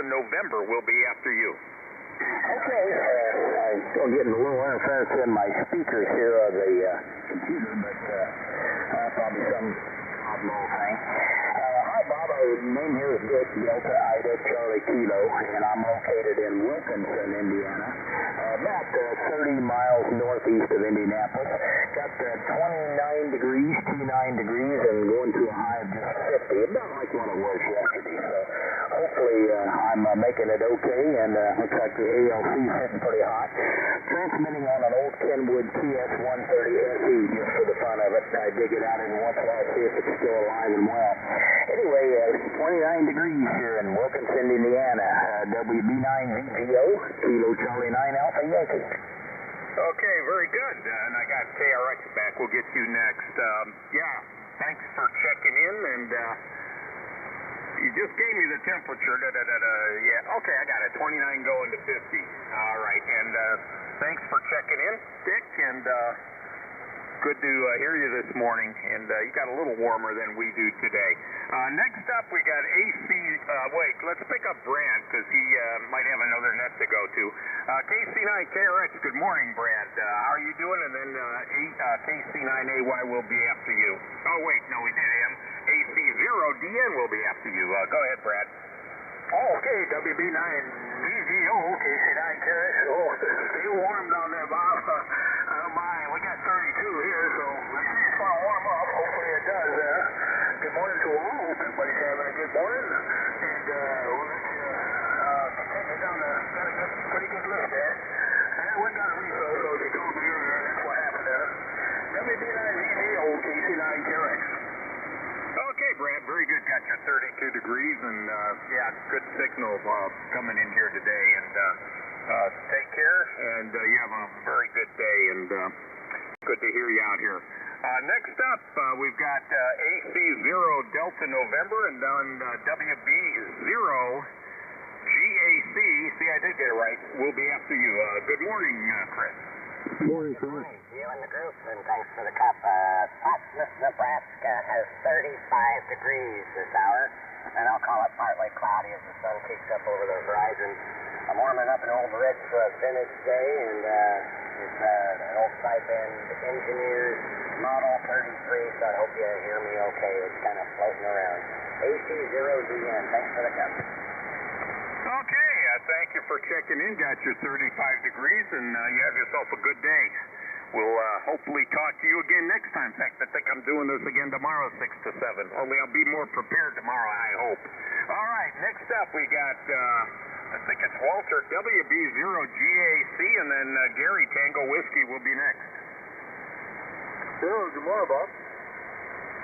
S6: November will be after you.
S19: Okay, I'm still getting a little interference in my speakers here on the computer, but probably some oddball thing. Hi, Bob. My name here is Dick, Delta Ida Charlie Kilo, and I'm located in Wilkinson, Indiana, about 30 miles northeast of Indianapolis. Got 29 degrees, and going to a high of just 50, about like what it was yesterday. So hopefully I'm making it okay, and looks like the ALC is hitting pretty hot. Transmitting on an old Kenwood TS-130SE just for the fun of it. I dig it out every once in a while, see if it's still alive and well. Anyway, 29 degrees here in Wilkinson, Indiana. WB9VGO, Kilo Charlie 9 Alpha Yankee.
S6: Okay, very good. And I got KRX back. We'll get you next. Yeah, thanks for checking in, and you just gave me the temperature. Yeah, okay, I got it. 29 going to 50. All right, and thanks for checking in, Dick, and good to hear you this morning, and you got a little warmer than we do today. Next up, we got AC, wait, let's pick up Brad, because he might have another net to go to. KC9KRX, good morning, Brad. How are you doing? And then KC9AY will be after you. Oh, wait, no, we did him. AC0DN will be after you. Go ahead, Brad.
S8: Oh, okay, WB9VGO, KC9KRX. Oh, stay warm down there, Bob. I don't mind. We got 32 here, so let's see if it's going to warm up. Hopefully it does. Good morning to all. Hope everybody's having a good morning. And we'll let you continue down the, got a pretty good list there. And we got a refill, so as you told me earlier, that's what happened there. WB9VGO, KC9KRX.
S6: Okay, Brad, very good. Got your 32 degrees, and yeah, good signal coming in here today. And take care, and you have a very good day, and good to hear you out here. Next up, we've got AC0 Delta November, and on WB0 GAC, see, I did get it right, we'll be after you. Good morning, Chris.
S3: Good morning, Chris.
S19: You and the group, and thanks for the cup. Pottsmith, Nebraska has 35 degrees this hour, and I'll call it partly cloudy as the sun kicks up over the horizon. I'm warming up an old red vintage day, and it's an old Saipan Engineers Model 33, so I hope you hear me okay. It's kind of floating around. AC0DN. Thanks for the cup.
S6: Okay, thank you for checking in. Got your 35 degrees, and you have yourself a good day. We'll hopefully talk to you again next time. In fact, I think I'm doing this again tomorrow, 6 to 7. Only I'll be more prepared tomorrow, I hope. All right, next up we got, I think it's Walter, WB0GAC, and then Gary, Tango Whiskey, will be next.
S17: Hello, good morning, Bob.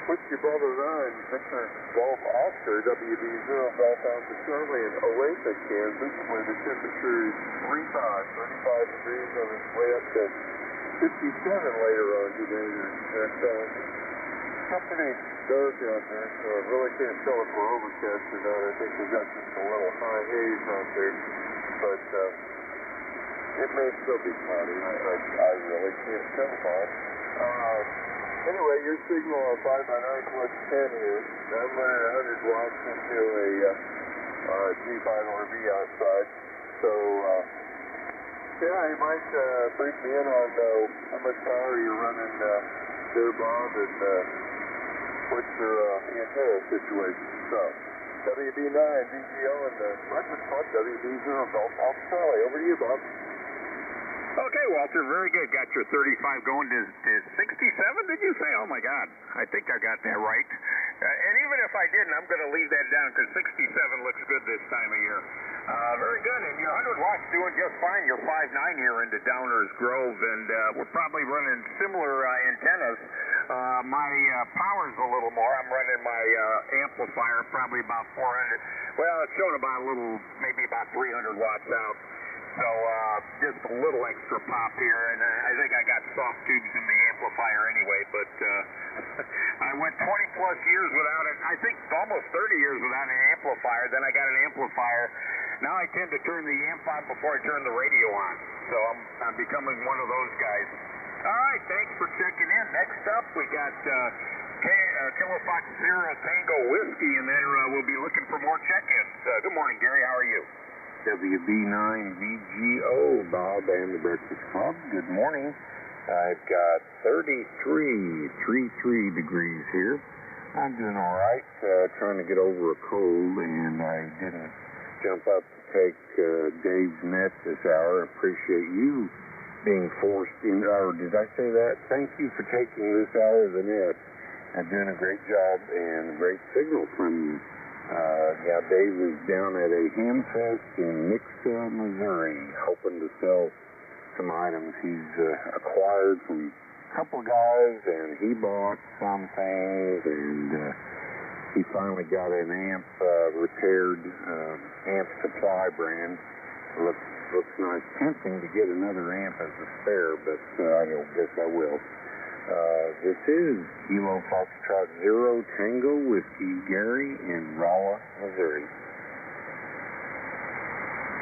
S17: Whiskey Bravo 9, Victor Golf Oscar, WB0 Golf Alpha Charlie in Olathe, Kansas, where the temperature is 35 degrees on its way up to 57 later on today. It's pretty dark out there, so I really can't tell if we're overcast or not. I think we've got just a little high haze out there, but it may still be cloudy. I really can't tell, Bob. Anyway, your signal on 5x9 plus 10 here. I'm running 100 watts into a G5 RV outside. So, yeah, you might brief me in on how much power you're running there, Bob, and what's your antenna situation. So, WB9, VGO, and the Breakfast Club, WB0 Golf Alpha Charlie. Over to you, Bob.
S6: Okay, Walter, very good. Got your 35 going to 67, did you say? Oh, my God. I think I got that right. And even if I didn't, I'm going to leave that down because 67 looks good this time of year. Very good. And your 100 watts doing just fine. Your 5.9 here into Downers Grove, and we're probably running similar antennas. My power's a little more. I'm running my amplifier probably about 400. Well, it's showing about maybe about 300 watts out. So just a little extra pop here, and I think I got soft tubes in the amplifier anyway, but I went 20 plus years without it. I think almost 30 years without an amplifier. Then I got an amplifier. Now I tend to turn the amp on before I turn the radio on. So I'm becoming one of those guys. All right, thanks for checking in. Next up, we got Kilo Fox Zero Tango Whiskey, and then we'll be looking for more check-ins. Good morning, Gary. How are you?
S2: WB9VGO, Bob and the Breakfast Club. Good morning. I've got 33 degrees here. I'm doing all right, trying to get over a cold, and I didn't jump up to take Dave's net this hour. I appreciate you being forced in, or did I say that? Thank you for taking this hour of the net and doing a great job and a great signal from you. Yeah, Dave is down at a ham fest in Nixa, Missouri, hoping to sell some items he's acquired from a couple of guys, and he bought some things, and he finally got an amp repaired amp supply brand. Looks nice. Tempting to get another amp as a spare, but I don't guess I will. This is Kilo Foxtrot Zero Tango Whiskey, Gary in Rolla, Missouri.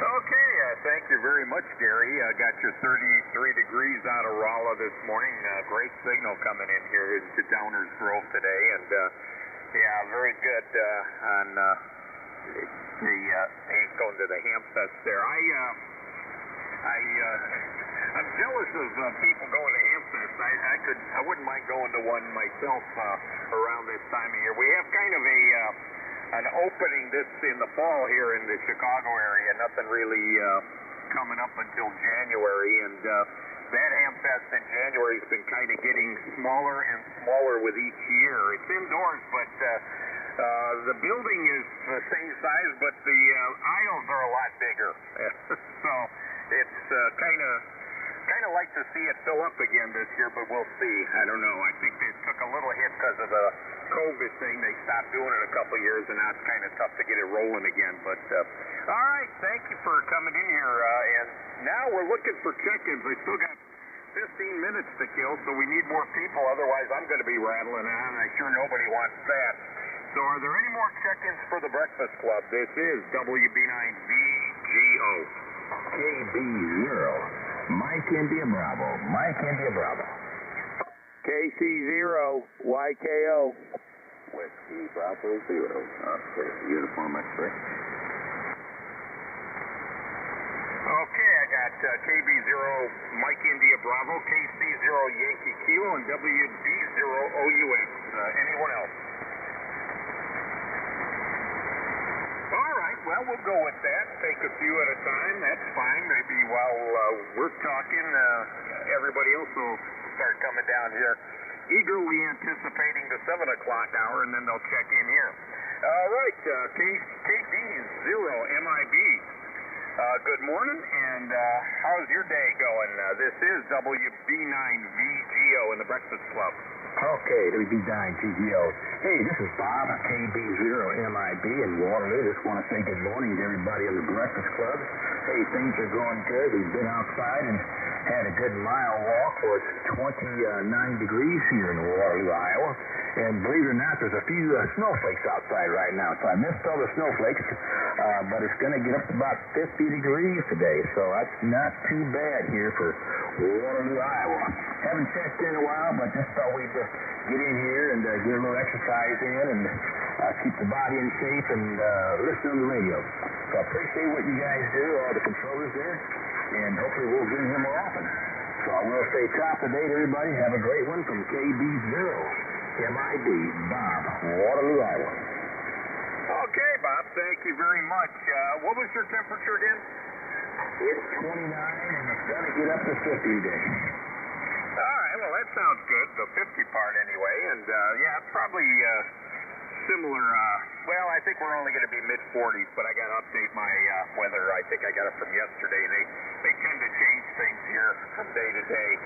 S6: Okay, thank you very much, Gary. Got your 33 degrees out of Rolla this morning. Great signal coming in here to Downers Grove today, and yeah, very good on going to the ham fest there. I'm jealous of people going to Hamfest. I wouldn't mind going to one myself around this time of year. We have kind of an opening this in the fall here in the Chicago area. Nothing really coming up until January, and that Hamfest in January has been kind of getting smaller and smaller with each year. It's indoors, but the building is the same size, but the aisles are a lot bigger. So it's kind of like to see it fill up again this year, but we'll see. I don't know. I think it took a little hit because of the COVID thing. They stopped doing it a couple of years, and now it's kind of tough to get it rolling again. But all right, thank you for coming in here. And now we're looking for check-ins. I still got 15 minutes to kill, so we need more people. Otherwise, I'm going to be rattling on, and I'm sure nobody wants that. So are there any more check-ins for the Breakfast Club? This is WB9VGO.
S1: KB0, Mike India Bravo, Mike India Bravo.
S2: KC0, YKO. Whiskey Bravo 0. Okay, uniform X-ray.
S6: Okay, I got KB0, Mike India Bravo, KC0, Yankee Kilo, and WB0 OUS. Anyone else? well, we'll go with that. Take a few at a time. That's fine. Maybe while we're talking, everybody else will start coming down here, eagerly anticipating the 7 o'clock hour, and then they'll check in here. All right, KB0MIB. Good morning, and how's your day going? This is WB9VGO in the Breakfast Club.
S1: Okay, WB9VGO. Hey, this is Bob, KB0MIB in Waterloo. Just want to say good morning to everybody in the Breakfast Club. Hey, things are going good. We've been outside and had a good mile walk where it's 29 degrees here in Waterloo, Iowa. And believe it or not, there's a few snowflakes outside right now. So I missed all the snowflakes, but it's going to get up to about 50 degrees today. So that's not too bad here for Waterloo, Iowa. Haven't checked in a while, but just thought we'd get in here and get a little exercise in and keep the body in shape and listen on the radio. So I appreciate what you guys do, all the controllers there, and hopefully we'll get in here more often. So I will say top of the day to everybody. Have a great one from KB0MIB, Bob, Waterloo, Iowa.
S6: Okay, Bob, thank you very much. What was your temperature again?
S1: It's 29, and it's going to get up to 50 today.
S6: All right, well, that sounds good, the 50 part anyway, and yeah, probably similar, well, I think we're only going to be mid-40s, but I got to update my weather. I think I got it from yesterday. They tend to change things here from day to day,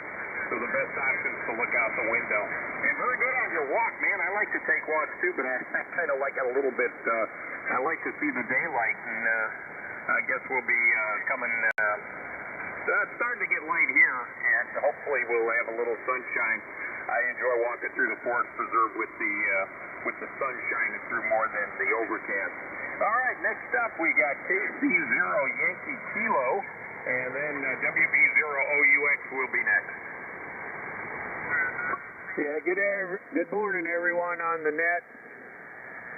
S6: so the best option is to look out the window. And very good on your walk, man. I like to take walks too, but I kind of like it a little bit, I like to see the daylight, and I guess we'll be coming, starting to get light here, and hopefully we'll have a little sunshine. I enjoy walking through the forest preserve with the sun shining through more than the overcast. All right, next up we got KC0 Yankee Kilo, and then WB0OUX will be next.
S21: Yeah, good morning, everyone on the net.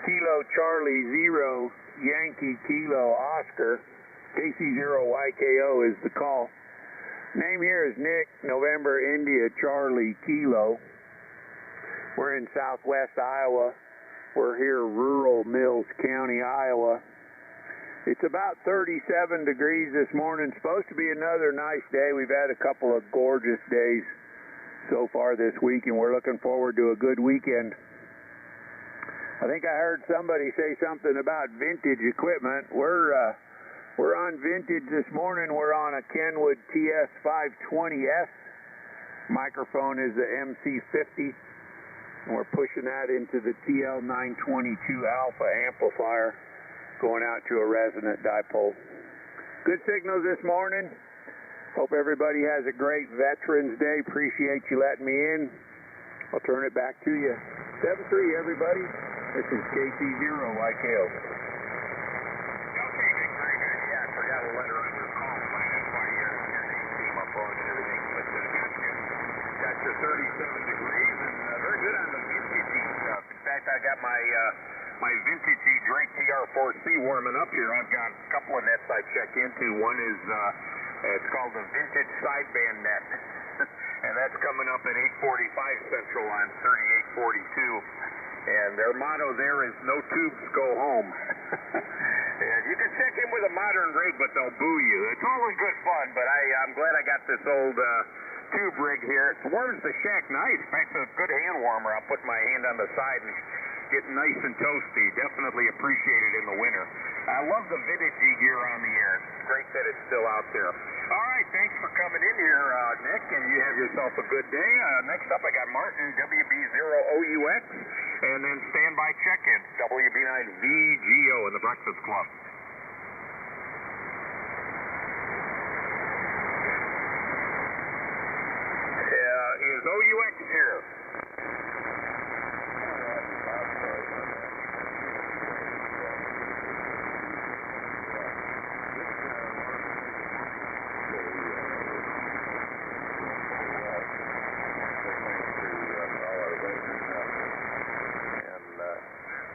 S21: Kilo Charlie 0 Yankee Kilo Oscar. KC0YKO is the call. Name here is Nick, November India Charlie Kilo. We're in southwest Iowa. We're here rural Mills County, Iowa. It's about 37 degrees this morning. Supposed to be another nice day. We've had a couple of gorgeous days so far this week, and we're looking forward to a good weekend. I think I heard somebody say something about vintage equipment. We're on vintage this morning. We're on a Kenwood TS520S. Microphone is the MC50, and we're pushing that into the TL922 Alpha amplifier, going out to a resonant dipole. Good signals this morning. Hope everybody has a great Veterans Day. Appreciate you letting me in. I'll turn it back to you. 7-3, everybody. This is KC0YKO.
S6: Got your 37 degrees, and very good on the vintagey stuff. In fact, I got my vintagey Drake TR4C warming up here. I've got a couple of nets I check into. One is, it's called the Vintage Sideband Net, and that's coming up at 845 Central on 3842. And their motto there is, no tubes, go home. And you can check in with a modern rig, but they'll boo you. It's all in good fun, but I'm glad I got this old tube rig here. It warms the shack nice. In fact, it's a good hand warmer. I'll put my hand on the side and get nice and toasty. Definitely appreciate it in the winter. I love the vintagey gear on the air. It's great that it's still out there. All right, thanks for coming in here, Nick, and you have yourself a good day. Next up, I got Martin, WB0OUX, and then standby check-in, WB9VGO in the Breakfast Club. Is OUX here?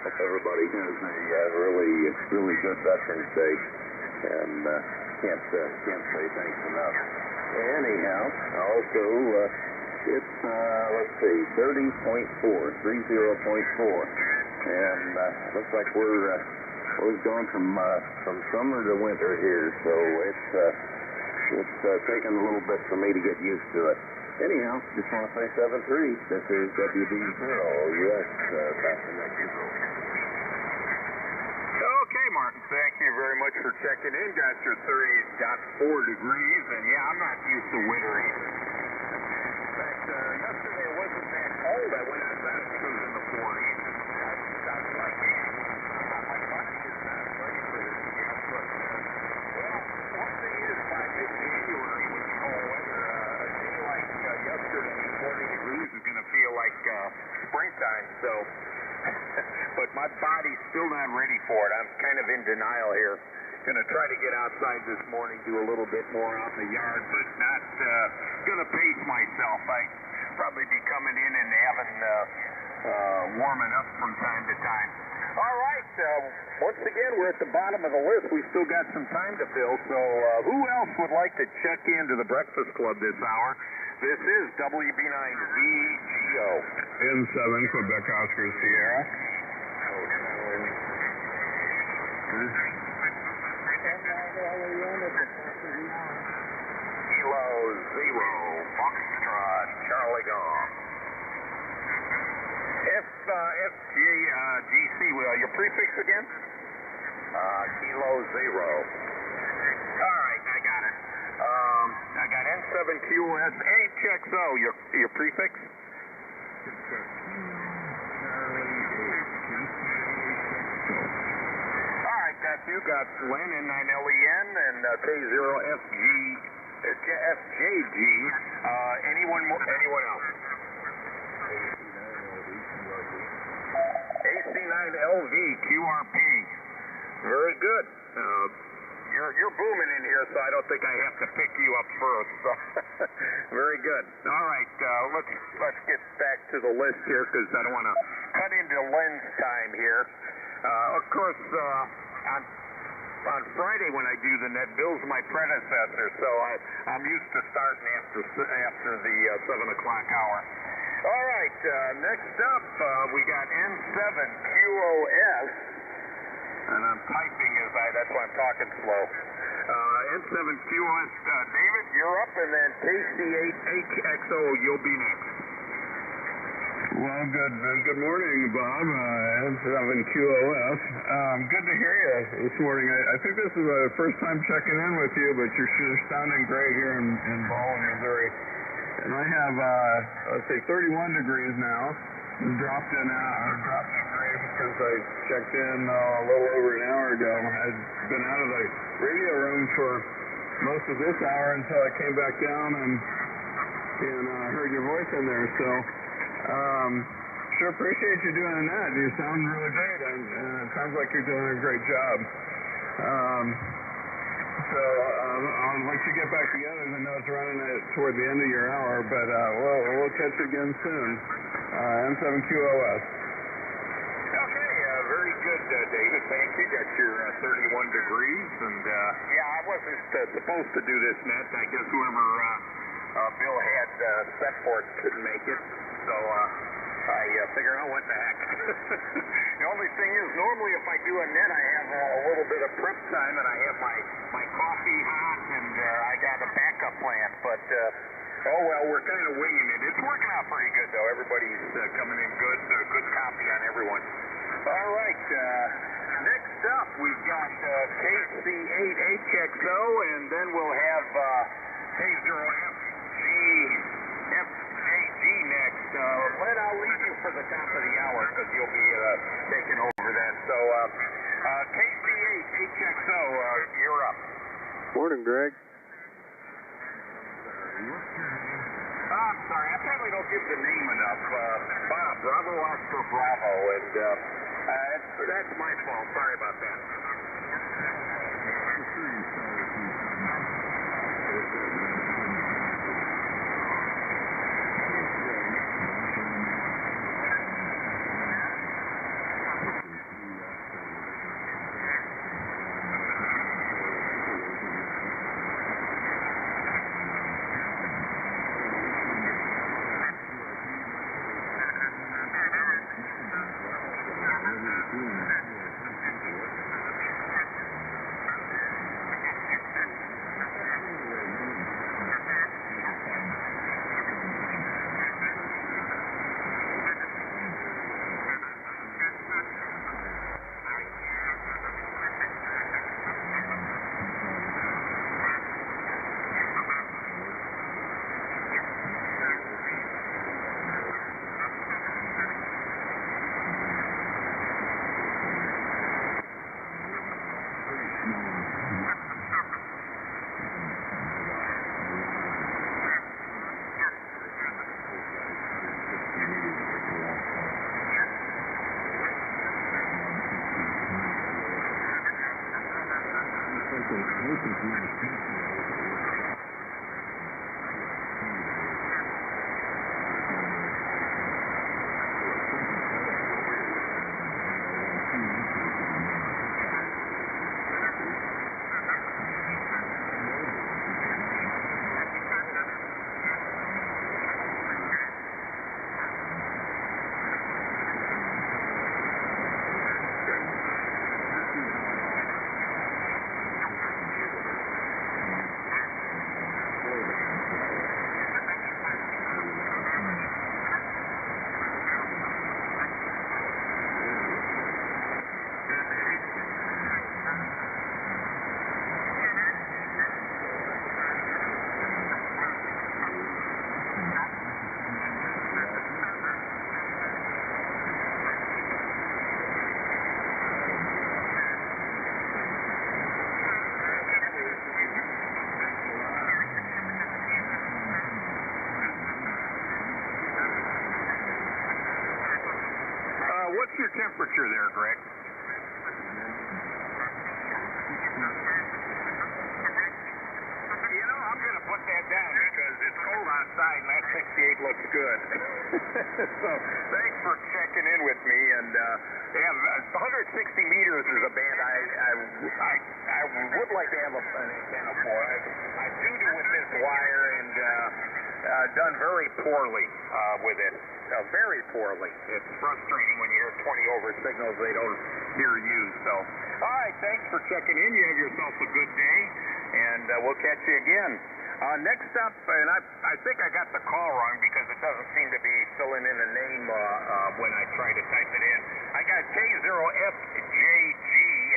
S10: Hope everybody has a really good Veterans Day, and can't say thanks enough. Anyhow, also it's let's see, 30.4, and looks like we're
S1: We've gone from summer to winter here, so it's taken a little bit for me to get used to it. Anyhow, just want to say 7-3. This is WB0US back in Mexico.
S6: Okay, Martin, thank you very much for checking in. Got your 30.4 degrees, and yeah, I'm not used to winter either. In fact, yesterday it wasn't that cold. I went outside and it was in the 40s. I was like, my body is not ready for this yet, but, well, one thing is by mid-January with cold weather, a day like yesterday, 40 degrees is going to feel like springtime, so... But my body's still not ready for it. I'm kind of in denial here. Going to try to get outside this morning, do a little bit more out in the yard, but not going to pace myself. I'd probably be coming in and having warming up from time to time. All right. Once again, we're at the bottom of the list. We've still got some time to fill, so who else would like to check into the Breakfast Club this hour? This is WB9VGO.
S17: N7, Quebec Oscar Sierra.
S6: Kilo Zero, Foxtrot, Charlie Golf. FGC, your prefix again? Kilo Zero. All right, I got it. I got N7QS, HXO, your prefix? All right, got you. Got Len, N9LEN, and K0FJG. Anyone else? AC9LV, QRP. Very good. You're booming in here, so I don't think I have to pick you up first. So very good. All right, let's get back to the list here because I don't want to cut into Len's time here. Of course, on Friday when I do the net, Bill's my predecessor, so I'm used to starting after the 7 o'clock hour. All right, next up we got N7QOS. And I'm typing that's why I'm talking slow. N7QS, David, you're up, and then KC8HXO, you'll be next.
S17: Well, good morning, Bob. N7QOS. Good to hear you this morning. I think this is my first time checking in with you, but you're sure sounding great here in Baldwin, Missouri. And I have, let's say, 31 degrees now. Dropped in grade because I checked in a little over an hour ago. I'd been out of the radio room for most of this hour until I came back down and heard your voice in there. So, sure appreciate you doing that. You sound really great, and it sounds like you're doing a great job. So I'll let you get back together. I know it's running toward the end of your hour, but we'll catch you again soon. N7QOS.
S6: Okay, very good, David. Thank you. Got your 31 degrees, and yeah, I wasn't supposed to do this net. I guess whoever Bill had set for it couldn't make it, so I figured out what the heck. The only thing is, normally if I do a net, I have a little bit of prep time, and I have my coffee hot, and I got a backup plan, but oh well, we're kind of winging it. It's working out pretty good, though. Everybody's coming in good. Good copy on everyone. All right. Next up, we've got KC8HXO, and then we'll have K0FJG next. Len, I'll leave you for the top of the hour because you'll be taking over that. So, KC8HXO, you're up.
S11: Morning, Greg.
S6: I'm sorry, I probably don't give the name enough. Bob, Bravo Oscar Bravo, and that's my fault. Sorry about that. What's your temperature there, Greg? You know, I'm going to put that down because it's cold outside and that 68 looks good. So thanks for checking in with me. And yeah, 160 meters is a band I would like to have an antenna for. I tuned it with this wire and done very poorly with it. Very poorly. It's frustrating when you hear 20 over signals they don't hear you. So, all right, thanks for checking in. You have yourself a good day, and we'll catch you again. Next up, and I think I got the call wrong because it doesn't seem to be filling in a name when I try to type it in. I got K0FJG,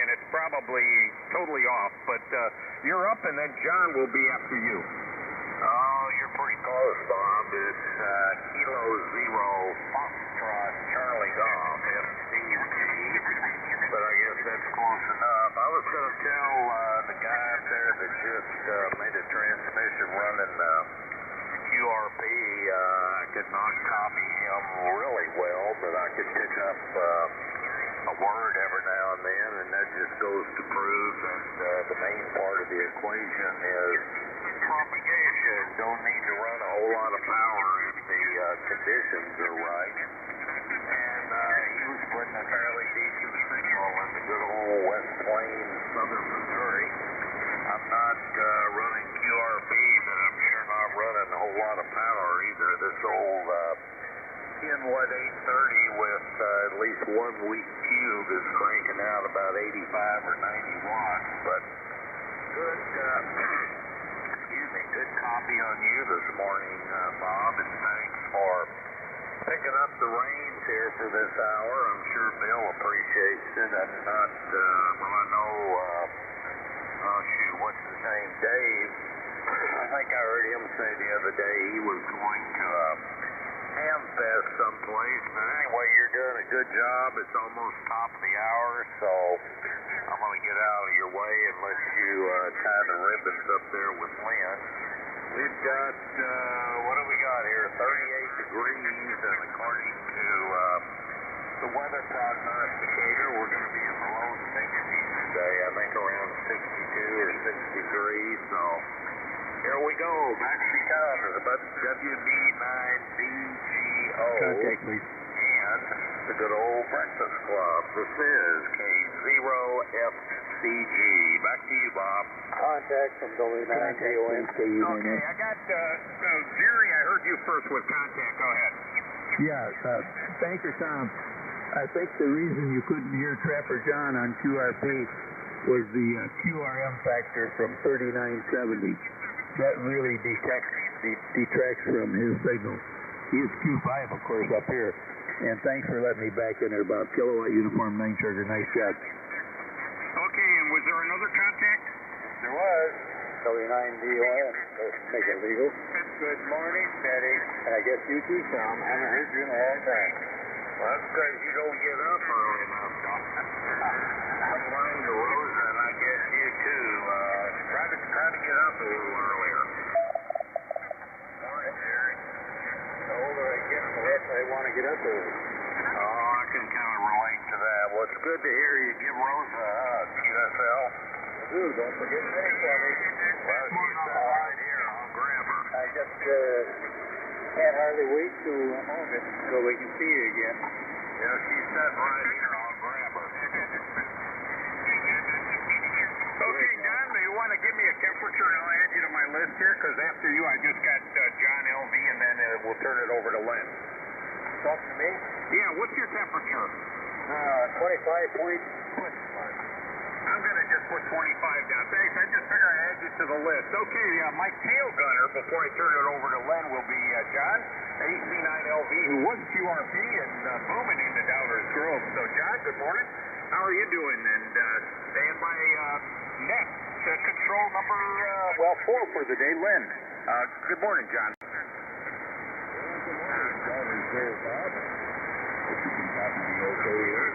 S6: and it's probably totally off, but you're up, and then John will be after you.
S2: Oh, you're pretty close, Bob. It's Kilo Zero Foxtrot Charlie Golf, FCG. But I guess that's close enough. I was going to tell the guy up there that just made a transmission running QRP, I could not copy him really well, but I could pick up a word every now and then, and that just goes to prove that the main part of the equation is propagation. Don't need to run a whole lot of power if the conditions are right. And he was putting a fairly decent signal in the good old West Plains, southern Missouri. I'm not running QRP, but I'm sure not running a whole lot of power either. This old Kenwood 830 with at least 1 week cube is cranking out about 85 or 90 watts, but good good copy on you this morning, Bob, and thanks for picking up the reins here for this hour. I'm sure Bill appreciates it. I'm not, well, I know, what's his name, Dave. I think I heard him say the other day he was going to Hamfest someplace, but anyway, you're doing a good job. It's almost top of the hour, so I'm going to get out of your way and let you tie the ribbons up there with Lynn. We've got, what do we got here, 38 degrees, and according to the weather prognosticator, we're going to be in the low 60s today, I think around 62 or 63, so here we go. Back she comes, about WB9BGO.
S15: Contact, please.
S2: And the good old Breakfast Club. This is K0FCG. Back to you, Bob.
S11: Contact from WB9BGO.
S6: Okay, I got Jerry, I heard you first with contact. Go ahead.
S15: Yeah, Banker Tom, I think the reason you couldn't hear Trapper John on QRP was the QRM factor from 3970. That really detracts from his signal. He is Q5, of course, up here. And thanks for letting me back in there, Bob. Kilowatt Uniform 9 Sugar. Nice job.
S6: Okay, and was there another contact?
S11: There was. W9DON. Make it legal.
S2: Good morning, Betty.
S11: And I guess you too, Tom. I haven't heard you in a long time.
S2: Well, that's because you don't get up early enough, Doc. I'm running to Rosa, and I guess you too. Try to get up a little earlier. Morning, Jerry.
S11: The older I get, the less I want to get up early.
S2: Oh, I can kind of relate to that. Well, it's good to hear you give Rosa a hug, QSL.
S5: too. Don't forget to pay for me.
S6: Well, she's right here. I'll grab her.
S5: I just can't hardly wait till August so we can see you again.
S6: Yeah, she's sitting right here. I'll grab her. Okay, John, do you want to give me a temperature and I'll add you to my list here? Because after you, I just got John LV and then we'll turn it over to Len.
S5: Talk to me?
S6: Yeah, what's your temperature?
S5: 25.25.
S6: I'm going to just put 25 down. Thanks. I just figure I'd add you to the list. Okay, my tail gunner, before I turn it over to Len, will be John, AC9LV, who was QRP and booming into Downers Grove. So, John, good morning. How are you doing? And stand by net control number, 4 for the day, Len. Good morning, John.
S18: Good morning, Downers Grove, Bob. If you can copy me okay here.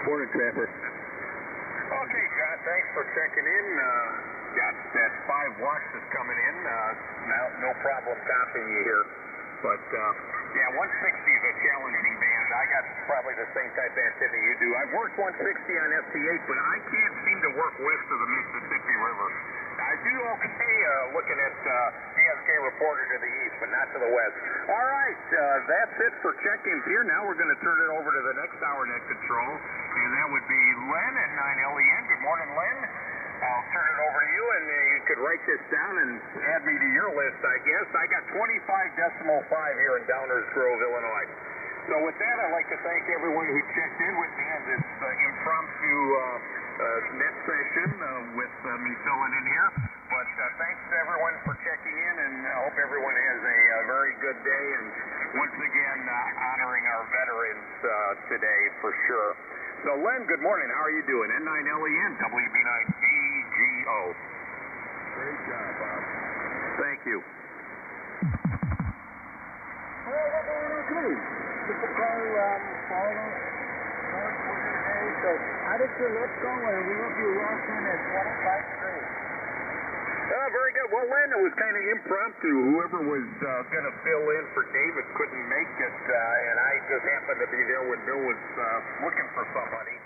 S6: Morning, Trapper. Okay, John, thanks for checking in. Got that 5 watts that's coming in. Now, no problem copying you here. But, 160 is a challenging band. I got probably the same type of antenna you do. I've worked 160 on FT8, but I can't seem to work west of the Mississippi River. I do okay looking at PSK reporter to the east, but not to the west. All right, that's it for check-ins here. Now we're going to turn it over to the next hour net control, and that would be Len at 9LEN. Good morning, Len. I'll turn it over to you, and you could write this down and add me to your list, I guess. I got 25.5 here in Downers Grove, Illinois. So with that, I'd like to thank everyone who checked in with me on this impromptu net session with me filling in here. But thanks to everyone for checking in, and I hope everyone has a very good day. And once again, honoring our veterans today for sure. So, Len, good morning. How are you doing? N9LEN, WB9BGO.
S18: Great job, Bob.
S6: Thank you.
S8: Well, what do we do? People call so how did your lift go? And we hope you lost in at 25 degrees.
S6: Very good. Well, Len, it was kind of impromptu. Whoever was going to fill in for David couldn't make it, and I just happened to be there when Bill was looking for somebody.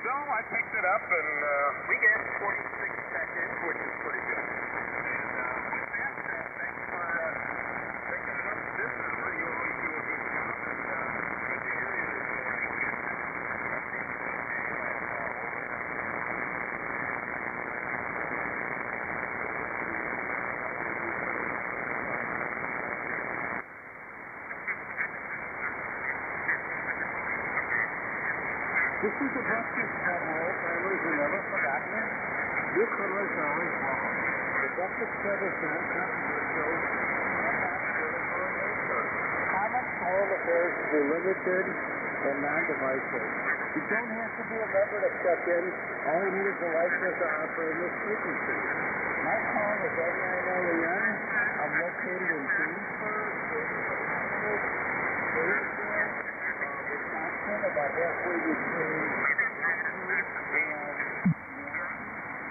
S6: So I picked it up, and we got 26 seconds, which is pretty good. And with that, thanks for picking it up this hour. You always do a good job, and good to hear you this morning.
S8: This is the breakfast club, families, who never forgotten it. Newcomers are always welcome. The breakfast club is not controversial. Common world affairs will be limited and non-divisive. You don't have to be a member to check in. All you need is a license to operate this frequency. My call is N9LEN. I'm located in Greensburg, Wisconsin, about halfway between and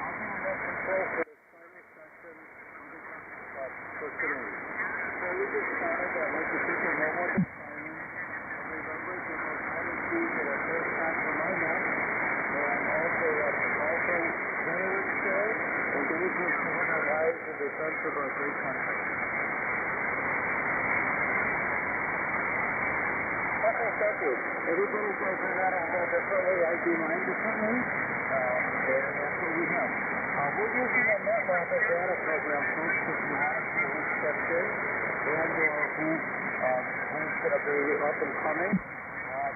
S8: I'll be in control for this final session for today. So we just started. I'd like to take a moment of time and remember the mortalities that are first time for my neck, and also veterans day, and those who have given their lives in defense of our great country. Okay, thank you. Everybody does that a little differently. I do mine differently, and that's what we have. We're using a network data program, folks, if you want to see who's stepped in and who's going to be up and coming.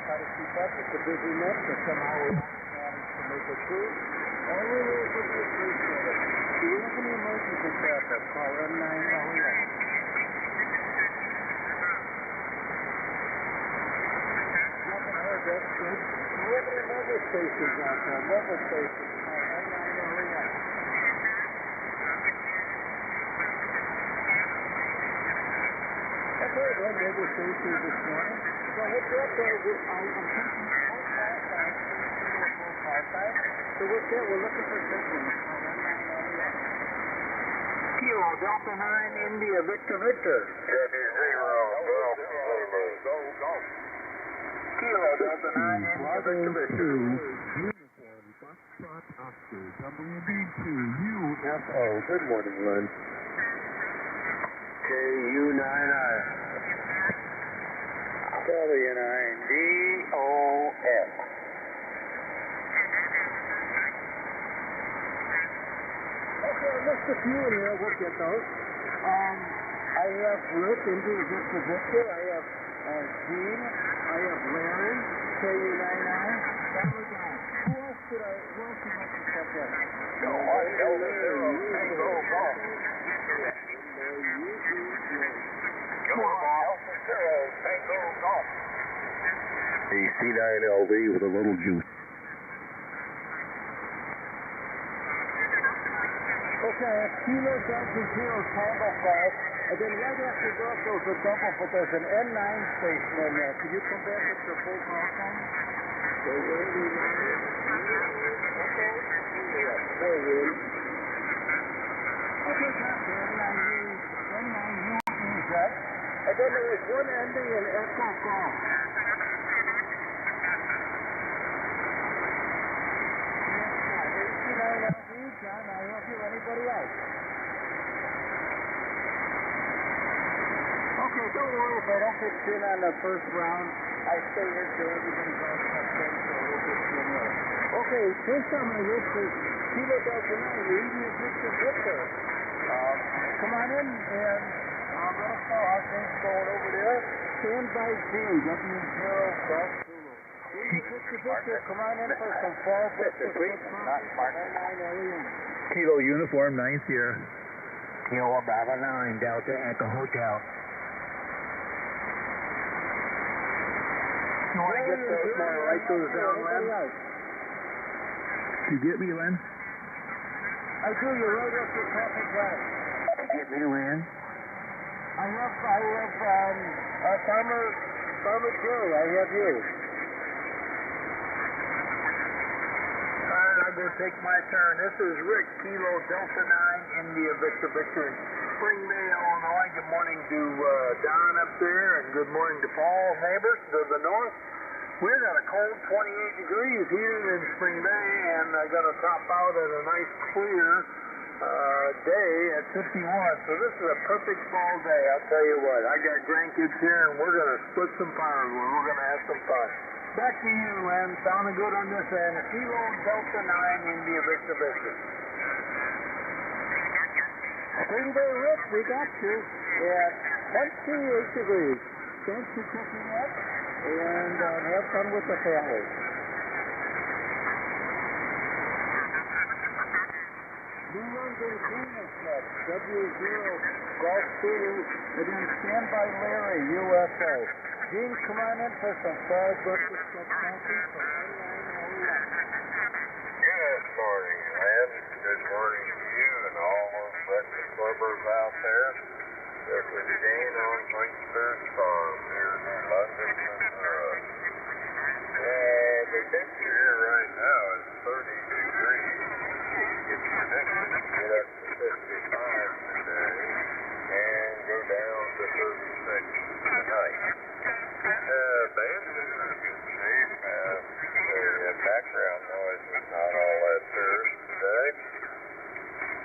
S8: Try to keep up. It's a busy mix, but somehow we managed to make it through. And we really appreciate it. If you have any emergency traffic, call N9LEN. That's good. We have any mobile stations out there? Mobile stations. N9LEN. Okay, well, mobile stations this morning. So what's up there? I'm thinking full CallSign. So what's that? We're looking for signals. N9LEN. Kilo Delta 9 India Victor Victor. Kilo Delta 9 India Victor Victor.
S7: Uniform Foxtrot Oscar WB2 UFO. Good morning, Len.
S5: KU9I. W9DOS.
S8: Okay, I missed a few in here. We'll get those. I have Rick, India Victor Victor. I have Gene. I have Larry, KU99. That was on. Who else would like to step in?
S5: No, I know that there are Tango Golf. Come on, Bob. Tango Golf.
S7: A C9LV with a little juice.
S8: Okay, Kilo Delta Zero Tango Golf. And then right after golf goes a double, but there's an N9 station in there. Could you come back with your full call sign? Okay. Okay, that's N9U, right? And then there was one ending in Echo Golf. John, I help you, anybody else? Okay, don't worry if I don't get you in on the first round. I stay here till everybody's all checked in, so we'll get you in there. Okay, first on my list is Kilo Delta 9, the India Victor Victor. Come on in, and I'm going to call how things going over there. Stand by June, W0 Golf Zulu. India Victor Victor, come on in for some fall breakfast. N9LEN.
S7: Kilo Uniform 9 Sierra.
S3: Kilo Bravo 9 Delta Echo Hotel.
S8: You want to get those more right those down, Len?
S7: You get me, Len?
S8: I do. You're right up your traffic light.
S3: You get me, Len?
S8: I have Farmer Joe. I have you. I'm going to take my turn. This is Rick, Kilo Delta 9 India Victor Victor in Spring Bay, Illinois. Good morning to Don up there, and good morning to Paul's neighbors to the north. We've got a cold 28 degrees here in Spring Bay, and I'm going to top out at a nice clear day at 51. So this is a perfect fall day, I'll tell you what. I got grandkids here, and we're going to split some firewood. We're going to have some fun. Back to you, Len. Sounding good on this end. Kilo Delta 9 India Victor Victor. Spring Bay Rick, we got you at 28 degrees. Thanks for checking up, and have fun with the family.
S3: Venus next, W0 Golf Zulu, and then standby Larry, UFO. Gene, come on in for some fried breakfast club coffee from 1901.
S10: Good morning, Len. Good morning to you and all those breakfast clubbers out there. This is Gene on Winsford's Farm here in London, Missouri. The temperature here right now is 30 degrees. It's predicted to get up to 55 today and go down to 36 tonight. Band's in good shape. The background noise is not all that fierce today.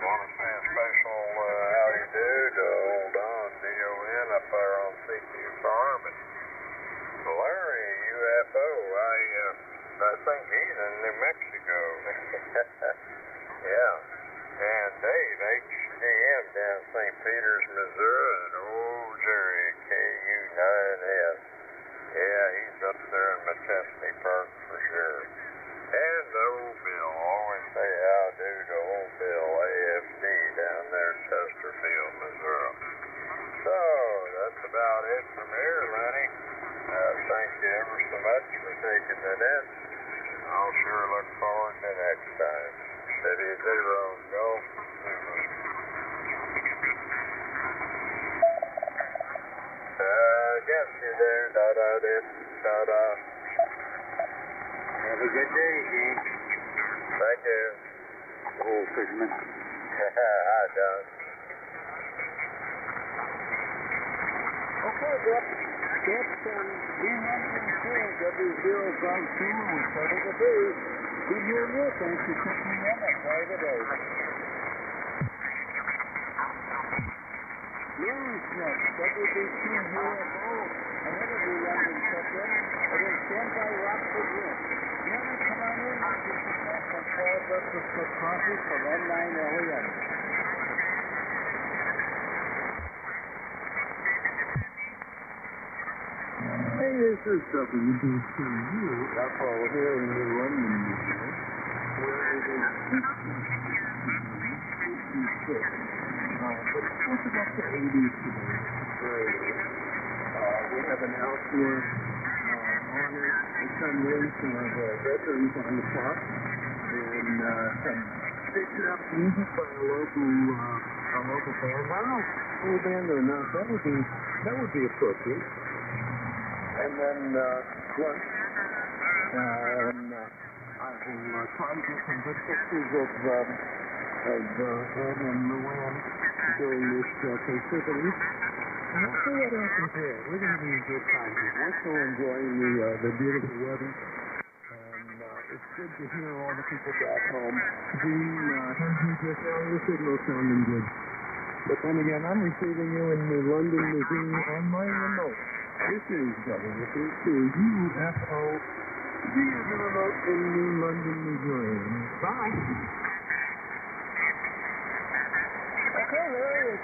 S10: Want to say a special how you do to old Don D.O.N. up there on CQ Farm and Larry UFO. I think he's in New Mexico. Yeah. And Dave HDM down St. Peters, Missouri, and old Jerry KU9S. Yeah, he's up there in Machesney Park for sure. And old Bill, always say how do to old Bill AFD down there in Chesterfield, Missouri. So, that's about it from here, Lenny. Thank you ever so much for taking the net. I'll sure look forward to next time. City 0, Golf Zulu. Guess you're there, da-da-da.
S3: Have a good day, Gene.
S10: Thank you.
S3: Old Figment.
S10: Hi, Don.
S3: Okay, that's W0 Golf Zulu with Total the Booze. Good hearing you. Thanks for checking in at Play the Day. News next, WB2 UFO. Another new London check-in. And then standby Rockford Rick. Never come on in. This is the best on Fried Breakfast Club Coffee from N9LEM. Hey, this is WB2U. UFO here in New London, Missouri. Where it is 56. But it's supposed to go up to 80s today. We have an outdoor honor and some rings of veterans on the park. And some stitched up music by a local band. I don't know full band or not. That would be appropriate. And then Crunch. I will try to get some good pictures of Ed and Luann during this festivity. And we'll see what happens here. We're going to be in good time here. We're still enjoying the beautiful weather. And it's good to hear all the people back home. Just all the signals sounding good. But then again, I'm receiving you in New London, Missouri on my remote. This is WB2 UFO via the remote in New London, Missouri. Bye. Okay, Larry, it's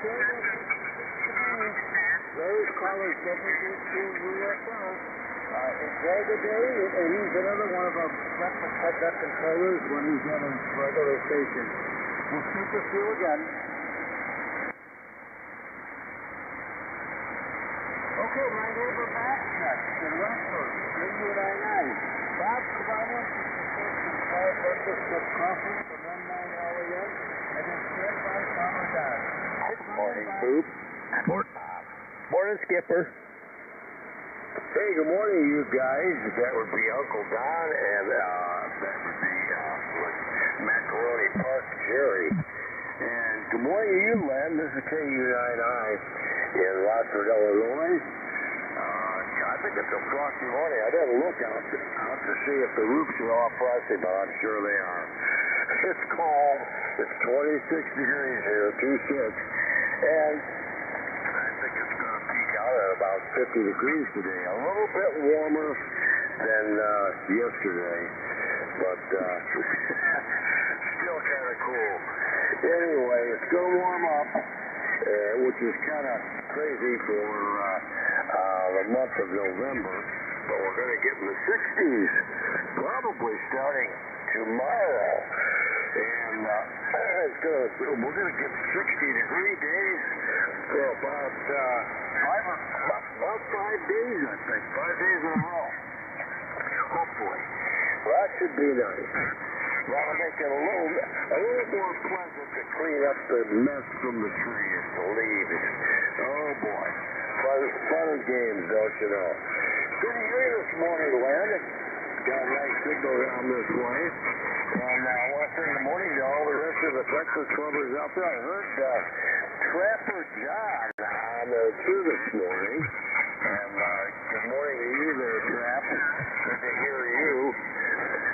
S3: Larry's caller's WB2 UFO. Enjoy the day, and he's another one of our breakfast club controllers when he's on a regular station. We'll speak with you again. Okay, my neighbor Matt's next in Westford, KU99. Bob, come on in for some Fried Breakfast Club Coffee from N9LEM, and then stand by Farmer Don.
S10: Good morning, Poop.
S3: Morning, Skipper.
S10: Hey, good morning, you guys. That would be Uncle Don, and that would be Macaroni Park Jerry. And good morning to you, Len. This is KU9I in Rockford, Illinois. I think it's a frosty morning. I didn't look out to see if the roofs are all frosty, but I'm sure they are. It's cold. It's 26 degrees here, 26. And I think it's going to peak out at about 50 degrees today. A little bit warmer than yesterday, but still kind of cool. Anyway, it's going to warm up, which is kind of crazy for the month of November, but we're going to get in the 60s, probably starting
S2: tomorrow. And we're going to get 60-degree days for about 5 days, I think. 5 days in a row. Hopefully. Well, that should be nice. That'll make it a little more pleasant to clean up the mess from the trees, the leaves. Oh, boy. Fun and games, don't you know? Good to hear you this morning, Len. Got a nice signal down this way. And I want to say good morning to all the rest of the breakfast clubbers out there. I heard Trapper John on the two this morning. And good morning to you there, Trap. Good to hear you.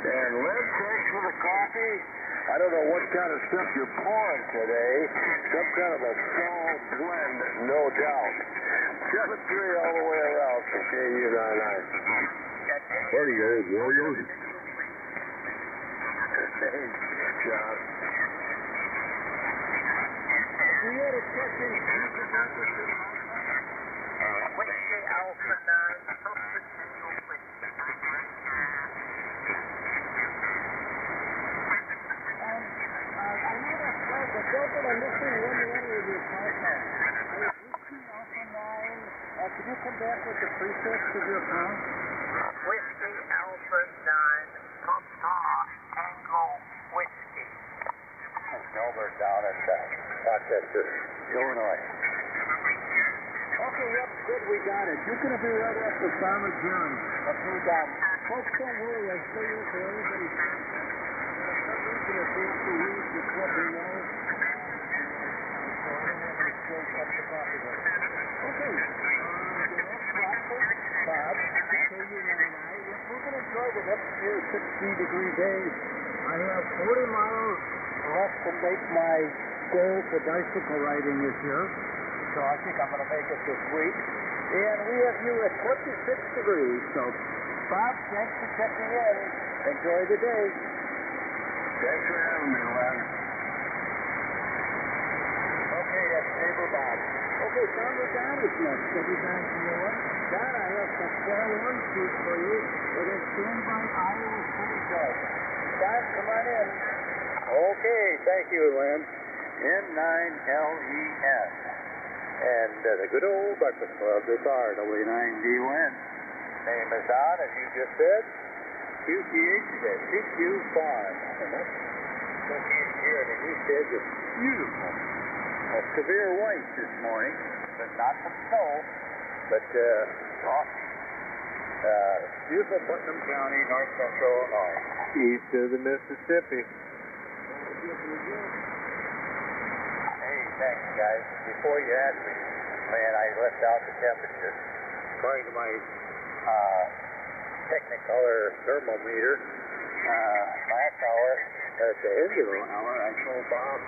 S2: And Len, thanks for the coffee. I don't know what kind of stuff you're pouring today. Some kind of a strong blend, no doubt. 7-3 all the way around from KU99.
S18: Where are you, old warriors?
S2: Hey, John.
S8: You had a question.
S19: Whiskey Alpha 9, continual whiskey.
S8: I know that flag, but don't get a missing one of your partners. Whiskey Alpha 9, could you come back with the prefix of your account?
S19: Whiskey Alpha 9, Papa Tango Whiskey.
S2: Melbourne down in Rochester, Illinois.
S8: Okay, yep, good, we got it. You're going to be right after Farmer John. Okay, Dad. Folks, don't worry, I stay here for everybody. For some reason, if we have to leave the club, we know. So I don't have any straight up the coffee there. Okay, the next breakfast, Bob, KU99. We're going to enjoy the next few 60-degree days. I have 40 miles left to make my goal for bicycle riding this year. So I think I'm going to make it this week. And we have you at 26 degrees. So, Bob, thanks for checking in. Enjoy the day.
S2: Thanks for having me, Len.
S8: Okay, that's neighbor Bob. Okay, Farmer Don is next. Every time you know what? Don, I have some 4-1 shoot for you. It is standby Iowa City Club. Don, come on in.
S11: Okay, thank you, Len. N9LEN. And the good old breakfast club, this RW9DN. Name is Don, as you just said. QTH at CQ Farm. And that's located here in the East Edge of beautiful. A severe white this morning, but not some snow, but frosty. Beautiful Putnam County, north central Illinois. East of the Mississippi. Hey, thanks, guys. Before you ask me, man, I left out the temperature. According to my Technicolor thermometer, last hour, at the end of the hour, I told Bob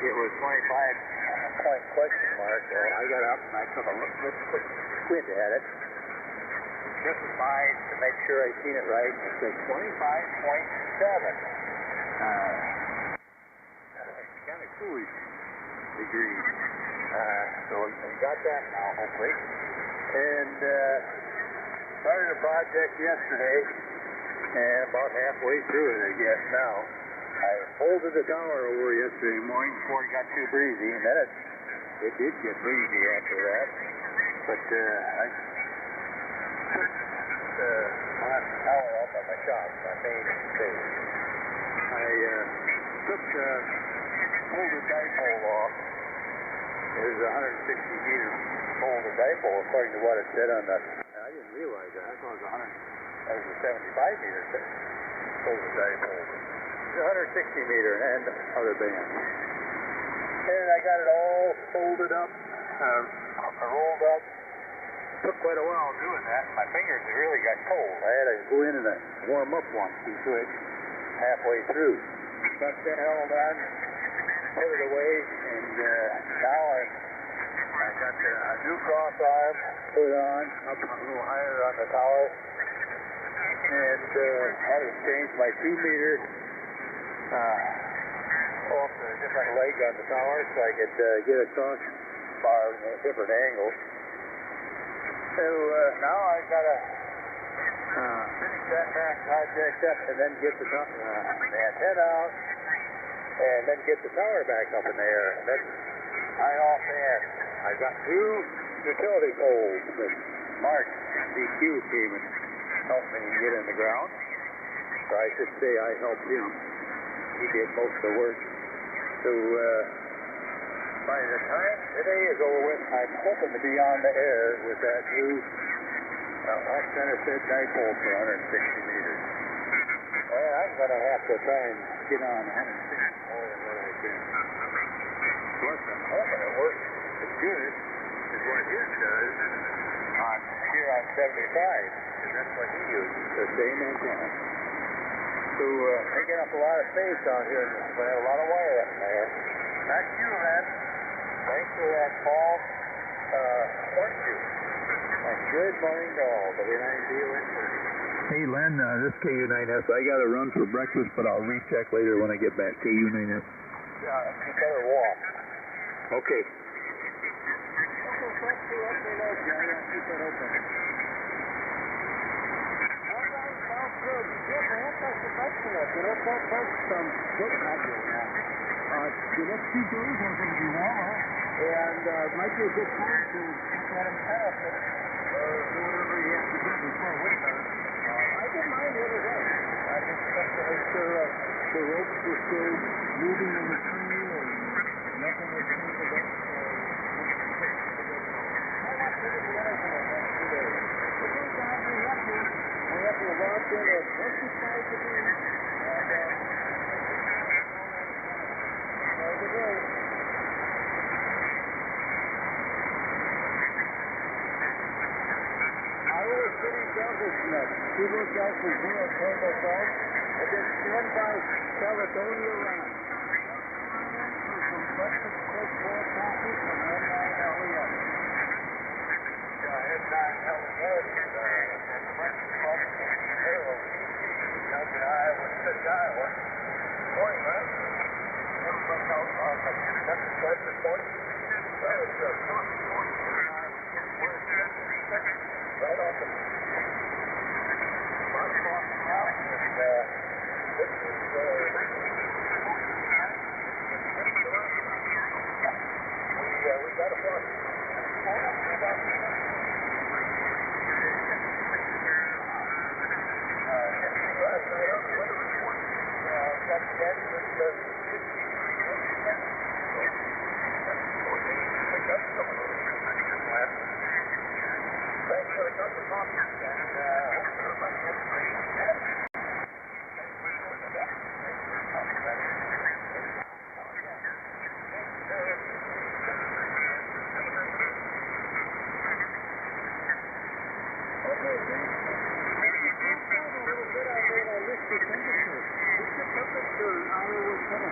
S11: it was 25-point question mark, so I got up and I took a quick squint at it. Just as mine to make sure I seen it right. It said 25.7. Kind of coolish degrees. So we got that now, hopefully. And started a project yesterday, and about halfway through it, I guess now. I folded the tower over yesterday morning before it got too breezy, and then it did get breezy after that. But I took my tower up at my shop, my main space. I pulled the dipole off. It was a 160-meter folded dipole, according to what it said on the. I didn't realize that. I thought it was that was a 75-meter folded dipole. It's a 160-meter and other band. And I got it all folded up, rolled up. Took quite a while doing that. My fingers really got cold. I had to go in and warm up one, if you could, halfway through. Got that all done, put it away, and now I got a new cross arm put on, up a little higher on the tower, and had to change my 2-meter off a different leg on the tower so I could get a cross bar at a different angle. So now I've got a finish that project up and then get the antenna out and then get the tower back up in the air. And then I offhand, I've got 2 utility poles that Mark DQ came and helped me get in the ground. Or I should say I helped him. He did most of the work. So by the time today is over with, I'm hoping to be on the air with that new off-center fed dipole for 160 meters. Well, I'm going to have to try and get on 160 more than what I've been. Plus, I'm hoping it works as good as what his does here on 75, because that's what he uses, the same antenna. So, taking up a lot of space out here, and we have a lot of wire up in there. Back to you, man. Thanks for that call. Thank you. And good morning to all.
S15: Hey, Len, this is KU9S. I got to run for breakfast, but I'll recheck later when I get back. KU9S.
S11: Yeah, you better walk.
S15: Okay.
S8: The next few days are going to be warmer, and might be a good time to let him pass it, or do whatever he has to do before winter. I didn't mind the other day. I just checked to make sure the ropes were still moving in the tree, and nothing was moving up. How much did it be out for the next 2 days? The first time we have to lock in at 25 degrees, and Iowa City Delta's next. She looks out for Zero Tango Golf, and then stand by Caledonia Run. For some breakfast club for coffee from Headline LES.
S11: Headline LES and the breakfast club down in Iowa City, Iowa. Morning, man. Everybody out on the breakfast club this morning. Well, it's a coffee morning. Right off the front walk now, and this is we got a walk. Thanks for the cup of coffee, and hope everybody has a great day.
S8: Okay, James. Maybe talk out a little bit on the list of temperatures. What's the temperature in Iowa City?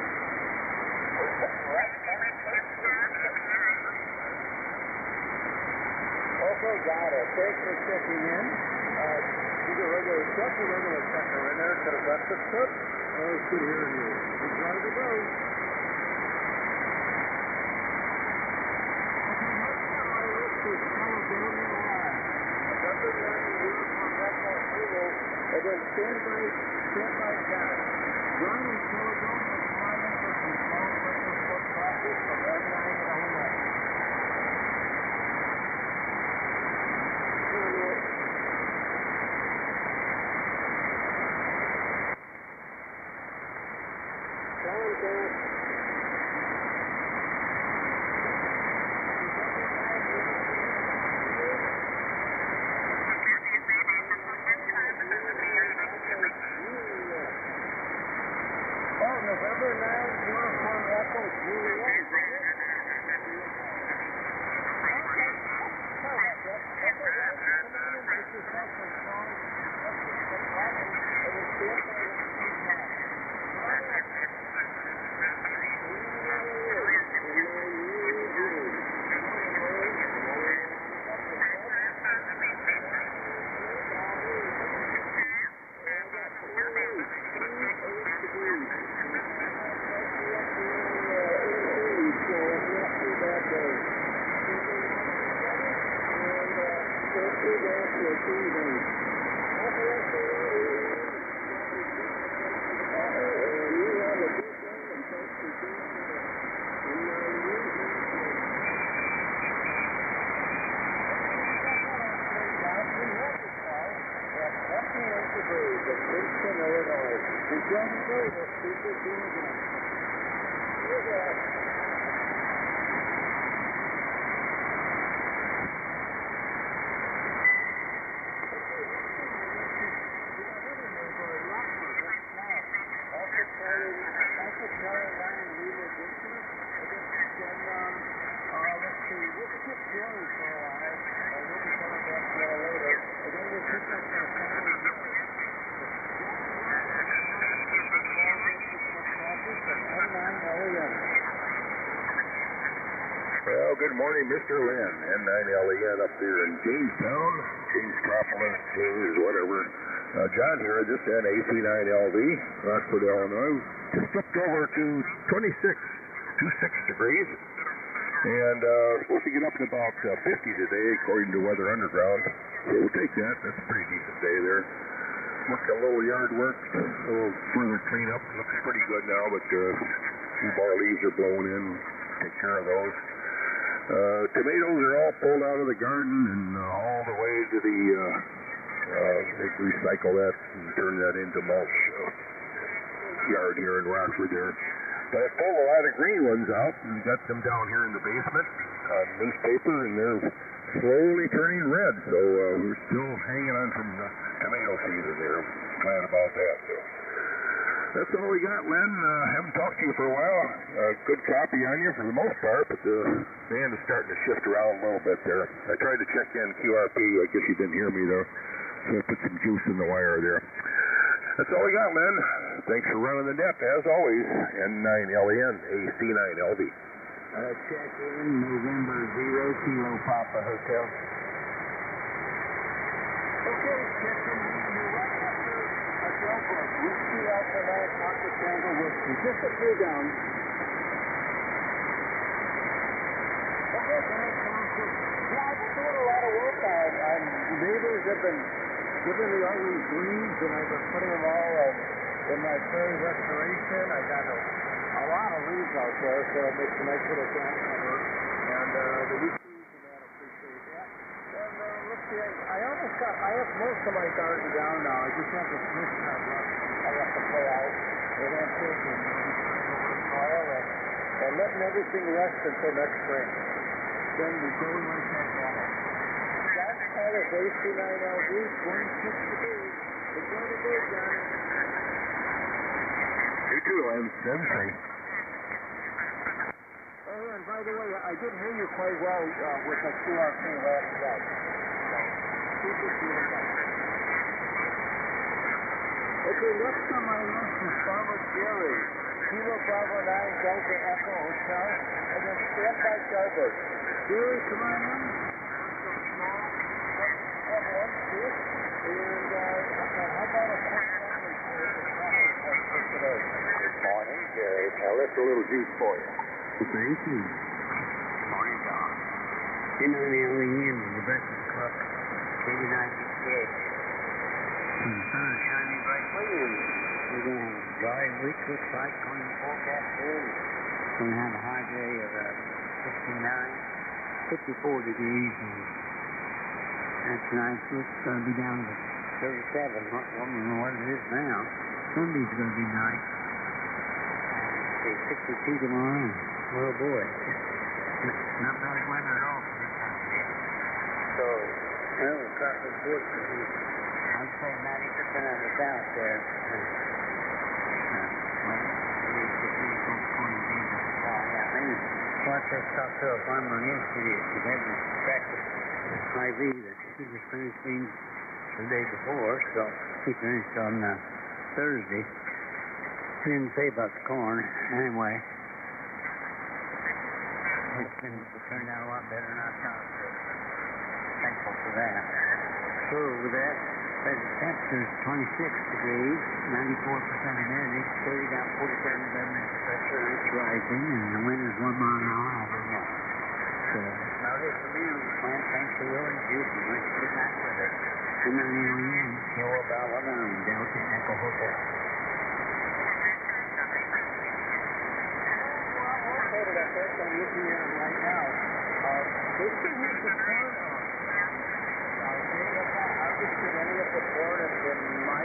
S8: Okay, got it. Thanks for checking in. You got a regular truck or regular trucker in there to the breakfast truck? Oh, it's good hearing you. We're trying to go. Okay, next on my list is Caledonia Line. Number 9, uniform Echo Kilo, and then standby guy. Run in Caledonia is flying for some small breakfast truck coffee from Headline LES. November 9, uniform Echo Juliet. Thank you. on the go. Let's see if they do again. Here's that.
S1: Well, good morning, Mr. Lynn, N9LEN up there in Jamestown, Jamestopolis, James, whatever. John here, just at AC9LV, Rockford, Illinois. Just flipped over to 26 degrees, and supposed to get up to about 50 today, according to Weather Underground. So we'll take that. That's a pretty decent day there. Worked a little yard work, a little further cleanup. Looks pretty good now, but a few bar leaves are blowing in. Take care of those. Tomatoes are all pulled out of the garden and all the way to the, they recycle that and turn that into mulch yard here in Rockford there. But I pulled a lot of green ones out and got them down here in the basement on newspaper, and they're slowly turning red. So we're still hanging on from the tomato season there. Glad about that. So that's all we got, Len. Haven't talked to you for a while. Good copy on you for the most part, but the band is starting to shift around a little bit there. I tried to check in QRP. I guess you didn't hear me, though. So I put some juice in the wire there. That's all we got, Len. Thanks for running the net, as always. N9LEN, AC9LV.
S3: Check in November 0 Kilo Papa Hotel.
S8: Okay, check in. You're right after a Delbrook. Whiskey Alpha 9 Oscar Tango Whiskey. Just a few down. Okay, thanks. Sounds good. Yeah, I've been doing a lot of work. Neighbors have been giving me all these leaves, and I've been putting them all in my prairie restoration. I got a lot of leaves out there, so it makes a nice little ground cover. And the whiskey, and I appreciate that. And let's see, I have most of my garden down now. I just have the Smith card left. I have to play out. And that's it. And I'll be putting over the soil and letting everything rest until next spring. Then we go like that water. That's all of AC9LV, 26 degrees. Enjoy the day, John.
S1: You too, Len. Them safe.
S8: Oh, and by the way, I did hear you quite well with the QRP last night. Keep it beautiful. Okay, next on my list is Farmer Jerry. Kilo Bravo 9 Delta Echo Hotel, and then stand by Delbert. Jerry, come on in. And how about a quick summary for the traffic report for today?
S19: Good morning, Jerry.
S1: Now, that's a little juice for you.
S3: Thank you.
S19: Morning, Don.
S3: N9LEN, the Breakfast Club, 8968. The sun is shining brightly, and we're going to have a dry week, looks like, on the forecast here. We're going to have a high day of 54 degrees, and tonight looks going to be down to 37. I don't know what it is now. Sunday's going to be nice. And 62 tomorrow. Oh boy. Not bad weather at all for this time of year. So, well, across the board, I'd say 90% of the south there. Well, I just talked to a farmer yesterday who had this tractor IV that he was finished beans the day before, so he finished on Thursday. He didn't say about the corn. Anyway, it's turned out a lot better than I thought, so thankful for that. So with that, present temperature is 26 degrees, 94% humidity, 30 down 47 millimeters of pressure, and it's rising, and the wind is 1 mile an hour over the north. So about it for me on the plant. Thanks for Will and Juice, and let's get back with it. N9LEN, Kilo Bravo 9, Delta Echo Hotel.
S8: I'm looking at them right now. They still have the corn on. They have not harvested any of the
S3: born in my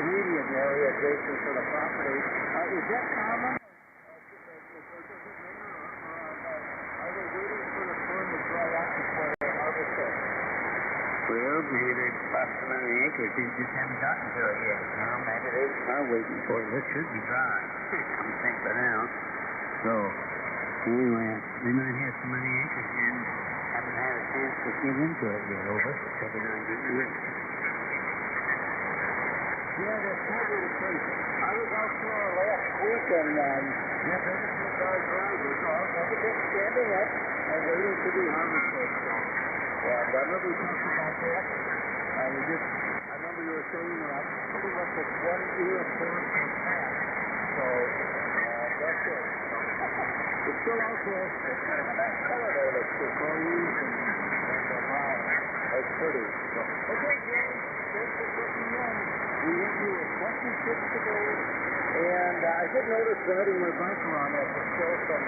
S3: immediate area adjacent to the property. Is that common? Are they waiting for the corn to dry out before they harvest it?
S19: Well, maybe they've lost some of the acres. They just haven't gotten to it yet. Well, maybe they are waiting for it. This should be dry. I'm thinking by now. So, anyway, they might have some of the acres here and haven't had a chance to get into it yet, over. So they're not getting it.
S3: Yeah, that's probably the case. I was out there last week and, yeah, everything dry. There's all everything standing up and waiting to be harvested. So, yeah, I remember we talked about that. I remember you were saying that pretty much it's 1 ear of corn per plant. So, that's it. It's still out there. It's kind of a nice color there. It's the berries and wow, it's pretty. So, okay, James, thanks for putting in. We went through 26 to go, and I did notice riding my bike around that there's still some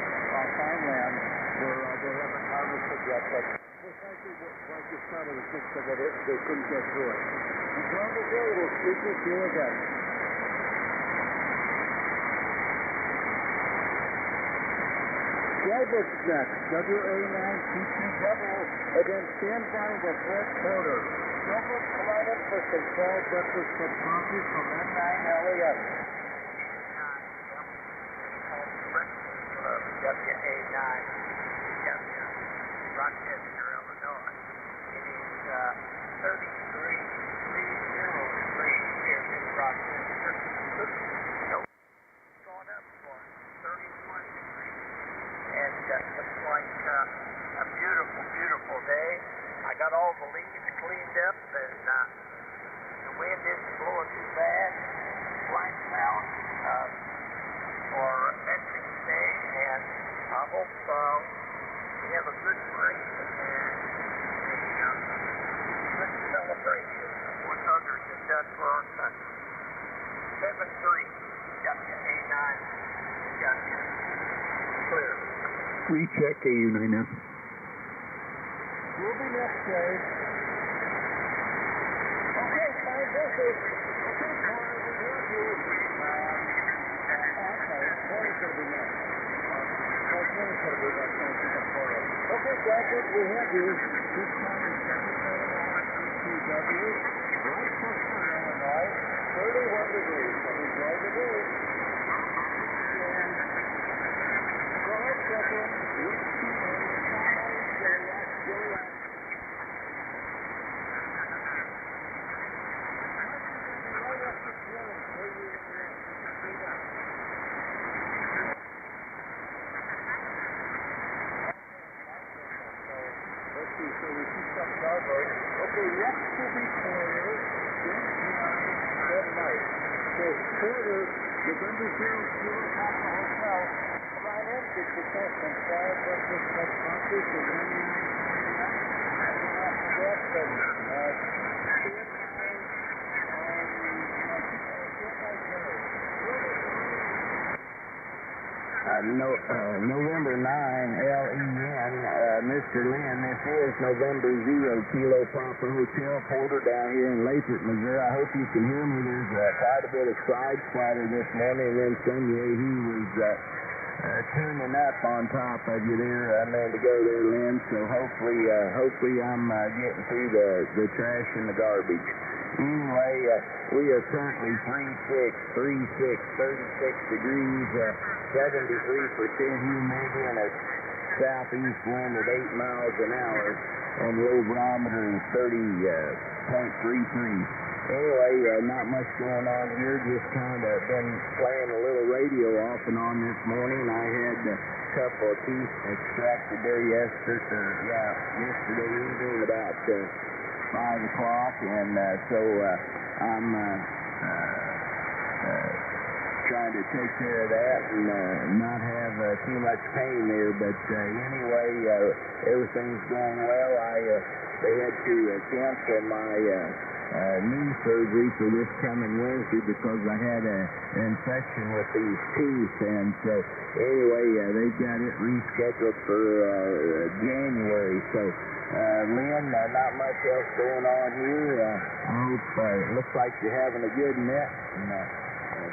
S3: farmland where they haven't harvested yet, but precisely like you started the 6th of it, they couldn't get through it. Until the day, we'll speak with you again. Guidebook's next, WA9TTW, and then stand by with Red Porter. Gilbert, come on in for some cold breakfast and coffee from N9LES.
S9: WA9, Rochester, Illinois. It is 33 degrees here in Rochester. Nope, going up for 31 degrees. And looks like a beautiful, beautiful day. I got all the leaves cleaned up, and the wind isn't blowing too bad. Lights out for Veterans Day, and I hope we have a good break and a good celebration of what others have done for our country. 7-3, WA9, got you. Clear.
S7: Recheck KU9F.
S3: We'll be next, Dave. Okay, fine message. Okay, Connor, we heard you. Corey's going to be next. Corey's going to be next. Okay, Bradford, we have you. This time is 771TTW. Rochester, Illinois. 31 degrees. So enjoy the day. And go ahead, Bradford. Okay, next will be Porter, then John, then Mike. So Porter, November 0, Kilo Papa Hotel. Come on in, get your test and try breakfast and coffee for 99.
S19: November 9, LEN, Mr. Lynn, this is November 0, Kilo Papa Hotel, Porter down here in Lathrop, Missouri. I hope you can hear me. There's quite a bit of side splatter this morning, and then Sonia, he was tuning up on top of you there a minute ago there, Lynn, so hopefully I'm getting through the trash and the garbage. Anyway, we are currently 36 degrees, 73% humidity, and a southeast wind at 8 miles an hour, and the low barometer is 30.33. Anyway, not much going on here, just kind of been playing a little radio off and on this morning. I had a couple of teeth extracted there yesterday evening about 5 o'clock, and so I'm trying to take care of that and not have too much pain there. But anyway, everything's going well. They had to cancel my
S3: knee surgery for this coming Wednesday because I had an infection with these teeth. And so anyway, they've got it rescheduled for January. So Lynn, not much else going on here. I hope it looks like you're having a good net. And a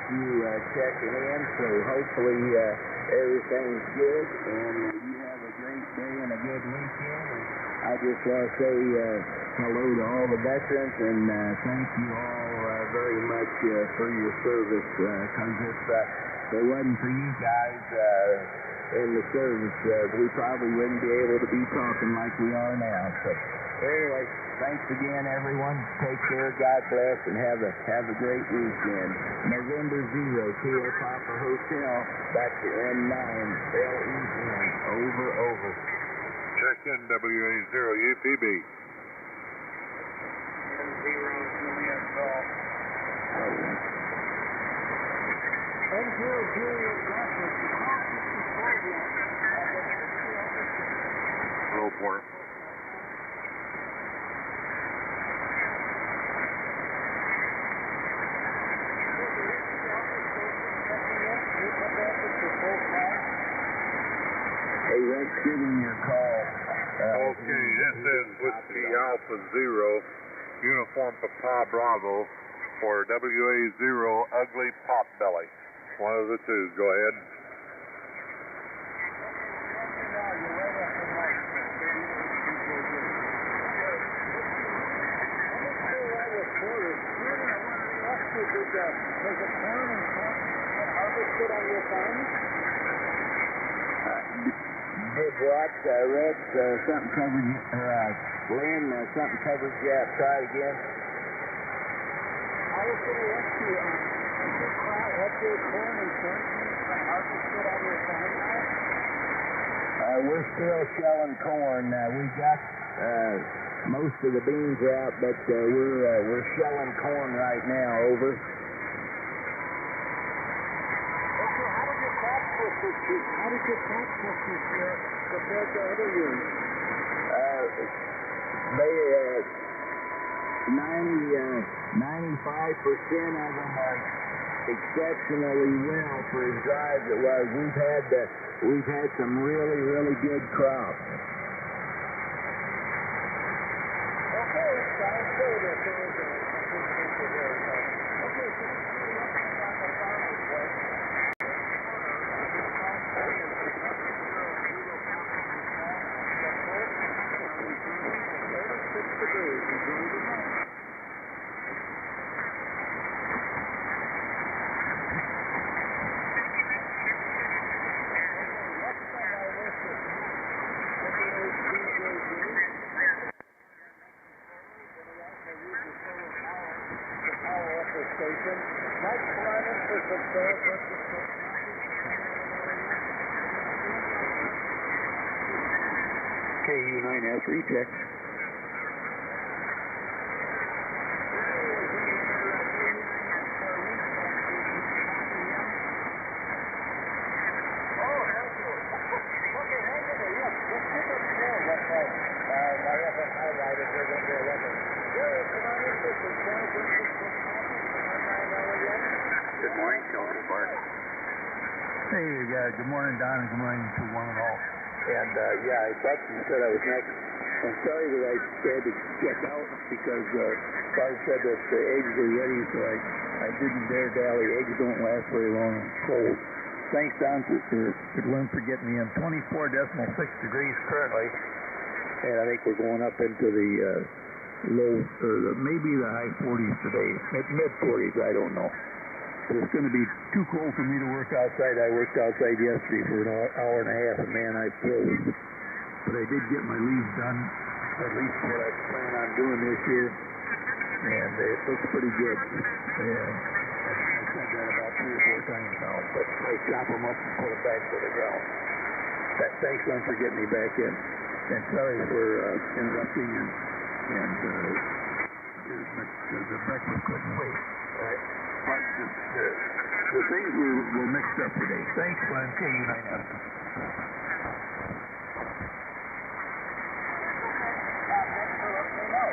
S3: few checking in, so hopefully everything's good, and you have a great day and a good weekend. And I just want to say hello to all the veterans, and thank you all very much for your service, because if it wasn't for you guys in the service, we probably wouldn't be able to be talking like we are now. So anyway, thanks again, everyone. Take care, God bless, and have a great weekend. November 0, Kilo Papa Hotel, back to M9, LEN, over.
S17: Check in WA0 UPB.
S8: M0 Juliet Golf. M0 Juliet Golf.
S17: Hello, Porter.
S3: Hey, Rex, give me your call.
S17: Okay, this is Whiskey Alpha Zero, Uniform Papa Bravo for WA0 Ugly Potbelly. One of the two. Go ahead.
S8: Does the corn and harvested on your farm?
S3: Did what? Rex, something covered you, Lynn, something covered you up. Try it again.
S8: I was going to ask you, have your corn and soybeans harvested on your farm now?
S3: We're still shelling corn. We've got most of the beans out, but we're shelling corn right now. Over.
S8: Okay, how did your crops look this year? How did your crops look this year compared to other years?
S3: They 95% of them are exceptionally well for as dry as it was. We've had some really, really good crops.
S8: Okay, sounds good. If there was a good there. Okay, so let's see what's on the farm report. Station. Mike, come on in for some sales.
S15: KU9S reject.
S2: Good morning, Children's Park.
S15: Hey, good morning, Don, and good morning to one and all.
S3: And, I thought you said I was next. I'm sorry that I had to check out because Bart said that the eggs were ready, so I didn't dare dally. Eggs don't last very long cold.
S15: Thanks, Don, for Lynn for getting me in. 24.6 degrees currently, and I think we're going up into the low, or maybe the high 40s today, mid 40s, I don't know. But it's going to be too cold for me to work outside. I worked outside yesterday for an hour and a half, and man, I froze. But I did get my leaves done, at least what I plan on doing this year, and it looks pretty good. And I've said that about 3 or 4 times now, but I chop them up and put them back to the ground. Thanks, Lynn, for getting me back in. And sorry for interrupting, and the breakfast couldn't wait. But the things were mixed up today. Thanks, Glenn. KU9S.
S8: Thanks for letting me know.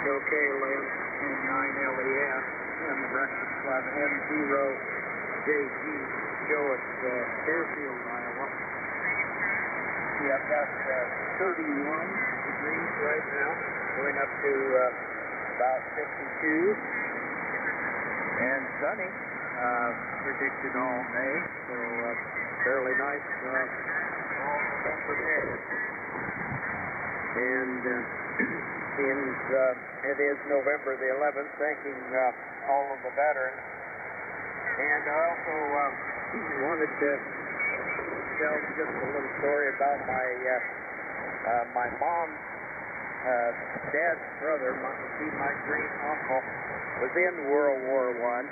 S5: Okay, Lynn, N9LES, and the Breakfast Club, N0JG, Joe at Fairfield, Iowa. We have got 31 degrees right now, going up to about 52, and sunny, predicted all May, so fairly nice all November day. And since it is November the 11th, thanking all of the veterans. And I also wanted to tell just a little story about my mom's dad's brother, my great uncle, was in World War I.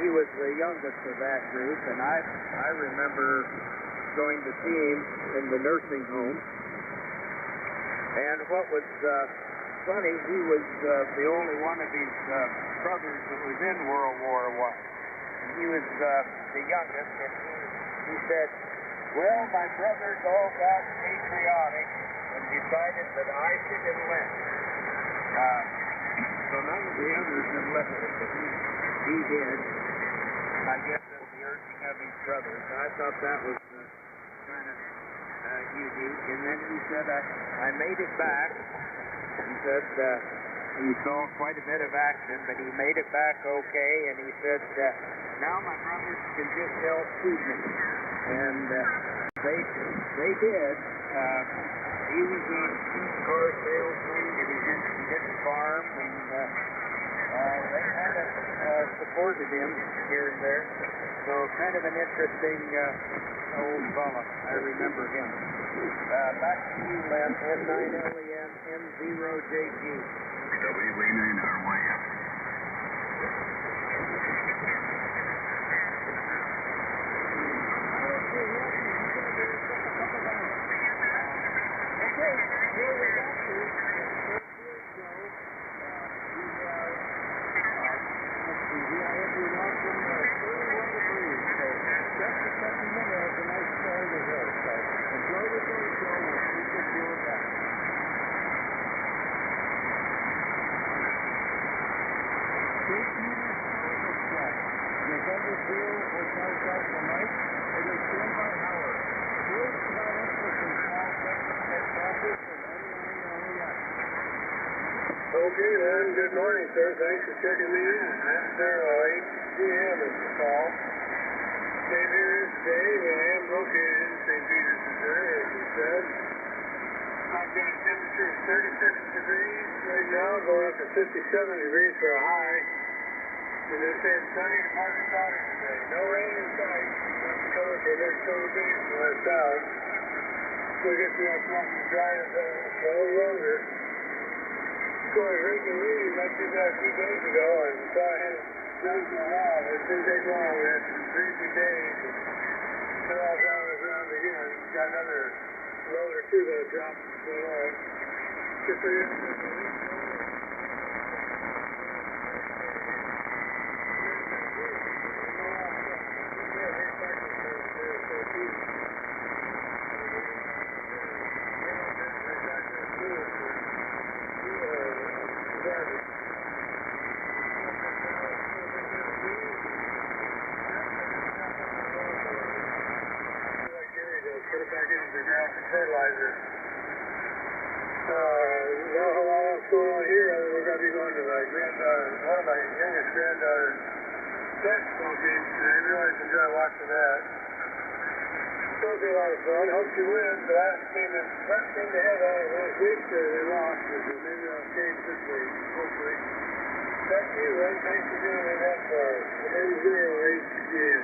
S5: He was the youngest of that group, and I remember going to see him in the nursing home. And what was funny, he was the only one of his brothers that was in World War I. And he was the youngest, and he said, well, my brothers all got patriotic and decided that I should enlist. So none of the others enlisted, but he did. I guess at the urging of his brothers. I thought that was kind of unique. And then he said, I made it back. He said he saw quite a bit of action, but he made it back okay. And he said, now my brothers can just help feed me. And
S3: They did. He was a used car salesman, and he didn't farm, and they kind of supported him here and there. So kind of an interesting old fella. I remember him. Back to you, Len. N9LEN N0JG.
S1: WA9RYF.
S8: Okay, then. Good morning, sir. Thanks for checking me in. N08GM is the call. Same here as Dave. I am located in St. Peters, Missouri, as you said. I've got a temperature of 36 degrees right now, going up to 57 degrees for a high. And it's been sunny and partly cloudy today. No rain in sight. That's coming for the next couple of days from our south. So we get to that pleasant dryness a little longer. Of course, raking leaves, I did that a few days ago, and so I had done for a while. It didn't take long. We had some breezy days, and they're all down on the ground again. Got another load or two that'll drop below. Just so you know. Put it back into the ground for fertilizer. Not a whole lot else going on here. We're going to be going to my granddaughter, one of my youngest granddaughter's basketball games today. We always enjoy watching that. It'll be a lot of fun. Hope she wins, but I seem to have out of last week. They lost, but maybe they'll change this week, hopefully. Back to you, Ray. Thanks for doing that for us. N08GM.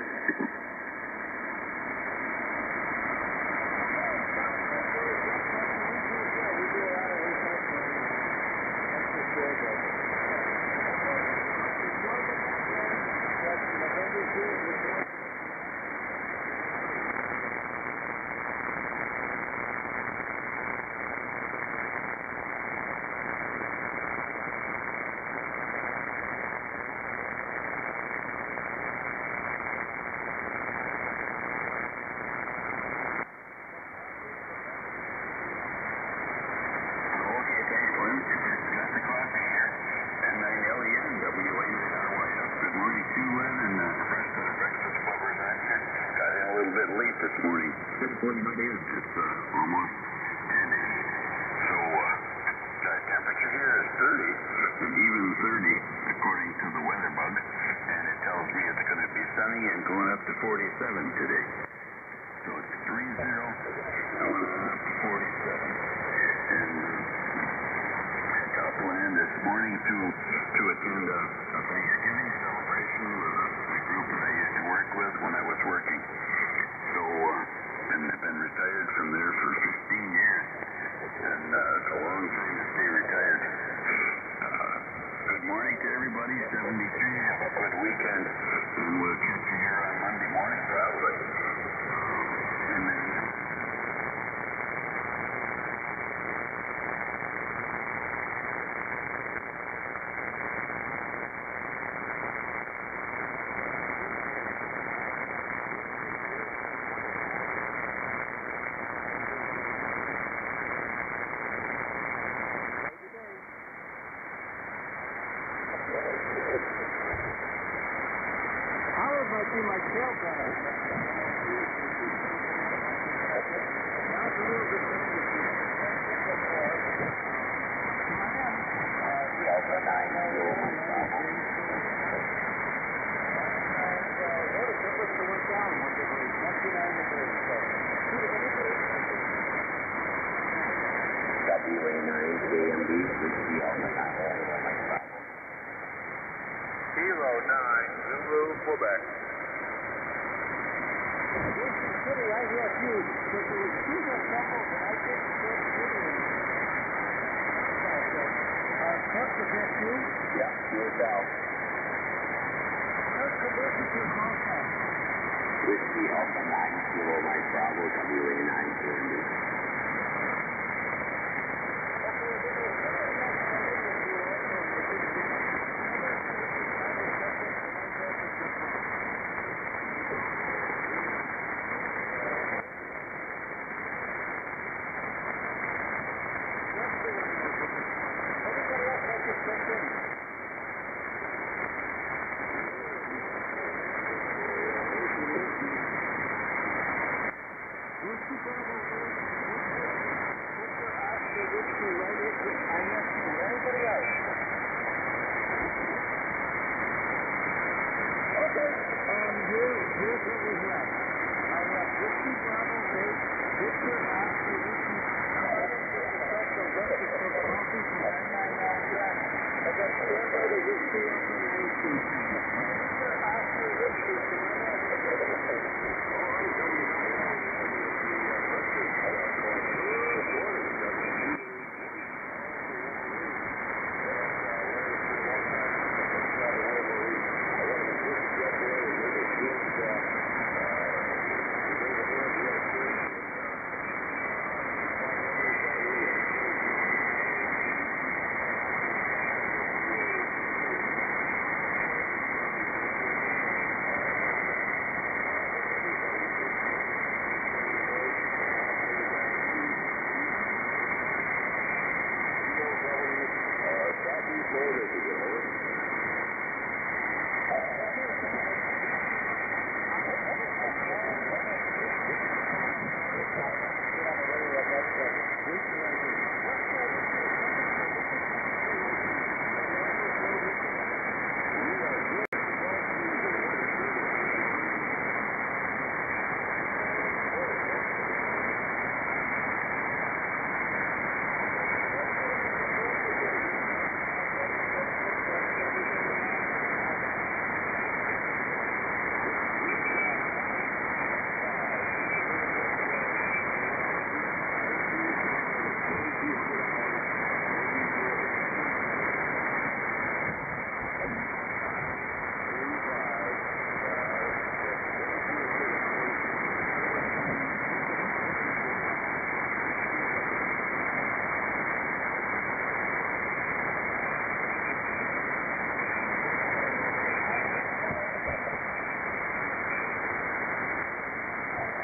S2: This morning. It's almost 10 to 8. So, the temperature here is 30, and even 30, according to the weather bug, and it tells me it's going to be sunny and going up to 47 today. So it's 30, going up to 47. And Upland this morning to attend a Thanksgiving celebration with a group that I used to work with when I was working. So, and I've been retired from there for 15 years, and it's a long time to stay retired. Good morning to everybody, 73, have a good weekend, and we'll catch you here on Monday morning, probably. And then,
S19: Whiskey Alpha 9 Kilo Mike Bravo.
S6: Kilo 9 Zulu, Quebec.
S8: Houston City, I hear you, but there was two more couples that I didn't get video. Chuck, is that you?
S1: Yeah, yourself.
S8: Chuck, come back with your call sign.
S19: Whiskey Alpha 9 Kilo Mike Bravo,